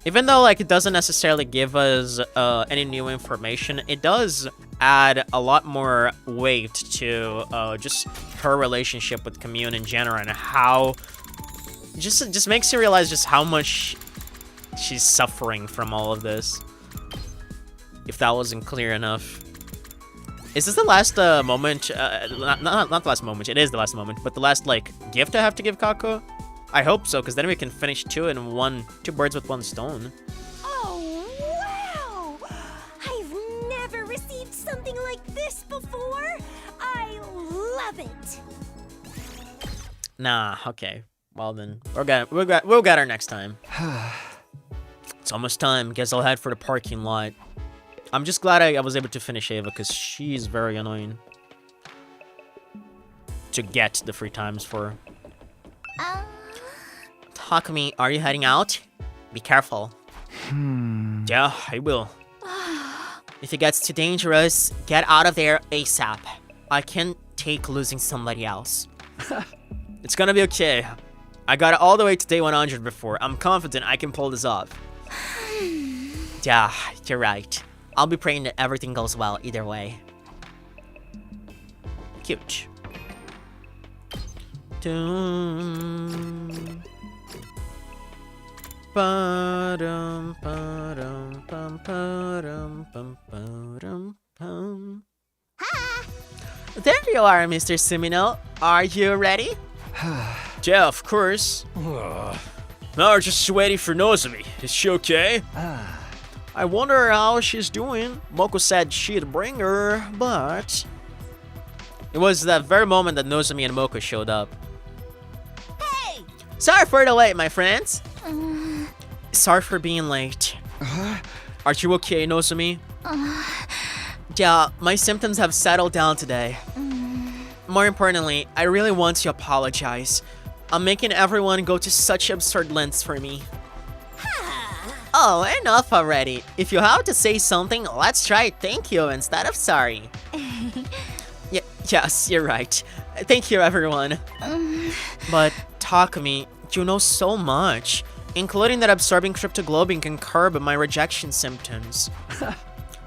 Speaker 2: Even though, like, it doesn't necessarily give us any new information, it does add a lot more weight to just her relationship with commune in general and how just makes you realize just how much she's suffering from all of this. If that wasn't clear enough. Is this the last moment? Not the last moment. It is the last moment, but the last, like, gift I have to give Kako? I hope so, because then we can finish two birds with one stone.
Speaker 5: Oh, wow! I've never received something like this before. I love it.
Speaker 2: Nah, okay. Well then, we'll get her next time. It's almost time. Guess I'll head for the parking lot. I'm just glad I was able to finish Ava because she's very annoying to get the free times for. Takumi, are you heading out? Be careful. Yeah, I will. If it gets too dangerous, get out of there ASAP. I can't take losing somebody else. It's gonna be okay. I got it all the way to day 100 before. I'm confident I can pull this off. Yeah, you're right. I'll be praying that everything goes well either way. Cute. There you are, Mr. Semino. Are you ready? Yeah, of course. Now we're just waiting for Nozomi. Is she okay? I wonder how she's doing. Moko said she'd bring her, but... It was that very moment that Nozomi and Moko showed up.
Speaker 5: Hey!
Speaker 2: Sorry for the wait, my friends. Sorry for being late. Are you okay, Nozomi? Yeah, my symptoms have settled down today. More importantly, I really want to apologize. I'm making everyone go to such absurd lengths for me. Oh, enough already. If you have to say something, let's try thank you instead of sorry. Yes, you're right. Thank you, everyone. But, Takumi, you know so much, including that absorbing cryptoglobin can curb my rejection symptoms.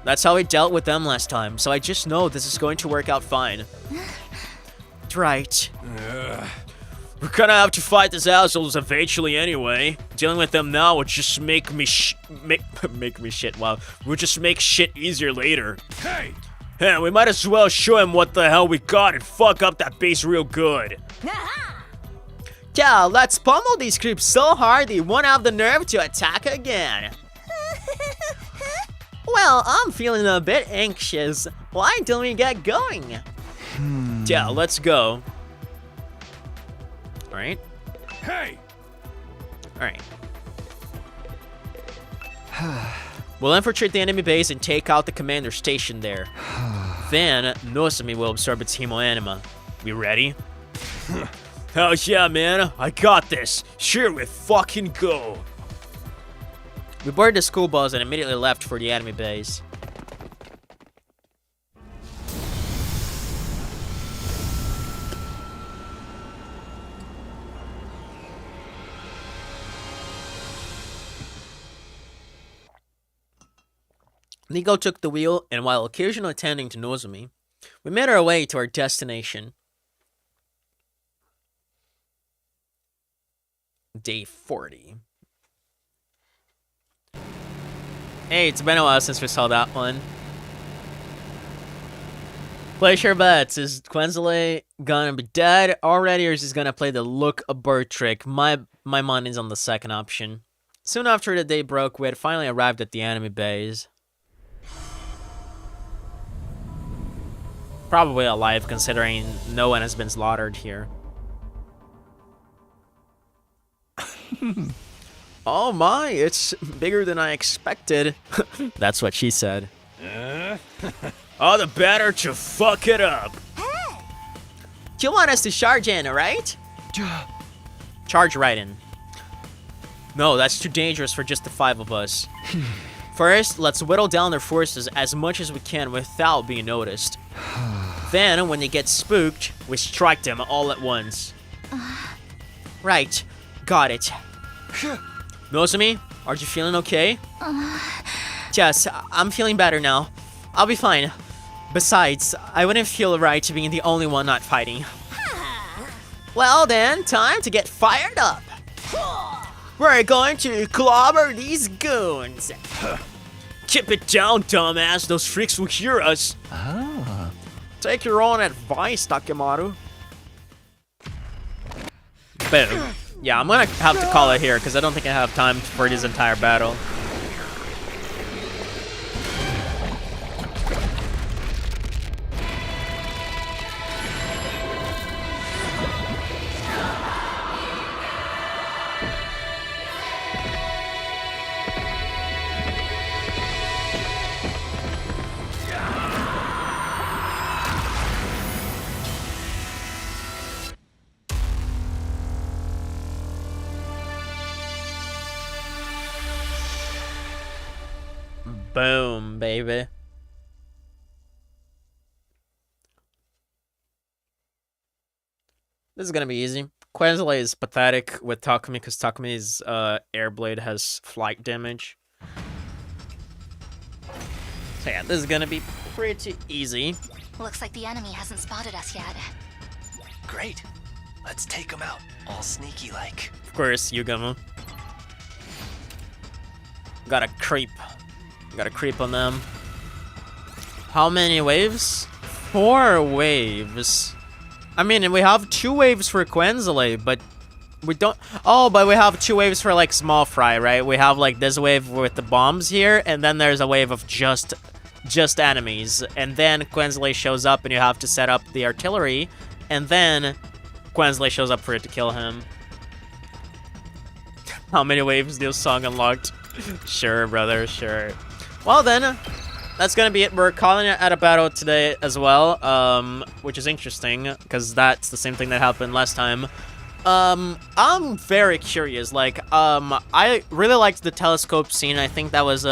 Speaker 2: That's how I dealt with them last time, so I just know this is going to work out fine. Right.
Speaker 12: We're gonna have to fight these assholes eventually anyway. Dealing with them now would just make me make me shit. Wow, would just make shit easier later.
Speaker 3: Hey!
Speaker 12: Yeah, we might as well show him what the hell we got and fuck up that base real good.
Speaker 2: Yeah, let's pummel these creeps so hard they won't have the nerve to attack again. Well, I'm feeling a bit anxious. Why don't we get going?
Speaker 12: Yeah, let's go.
Speaker 2: Alright.
Speaker 3: Hey!
Speaker 2: Alright. We'll infiltrate the enemy base and take out the commander stationed there. Then, Nozomi will absorb its hemoanima. We ready?
Speaker 12: Hell yeah, man. I got this. Sure, we fucking go.
Speaker 2: We boarded the school bus and immediately left for the enemy base. Nico took the wheel, and while occasionally attending to Nozomi, we made our way to our destination. Day 40. Hey, it's been a while since we saw that one. Place your bets. Is Quenzele gonna be dead already, or is he gonna play the look a bird trick? My money's on the second option. Soon after the day broke, we had finally arrived at the enemy base. Probably alive, considering no one has been slaughtered here. Oh my, it's bigger than I expected. That's what she said.
Speaker 12: All the better to fuck it up.
Speaker 2: You want us to charge in, right? Charge right in. No, that's too dangerous for just the 5 of us. First, let's whittle down their forces as much as we can without being noticed. Then, when they get spooked, we strike them all at once. Right. Got it. Nozomi, are you feeling okay? Yes, I'm feeling better now. I'll be fine. Besides, I wouldn't feel right being the only one not fighting. Well then, time to get fired up. We're going to clobber these goons.
Speaker 12: Keep it down, dumbass. Those freaks will hear us.
Speaker 11: Ah.
Speaker 2: Take your own advice, Takemoto. Boom. Yeah, I'm gonna have to call it here because I don't think I have time for this entire battle. Boom, baby. This is gonna be easy. Quenzele is pathetic with Takumi because Takumi's airblade has flight damage. So yeah, this is gonna be pretty easy.
Speaker 18: Looks like the enemy hasn't spotted us yet.
Speaker 11: Great. Let's take him out, all sneaky like.
Speaker 2: Of course, Yugamo. Gotta creep on them. How many waves? 4 waves. I mean, we have 2 waves for Quenzele, but we don't... Oh, but we have 2 waves for, like, small fry, right? We have, like, this wave with the bombs here, and then there's a wave of just enemies. And then Quenzele shows up, and you have to set up the artillery, and then Quenzele shows up for it to kill him. How many waves this song unlocked? Sure, brother, sure. Well then, that's gonna be it. We're calling it at a battle today as well, which is interesting because that's the same thing that happened last time. I'm very curious. Like, I really liked the telescope scene. I think that was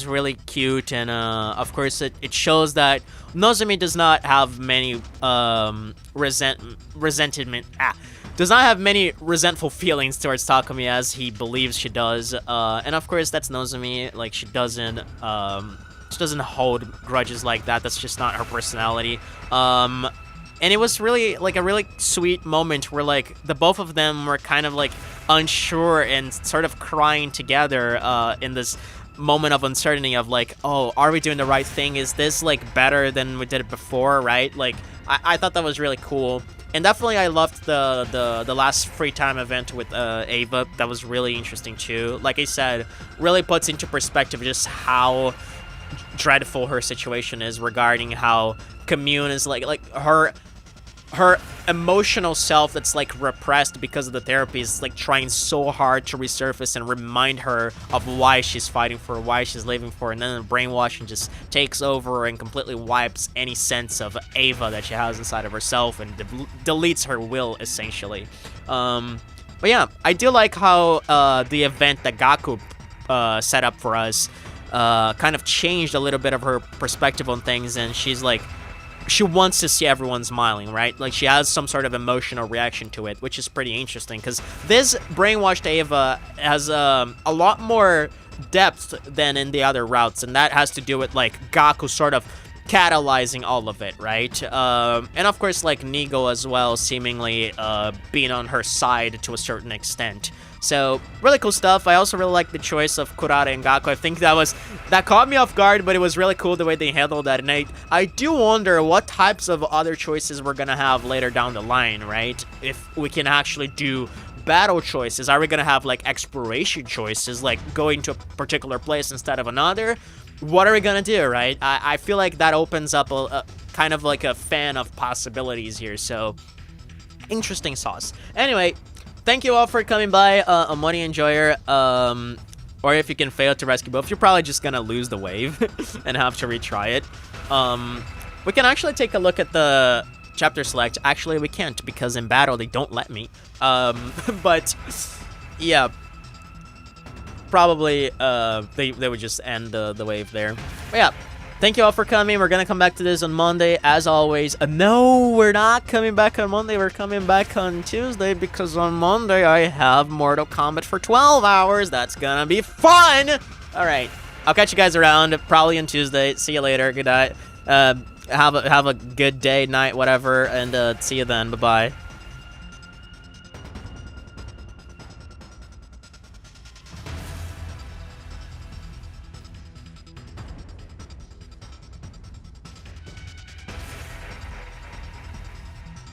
Speaker 2: really cute, and of course it shows that Nozomi does not have many does not have many resentful feelings towards Takumi as he believes she does. And of course that's Nozomi. Like, she doesn't hold grudges like that. That's just not her personality. And it was really like a really sweet moment where like the both of them were kind of like unsure and sort of crying together in this moment of uncertainty of like, oh, are we doing the right thing? Is this like better than we did it before, right? Like, I thought that was really cool. And definitely I loved the last free time event with Ava. That was really interesting too. Like I said, really puts into perspective just how dreadful her situation is regarding how Commune is like her emotional self that's like repressed because of the therapy is like trying so hard to resurface and remind her of why she's fighting for, why she's living for, and then the brainwashing just takes over and completely wipes any sense of Ava that she has inside of herself and deletes her will essentially. But yeah, I do like how the event that Gaku set up for us kind of changed a little bit of her perspective on things, and she's like, she wants to see everyone smiling, right? Like, she has some sort of emotional reaction to it, which is pretty interesting, because this brainwashed Ava has a lot more depth than in the other routes, and that has to do with, like, Gaku sort of catalyzing all of it, right? And of course, like, Nigo as well, seemingly being on her side to a certain extent. So, really cool stuff. I also really like the choice of Kurata and Gaku. I think that caught me off guard, but it was really cool the way they handled that. And I do wonder what types of other choices we're gonna have later down the line, right? If we can actually do battle choices. Are we gonna have, like, exploration choices, like going to a particular place instead of another? What are we gonna do, right? I feel like that opens up a kind of like a fan of possibilities here, so interesting sauce. Anyway, thank you all for coming by, a Money Enjoyer, or if you can fail to rescue both, you're probably just gonna lose the wave and have to retry it. We can actually take a look at the chapter select. Actually, we can't, because in battle, they don't let me. But, yeah. Probably, they would just end the wave there. But yeah, thank you all for coming. We're gonna come back to this on Monday, as always. No, we're not coming back on Monday. We're coming back on Tuesday, because on Monday I have Mortal Kombat for 12 hours. That's gonna be fun! Alright, I'll catch you guys around, probably on Tuesday. See you later. Good night. Have a good day, night, whatever, and see you then. Bye-bye.